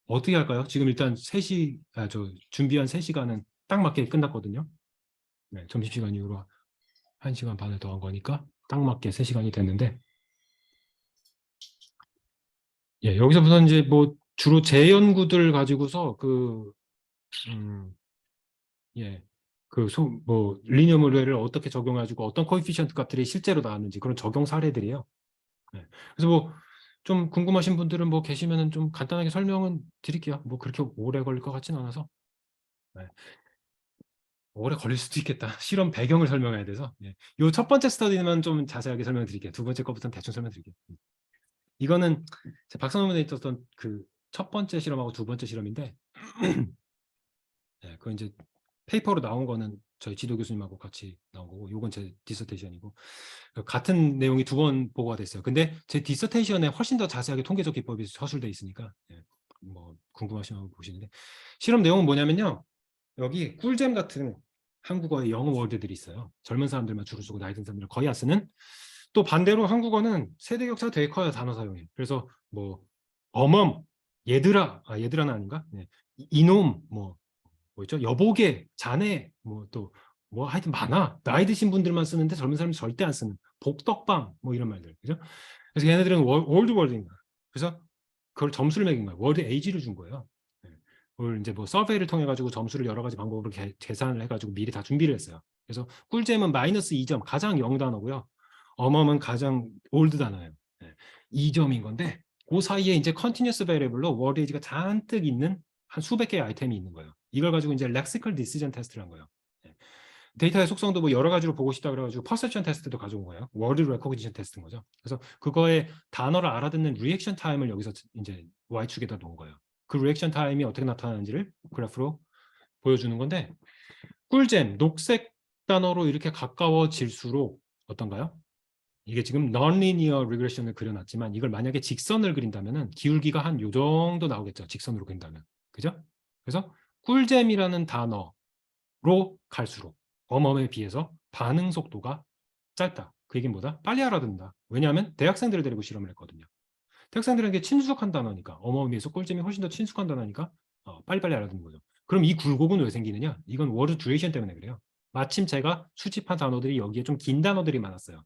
어떻게 할까요? 지금 일단 준비한 3시간은 딱 맞게 끝났거든요. 네, 점심시간 이후로 1시간 반을 더 한 거니까 딱 맞게 3시간이 됐는데 예, 여기서부터 이제 뭐 주로 제 연구들 가지고서 예, 리니어 모델을 어떻게 적용해가지고 어떤 코에피션트 값들이 실제로 나왔는지 그런 적용 사례들이에요. 네. 그래서 뭐 좀 궁금하신 분들은 뭐 계시면은 좀 간단하게 설명은 드릴게요. 뭐 그렇게 오래 걸릴 것 같지는 않아서. 네. 오래 걸릴 수도 있겠다. 실험 배경을 설명해야 돼서. 예. 요 첫 번째 스터디만 좀 자세하게 설명드릴게요. 두 번째 것부터는 대충 설명드릴게요. 이거는 제 박사 논문에 있었던 그 첫 번째 실험하고 두 번째 실험인데 네, 그거 이제 페이퍼로 나온 거는 저희 지도 교수님하고 같이 나온 거고, 요건 제 디서테이션이고, 같은 내용이 2번 보고가 됐어요. 근데 제 디서테이션에 훨씬 더 자세하게 통계적 기법이 서술돼 있으니까, 뭐 궁금하시면 한번 보시는데, 실험 내용은 뭐냐면요. 여기 꿀잼 같은 한국어의 영어 월드들이 있어요. 젊은 사람들만 주로 쓰고 나이 든 사람들 거의 안 쓰는. 또 반대로 한국어는 세대 격차가 되게 커요. 단어 사용이. 그래서 뭐 어멈, 얘들아는 아닌가? 네. 이놈, 뭐죠? 여보게, 자네, 뭐 하여튼 많아. 나이 드신 분들만 쓰는데 젊은 사람이 절대 안 쓰는 복덕방 뭐 이런 말들. 그죠? 그래서 얘네들은 월드인가. 그래서 그걸 점수를 매긴 거예요. 월드 에이지를 준 거예요. 네. 그걸 이제 뭐 서베이를 통해 가지고 점수를 여러 가지 방법으로 계산을 해 가지고 미리 다 준비를 했어요. 그래서 꿀잼은 마이너스 2점, 가장 영 단어고요. 어멈은 가장 올드 단어예요. 네. 2점인 건데 그 사이에 이제 컨티뉴스 베리블로 월드 에이지가 잔뜩 있는 한 수백 개의 아이템이 있는 거예요. 이걸 가지고 이제 렉시컬 디시전 테스트를 한 거예요. 네. 데이터의 속성도 뭐 여러 가지로 보고 싶다 그래가지고 퍼셉션 테스트도 가져온 거예요. 월드 레코그니션 테스트인 거죠. 그래서 그거의 단어를 알아듣는 리액션 타임을 여기서 이제 Y축에다 놓은 거예요. 그 리액션 타임이 어떻게 나타나는지를 그래프로 보여주는 건데 꿀잼, 녹색 단어로 이렇게 가까워질수록 어떤가요? 이게 지금 non-linear regression을 그려놨지만 이걸 만약에 직선을 그린다면은 기울기가 한 요 정도 나오겠죠. 직선으로 그린다면. 그죠? 그래서 꿀잼이라는 단어로 갈수록 어멈에 비해서 반응 속도가 짧다. 그 얘기는 뭐다? 빨리 알아듣는다. 왜냐하면 대학생들을 데리고 실험을 했거든요. 대학생들에게 친숙한 단어니까 어멈에 비해서 꿀잼이 훨씬 더 친숙한 단어니까 빨리빨리 알아듣는 거죠. 그럼 이 굴곡은 왜 생기느냐? 이건 워드 듀레이션 때문에 그래요. 마침 제가 수집한 단어들이 여기에 좀 긴 단어들이 많았어요.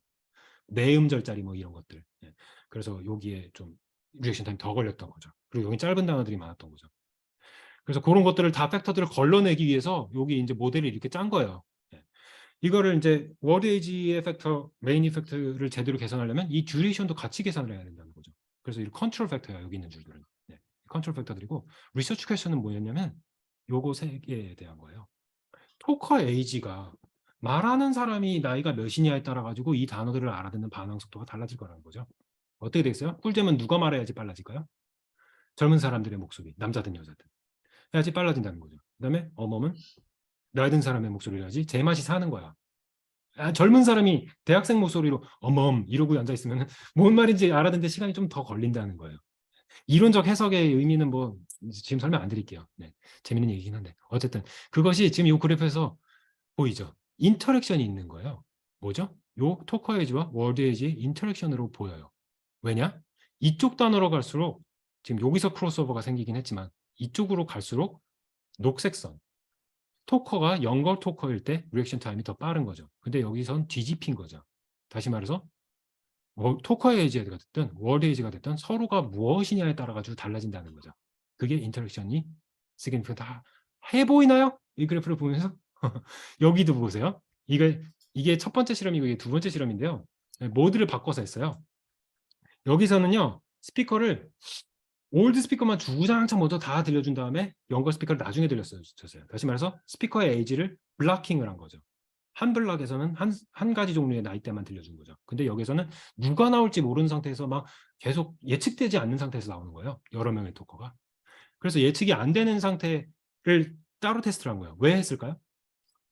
내음절짜리 뭐 이런 것들. 예. 그래서 여기에 좀 리액션 타임 더 걸렸던 거죠. 그리고 여기 짧은 단어들이 많았던 거죠. 그래서 그런 것들을 다 팩터들을 걸러내기 위해서 여기 이제 모델을 이렇게 짠 거예요. 예. 이거를 이제 워드 에이지의 팩터, 메인 이펙트를 제대로 계산하려면 이 듀레이션도 같이 계산을 해야 된다는 거죠. 그래서 이 컨트롤 팩터야, 여기 있는 줄들은. 네. 컨트롤 팩터들이고, 리서치 퀘션은 뭐였냐면 요거 세 개에 대한 거예요. 토커 에이지가 말하는 사람이 나이가 몇이냐에 따라 가지고 이 단어들을 알아듣는 반응 속도가 달라질 거라는 거죠. 어떻게 되겠어요? 꿀잼은 누가 말해야지 빨라질까요? 젊은 사람들의 목소리, 남자든 여자든 해야지 빨라진다는 거죠. 그다음에 어멈은 나이 든 사람의 목소리를 해야지 제 맛이 사는 거야. 젊은 사람이 대학생 목소리로 어멈 이러고 앉아 있으면 뭔 말인지 알아듣는데 시간이 좀 더 걸린다는 거예요. 이론적 해석의 의미는 뭐 지금 설명 안 드릴게요. 네, 재밌는 얘기긴 한데 어쨌든 그것이 지금 이 그래프에서 보이죠. 인터랙션이 있는 거예요. 뭐죠? 요 토커 에이지와 월드 에이지의 인터랙션으로 보여요. 왜냐? 이쪽 단어로 갈수록 지금 여기서 크로스오버가 생기긴 했지만 이쪽으로 갈수록 녹색 선 토커가 영걸 토커일 때 리액션 타임이 더 빠른 거죠. 근데 여기선 뒤집힌 거죠. 다시 말해서 토커 에이지가 됐든 월드 에이지가 됐든 서로가 무엇이냐에 따라 가지고 달라진다는 거죠. 그게 인터랙션이 시그니피컨트 해 보이나요? 이 그래프를 보면서 여기도 보세요. 이게 첫 번째 실험이고 이게 두 번째 실험인데요. 모드를 바꿔서 했어요. 여기서는요. 스피커를 올드 스피커만 주구장창 먼저 다 들려준 다음에 영걸 스피커를 나중에 들렸어요. 다시 말해서 스피커의 에이지를 블락킹을 한 거죠. 한 블락에서는 한 가지 종류의 나이대만 들려준 거죠. 근데 여기서는 누가 나올지 모르는 상태에서 막 계속 예측되지 않는 상태에서 나오는 거예요. 여러 명의 토커가. 그래서 예측이 안 되는 상태를 따로 테스트를 한 거예요. 왜 했을까요?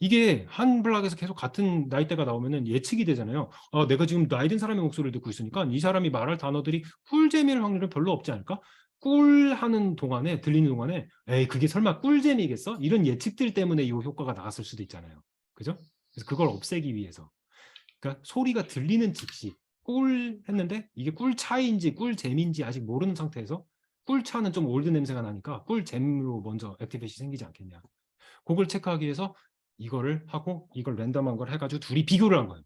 이게 한 블락에서 계속 같은 나이대가 나오면은 예측이 되잖아요. 내가 지금 나이 든 사람의 목소리를 듣고 있으니까 이 사람이 말할 단어들이 꿀잼일 확률은 별로 없지 않을까? 꿀 하는 동안에 들리는 동안에 에이 그게 설마 꿀잼이겠어? 이런 예측들 때문에 이 효과가 나왔을 수도 있잖아요. 그죠? 그래서 그걸 없애기 위해서. 그러니까 소리가 들리는 즉시 꿀 했는데 이게 꿀차인지 꿀잼인지 아직 모르는 상태에서 꿀차는 좀 올드 냄새가 나니까 꿀잼으로 먼저 액티베이션이 생기지 않겠냐. 그걸 체크하기 위해서 이거를 하고 이걸 랜덤한 걸 해가지고 둘이 비교를 한 거예요.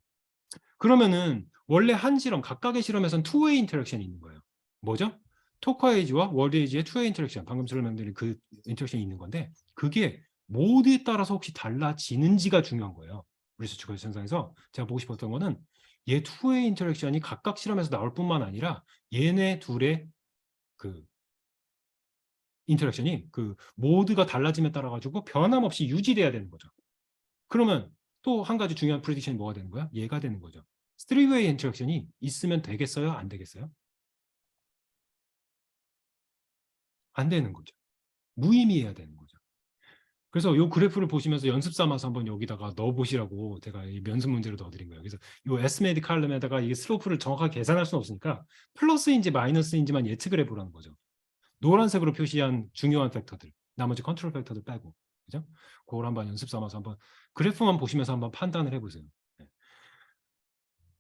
그러면은 원래 한 실험, 각각의 실험에서는 투웨이 인터랙션이 있는 거예요. 뭐죠? 토커 에이지와 월드 에이지의 투웨이 인터랙션, 방금 설명드린 그 인터랙션이 있는 건데 그게 모드에 따라서 혹시 달라지는지가 중요한 거예요. 리서치 현상에서 제가 보고 싶었던 거는 얘 투웨이 인터랙션이 각각 실험에서 나올 뿐만 아니라 얘네 둘의 그 인터랙션이 그 모드가 달라짐에 따라 가지고 변함없이 유지돼야 되는 거죠. 그러면 또 한 가지 중요한 프레딕션이 뭐가 되는 거야? 얘가 되는 거죠. 스트리웨이 인터랙션이 있으면 되겠어요? 안 되겠어요? 안 되는 거죠. 무의미해야 되는 거죠. 그래서 이 그래프를 보시면서 연습 삼아서 한번 여기다가 넣어보시라고 제가 이 면접 문제를 넣어드린 거예요. 그래서 이 S메디 칼럼에다가 이 슬로프를 정확하게 계산할 수는 없으니까 플러스인지 마이너스인지만 예측을 해보라는 거죠. 노란색으로 표시한 중요한 팩터들, 나머지 컨트롤 팩터들 빼고, 그죠? 그걸 한번 연습 삼아서 한번 그래프만 보시면서 한번 판단을 해보세요. 네.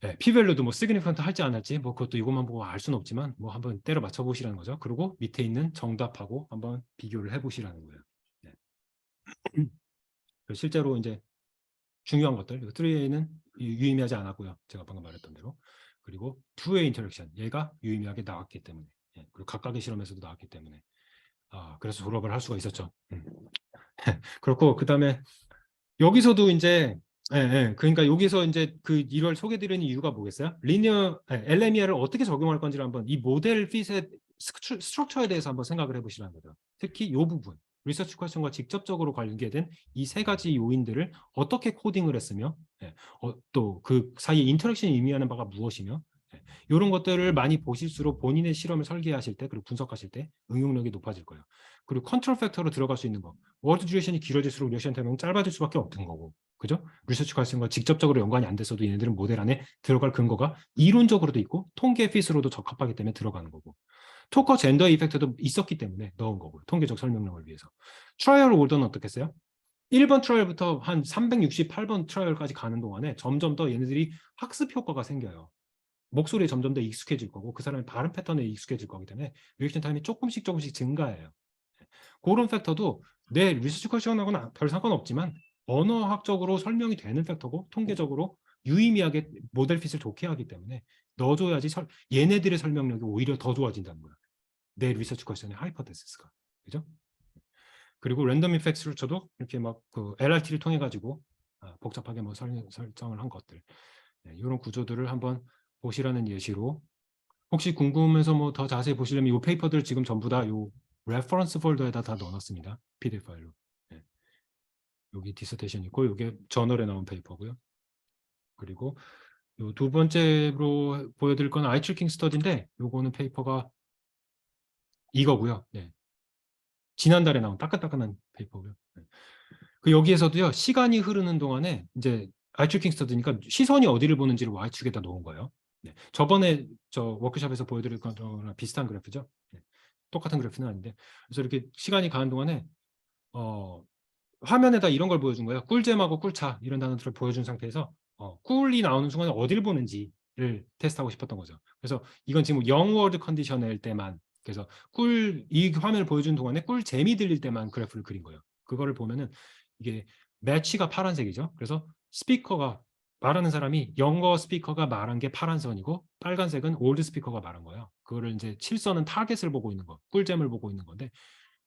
네, P-밸류도 뭐 시그니펀트 할지 안 할지 뭐 그것도 이것만 보고 알 수는 없지만 뭐 한번 때려 맞춰 보시라는 거죠. 그리고 밑에 있는 정답하고 한번 비교를 해 보시라는 거예요. 네. 실제로 이제 중요한 것들, 3A는 유의미하지 않았고요. 제가 방금 말했던 대로. 그리고 2A 인터랙션, 얘가 유의미하게 나왔기 때문에. 예, 그리고 각각의 실험에서도 나왔기 때문에. 그래서 졸업을 할 수가 있었죠. 그렇고 그다음에 여기서도 이제 그러니까 여기서 이제 그 이걸 소개드리는 이유가 뭐겠어요? LMER을 어떻게 적용할 건지를 한번 이 모델 핏의 스트럭처에 대해서 한번 생각을 해보시라는 거죠. 특히 이 부분, 리서치 퀘스천과 직접적으로 관계된 이 세 가지 요인들을 어떻게 코딩을 했으며 또 그 사이에 인터랙션이 의미하는 바가 무엇이며 이런 것들을 많이 보실수록 본인의 실험을 설계하실 때 그리고 분석하실 때 응용력이 높아질 거예요. 그리고 컨트롤 팩터로 들어갈 수 있는 거. 워드 듀레이션이 길어질수록 리액션 타임은 짧아질 수밖에 없는 거고. 그죠? 리서치 퀘스천과 직접적으로 연관이 안 됐어도 얘네들은 모델 안에 들어갈 근거가 이론적으로도 있고 통계 핏으로도 적합하기 때문에 들어가는 거고. 토커 젠더 이펙트도 있었기 때문에 넣은 거고. 통계적 설명력을 위해서. 트라이얼 오더는 어떻겠어요? 1번 트라이얼부터 한 368번 트라이얼까지 가는 동안에 점점 더 얘네들이 학습 효과가 생겨요. 목소리에 점점 더 익숙해질 거고 그 사람의 발음 패턴에 익숙해질 거기 때문에 리액션 타임이 조금씩 증가해요. 그런 팩터도 내 리서치 퀘션하고는 별 상관없지만 언어학적으로 설명이 되는 팩터고 통계적으로 유의미하게 모델 핏을 좋게 하기 때문에 넣어줘야지 얘네들의 설명력이 오히려 더 좋아진다는 거야. 내 리서치 퀘션의 하이퍼테시스가. 그죠? 그리고 랜덤 이펙트를 쳐도 이렇게 막 그 LRT를 통해 가지고 복잡하게 뭐 설정을 한 것들. 이런 구조들을 한번 보시라는 예시로 혹시 궁금해서 뭐 더 자세히 보시려면 이 페이퍼들 지금 전부 다 이 레퍼런스 폴더에다 다 넣어놨습니다. PDF 파일로. 여기 디서테이션 있고 이게 저널에 나온 페이퍼고요. 그리고 요 두 번째로 보여드릴 건 아이 트래킹 스터디인데 요거는 페이퍼가 이거고요. 지난달에 나온 따끈따끈한 페이퍼고요. 그 여기에서도요 시간이 흐르는 동안에 이제 아이 트래킹 스터디니까 시선이 어디를 보는지를 Y축에다 놓은 거예요. 저번에 저 워크숍에서 보여드릴 거랑 비슷한 그래프죠. 똑같은 그래프는 아닌데 그래서 이렇게 시간이 가는 동안에 화면에다 이런 걸 보여준 거예요. 꿀잼하고 꿀차 이런 단어들을 보여준 상태에서 꿀이 나오는 순간에 어디를 보는지를 테스트하고 싶었던 거죠. 그래서 이건 지금 영워드 컨디션일 때만 그래서 이 화면을 보여준 동안에 꿀잼이 들릴 때만 그래프를 그린 거예요. 그거를 보면은 이게 매치가 파란색이죠. 그래서 스피커가 말하는 사람이 영어 스피커가 말한 게 파란 선이고 빨간색은 올드 스피커가 말한 거예요. 그거를 이제 칠선은 타겟을 보고 있는 거, 꿀잼을 보고 있는 건데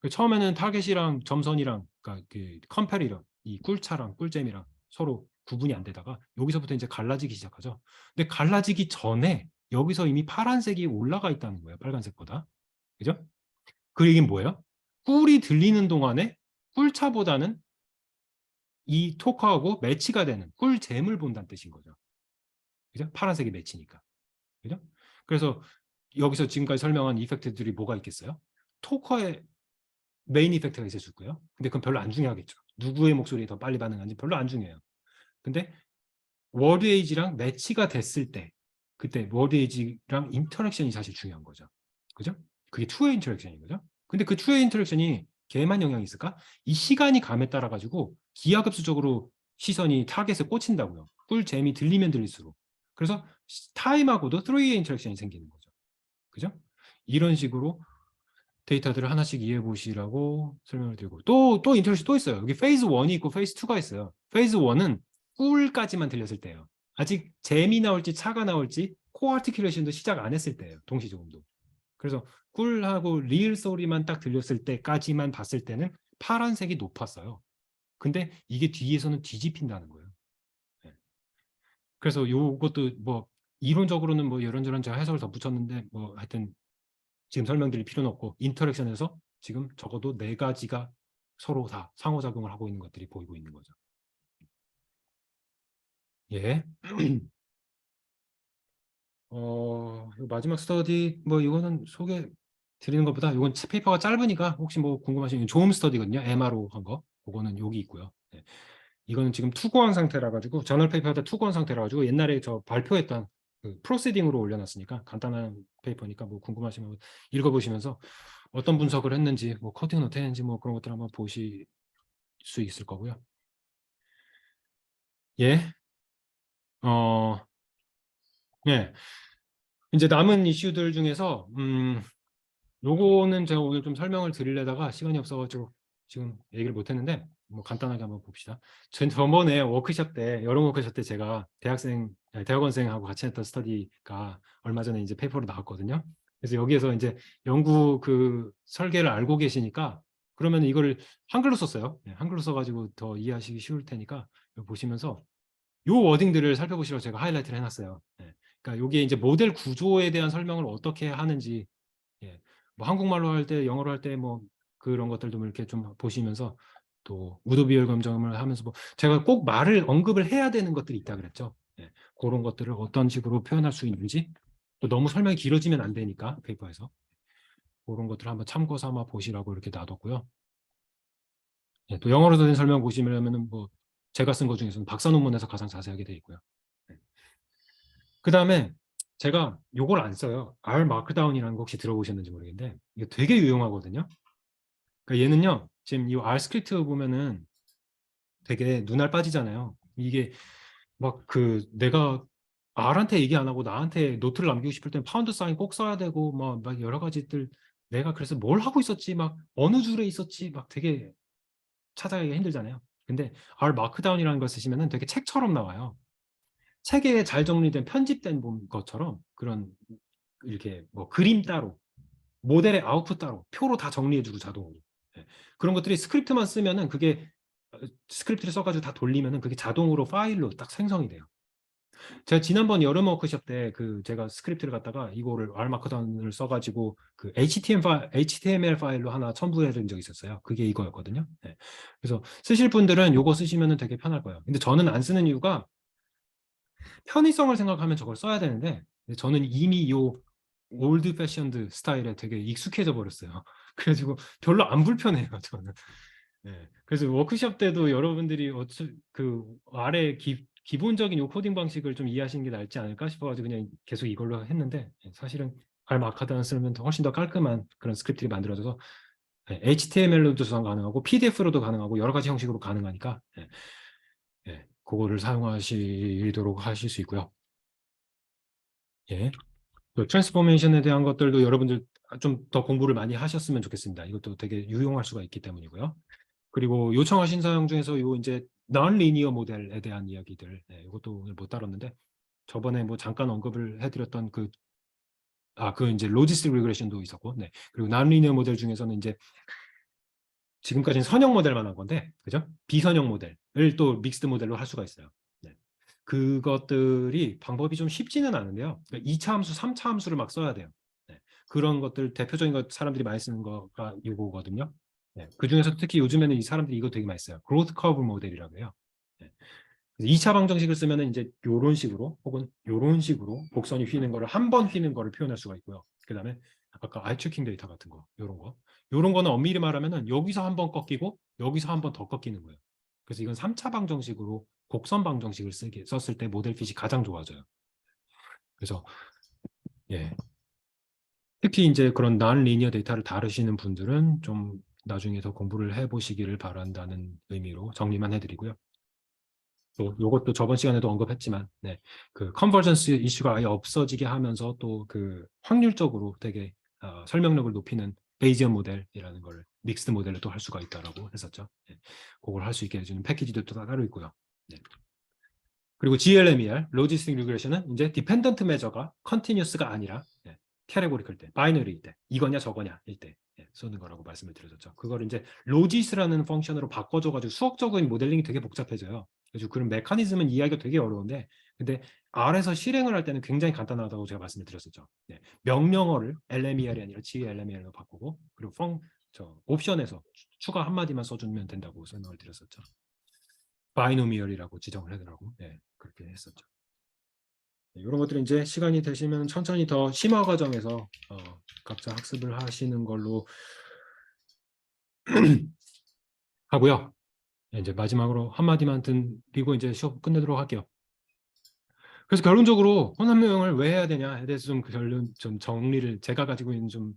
처음에는 타겟이랑 점선이랑 그러니까 그 컴패리런 이 꿀차랑 꿀잼이랑 서로 구분이 안 되다가 여기서부터 이제 갈라지기 시작하죠. 근데 갈라지기 전에 여기서 이미 파란색이 올라가 있다는 거예요. 빨간색보다. 그죠? 그 얘기는 뭐예요? 꿀이 들리는 동안에 꿀차보다는 이 토커하고 매치가 되는 꿀잼을 본다는 뜻인 거죠. 그죠? 파란색이 매치니까. 그죠? 그래서 여기서 지금까지 설명한 이펙트들이 뭐가 있겠어요? 토커의 메인 이펙트가 있을 수 있고요. 근데 그건 별로 안 중요하겠죠. 누구의 목소리에 더 빨리 반응하는지 별로 안 중요해요. 근데 워드 에이지랑 매치가 됐을 때 그때 워드 에이지랑 인터랙션이 사실 중요한 거죠. 그죠? 그게 투웨이 인터랙션인 거죠. 근데 그 투웨이 인터랙션이 걔만 영향이 있을까? 이 시간이 감에 따라 가지고 기하급수적으로 시선이 타겟에 꽂힌다고요. 꿀잼이 들리면 들릴수록. 그래서 타임하고도 3웨이 인터랙션이 생기는 거죠. 그죠? 이런 식으로 데이터들을 하나씩 이해해 보시라고 설명을 드리고 또 인터랙션 또 있어요. 여기 페이즈 1이 있고 페이즈 2가 있어요. 페이즈 1은 꿀까지만 들렸을 때예요. 아직 잼이 나올지 차가 나올지 코 아티큘레이션도 시작 안 했을 때예요. 동시조음도. 그래서 꿀하고 리을 소리만 딱 들렸을 때까지만 봤을 때는 파란색이 높았어요. 근데 이게 뒤에서는 뒤집힌다는 거예요. 그래서 요것도 뭐 이론적으로는 뭐 이런저런 제가 해석을 덧붙였는데 뭐 하여튼 지금 설명드릴 필요는 없고 인터랙션에서 지금 적어도 4가지가 서로 다 상호작용을 하고 있는 것들이 보이고 있는 거죠. 예. 마지막 스터디 뭐 이거는 소개 드리는 것보다 이건 페이퍼가 짧으니까 혹시 뭐 궁금하시면 조음 스터디거든요. MRO 한 거. 그거는 여기 있고요. 이거는 지금 투고한 상태라 가지고 저널 페이퍼에다 투고한 상태라 가지고 옛날에 저 발표했던 그 프로시딩으로 올려놨으니까 간단한 페이퍼니까 뭐 궁금하시면 읽어보시면서 어떤 분석을 했는지 뭐 커팅은 어떻게 했는지 뭐 그런 것들 한번 보실 수 있을 거고요. 예. 예. 이제 남은 이슈들 중에서 요거는 제가 오늘 좀 설명을 드리려다가 시간이 없어가지고 지금 얘기를 못 했는데 뭐 간단하게 한번 봅시다. 저번에 워크숍 때 여름 워크숍 때 제가 대학원생하고 같이 했던 스터디가 얼마 전에 이제 페이퍼로 나왔거든요. 그래서 여기에서 이제 연구 그 설계를 알고 계시니까 그러면 이거를 한글로 썼어요. 한글로 써가지고 더 이해하시기 쉬울 테니까 보시면서 요 워딩들을 살펴보시라고 제가 하이라이트를 해놨어요. 그러니까 여기에 이제 모델 구조에 대한 설명을 어떻게 하는지 뭐 한국말로 할 때, 영어로 할 때 뭐 그런 것들도 뭐 이렇게 좀 보시면서 또 우도 비율 검정을 하면서 뭐 제가 꼭 말을 언급을 해야 되는 것들이 있다 그랬죠. 그런 것들을 어떤 식으로 표현할 수 있는지 또 너무 설명이 길어지면 안 되니까 페이퍼에서 그런 것들을 한번 참고 삼아 보시라고 이렇게 놔뒀고요. 또 영어로 된 설명 보시면은 뭐 제가 쓴 것 중에서는 박사 논문에서 가장 자세하게 되어 있고요. 그 다음에 제가 요걸 안 써요. R 마크다운이라는 거 혹시 들어보셨는지 모르겠는데 이게 되게 유용하거든요. 그러니까 얘는요. 지금 이 R 스크립트 보면은 되게 눈알 빠지잖아요. 이게 막 그 내가 R한테 얘기 안 하고 나한테 노트를 남기고 싶을 땐 파운드 사인 꼭 써야 되고 막 여러 가지들 내가 그래서 뭘 하고 있었지 막 어느 줄에 있었지 막 되게 찾아가기가 힘들잖아요. 근데 R 마크다운이라는 걸 쓰시면은 되게 책처럼 나와요. 책에 잘 정리된 편집된 것처럼 그런 이렇게 뭐 그림 따로 모델의 아웃풋 따로 표로 다 정리해주고 자동으로 그런 것들이 스크립트만 쓰면은 그게 스크립트를 써가지고 다 돌리면은 그게 자동으로 파일로 딱 생성이 돼요. 제가 지난번 여름 워크숍 때 제가 스크립트를 갖다가 이거를 R 마크다운을 써가지고 HTML 파일로 하나 첨부해 둔 적이 있었어요. 그게 이거였거든요. 네. 그래서 쓰실 분들은 이거 쓰시면 되게 편할 거예요. 근데 저는 안 쓰는 이유가 편의성을 생각하면 저걸 써야 되는데 저는 이미 요 올드 패션드 스타일에 되게 익숙해져 버렸어요. 그래가지고 별로 안 불편해요, 저는. 네. 그래서 워크숍 때도 여러분들이 그 아래 기본적인 요 코딩 방식을 좀 이해하시는 게 낫지 않을까 싶어가지고 그냥 계속 이걸로 했는데 사실은 R 마크다운 쓰면 훨씬 더 깔끔한 그런 스크립트가 만들어져서 HTML로도 저장 가능하고 PDF로도 가능하고 여러 가지 형식으로 가능하니까 그거를 사용하시도록 하실 수 있고요. 예. 트랜스포메이션에 대한 것들도 여러분들 좀 더 공부를 많이 하셨으면 좋겠습니다. 이것도 되게 유용할 수가 있기 때문이고요. 그리고 요청하신 사용 중에서 요 이제 non-linear 모델에 대한 이야기들, 이것도 오늘 못 다뤘는데 저번에 뭐 잠깐 언급을 해드렸던 그 이제 로지스틱 리그레션도 있었고, 그리고 non-linear 모델 중에서는 이제 지금까지는 선형 모델만 한 건데, 그죠? 비선형 모델을 또 믹스드 모델로 할 수가 있어요. 그것들이 방법이 좀 쉽지는 않은데요. 그러니까 2차 함수, 3차 함수를 막 써야 돼요. 그런 것들 대표적인 것 사람들이 많이 쓰는 거가 이거거든요. 그 중에서 특히 요즘에는 이 사람들이 이거 되게 많이 써요. 그로스 커브 모델이라고 해요. 2차 방정식을 쓰면은 이제 요런 식으로 혹은 요런 식으로 곡선이 휘는 거를 한 번 휘는 거를 표현할 수가 있고요. 그다음에 아까 아이트킹 데이터 같은 거, 요런 거는 엄밀히 말하면은 여기서 한 번 꺾이고 여기서 한 번 더 꺾이는 거예요. 그래서 이건 3차 방정식으로 곡선 방정식을 썼을 때 모델 핏이 가장 좋아져요. 그래서 특히 이제 그런 non-linear 데이터를 다루시는 분들은 좀 나중에 더 공부를 해보시기를 바란다는 의미로 정리만 해드리고요. 또 이것도 저번 시간에도 언급했지만, 그 컨버전스 이슈가 아예 없어지게 하면서 또 그 확률적으로 되게 설명력을 높이는 베이지언 모델이라는 걸 믹스드 모델을 또 할 수가 있다라고 했었죠. 그걸 할 수 있게 해주는 패키지도 또 따로 있고요. 그리고 GLMER, 로지스틱 리그레션은 이제 디펜던트 메저가 컨티뉴스가 아니라 캐테고리컬 때, 바이너리일 때, 이거냐 저거냐일 때 쓰는 거라고 말씀을 드렸었죠. 그걸 이제 로지스라는 펑션으로 바꿔줘가지고 수학적인 모델링이 되게 복잡해져요. 그래서 그런 메커니즘은 이해하기가 되게 어려운데, 근데 R에서 실행을 할 때는 굉장히 간단하다고 제가 말씀을 드렸었죠. 명령어를 LMER이 아니라 GLMER로 바꾸고, 그리고 옵션에서 추가 한마디만 써주면 된다고 설명을 드렸었죠. 바이노미얼이라고 지정을 하더라고. 그렇게 했었죠. 이런 것들은 이제 시간이 되시면 천천히 더 심화 과정에서 각자 학습을 하시는 걸로 하고요. 이제 마지막으로 한마디만 드리고 이제 수업 끝내도록 할게요. 그래서 결론적으로 혼합명령을 왜 해야 되냐에 대해서 좀 결론 좀 정리를 제가 가지고 있는 좀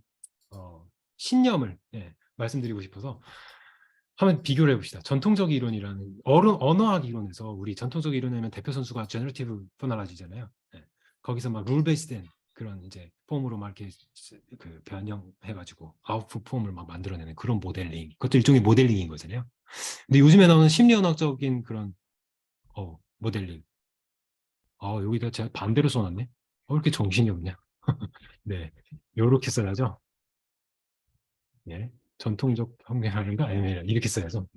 신념을 말씀드리고 싶어서 한번 비교를 해봅시다. 전통적 이론이라는 언어학 이론에서 우리 전통적 이론에는 대표 선수가 제너러티브 포널라지잖아요. 거기서 막 룰 베이스된 그런 이제 폼으로 막 이렇게 그 변형해가지고 아웃풋 폼을 막 만들어내는 그런 모델링. 그것도 일종의 모델링인 거잖아요. 근데 요즘에 나오는 심리언어적인 그런 모델링. 여기다 제가 반대로 써놨네. 왜 이렇게 정신이 없냐? 네, 요렇게 써야죠. 전통적 혁명이라는가 아니면 이렇게 써야죠.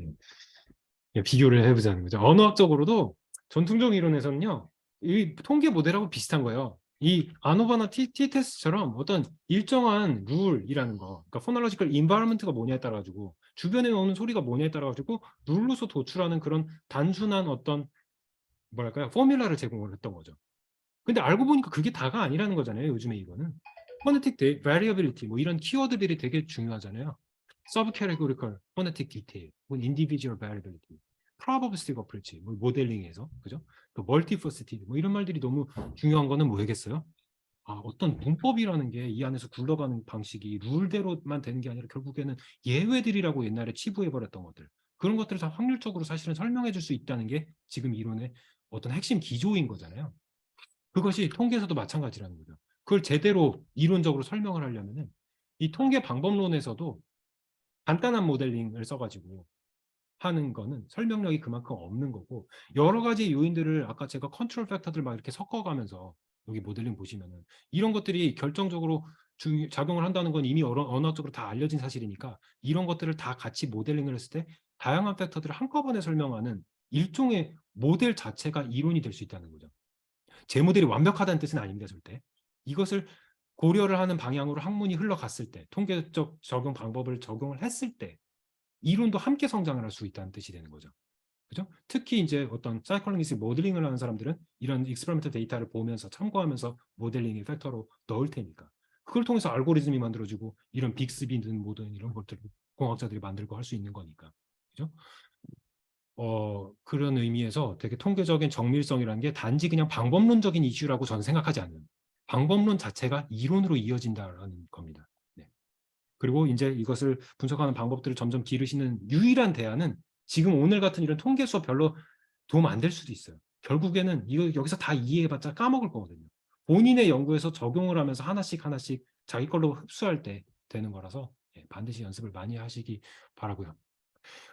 비교를 해보자는 거죠. 언어학적으로도 전통적 이론에서는요, 이 통계 모델하고 비슷한 거예요. 이 아노바나 T-테스트처럼 어떤 일정한 룰이라는 거, 그러니까 포널로지컬 인바이러먼트가 뭐냐에 따라 가지고 주변에 오는 소리가 뭐냐에 따라 가지고 룰로서 도출하는 그런 단순한 어떤 뭐랄까요, 포뮬라를 제공을 했던 거죠. 근데 알고 보니까 그게 다가 아니라는 거잖아요. 요즘에 이거는 포네틱 variability 뭐 이런 키워드들이 되게 중요하잖아요. subcategorical phonetic detail, 혹은 individual variability, probabilistic approach, 뭐 모델링에서 그죠? 또 multifaceted 뭐 이런 말들이 너무 중요한 거는 뭐겠어요? 어떤 문법이라는 게 이 안에서 굴러가는 방식이 룰대로만 되는 게 아니라 결국에는 예외들이라고 옛날에 치부해버렸던 것들, 그런 것들을 다 확률적으로 사실은 설명해 줄 수 있다는 게 지금 이론의 어떤 핵심 기조인 거잖아요. 그것이 통계에서도 마찬가지라는 거죠. 그걸 제대로 이론적으로 설명을 하려면은 이 통계 방법론에서도 간단한 모델링을 써가지고 하는 거는 설명력이 그만큼 없는 거고, 여러 가지 요인들을 아까 제가 컨트롤 팩터들 막 이렇게 섞어가면서 여기 모델링 보시면은 이런 것들이 결정적으로 작용을 한다는 건 이미 언어학적으로 다 알려진 사실이니까 이런 것들을 다 같이 모델링을 했을 때 다양한 팩터들을 한꺼번에 설명하는 일종의 모델 자체가 이론이 될 수 있다는 거죠. 제 모델이 완벽하다는 뜻은 아닙니다, 절대. 이것을 고려를 하는 방향으로 학문이 흘러갔을 때, 통계적 적용 방법을 적용을 했을 때 이론도 함께 성장을 할 수 있다는 뜻이 되는 거죠. 그죠? 특히 이제 어떤 사이클링스 모델링을 하는 사람들은 이런 익스페리먼트 데이터를 보면서 참고하면서 모델링의 팩터로 넣을 테니까 그걸 통해서 알고리즘이 만들어지고 이런 빅스비든 뭐든 이런 것들을 공학자들이 만들고 할 수 있는 거니까. 그죠? 그런 의미에서 되게 통계적인 정밀성이라는 게 단지 그냥 방법론적인 이슈라고 저는 생각하지 않는, 방법론 자체가 이론으로 이어진다라는 겁니다. 네. 그리고 이제 이것을 분석하는 방법들을 점점 기르시는 유일한 대안은 지금 오늘 같은 이런 통계 수업 별로 도움 안 될 수도 있어요. 결국에는 이거 여기서 다 이해해봤자 까먹을 거거든요. 본인의 연구에서 적용을 하면서 하나씩 하나씩 자기 걸로 흡수할 때 되는 거라서 반드시 연습을 많이 하시기 바라고요.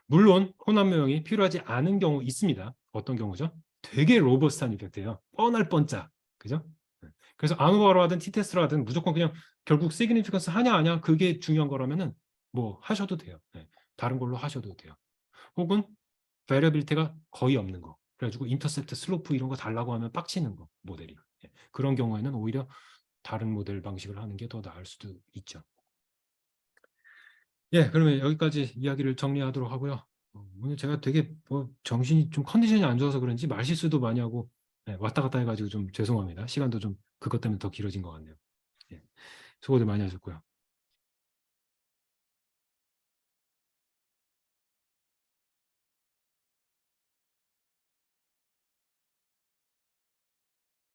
물론 혼합명이 필요하지 않은 경우 있습니다. 어떤 경우죠? 되게 로버스트한 이펙트예요. 뻔할 뻔짜. 그죠? 그래서 아누바로 하든 티테스트로 하든 무조건 그냥 결국 시그니피컨스 하냐 아냐 그게 중요한 거라면은 뭐 하셔도 돼요. 다른 걸로 하셔도 돼요. 혹은 베리어빌리티가 거의 없는 거. 그래가지고 인터셉트, 슬로프 이런 거 달라고 하면 빡치는 거 모델이. 그런 경우에는 오히려 다른 모델 방식을 하는 게 더 나을 수도 있죠. 그러면 여기까지 이야기를 정리하도록 하고요. 오늘 제가 되게 뭐 정신이 좀 컨디션이 안 좋아서 그런지 말실수도 많이 하고 왔다 갔다 해가지고 좀 죄송합니다. 시간도 좀 그것 때문에 더 길어진 것 같네요. 수고들 많이 하셨고요.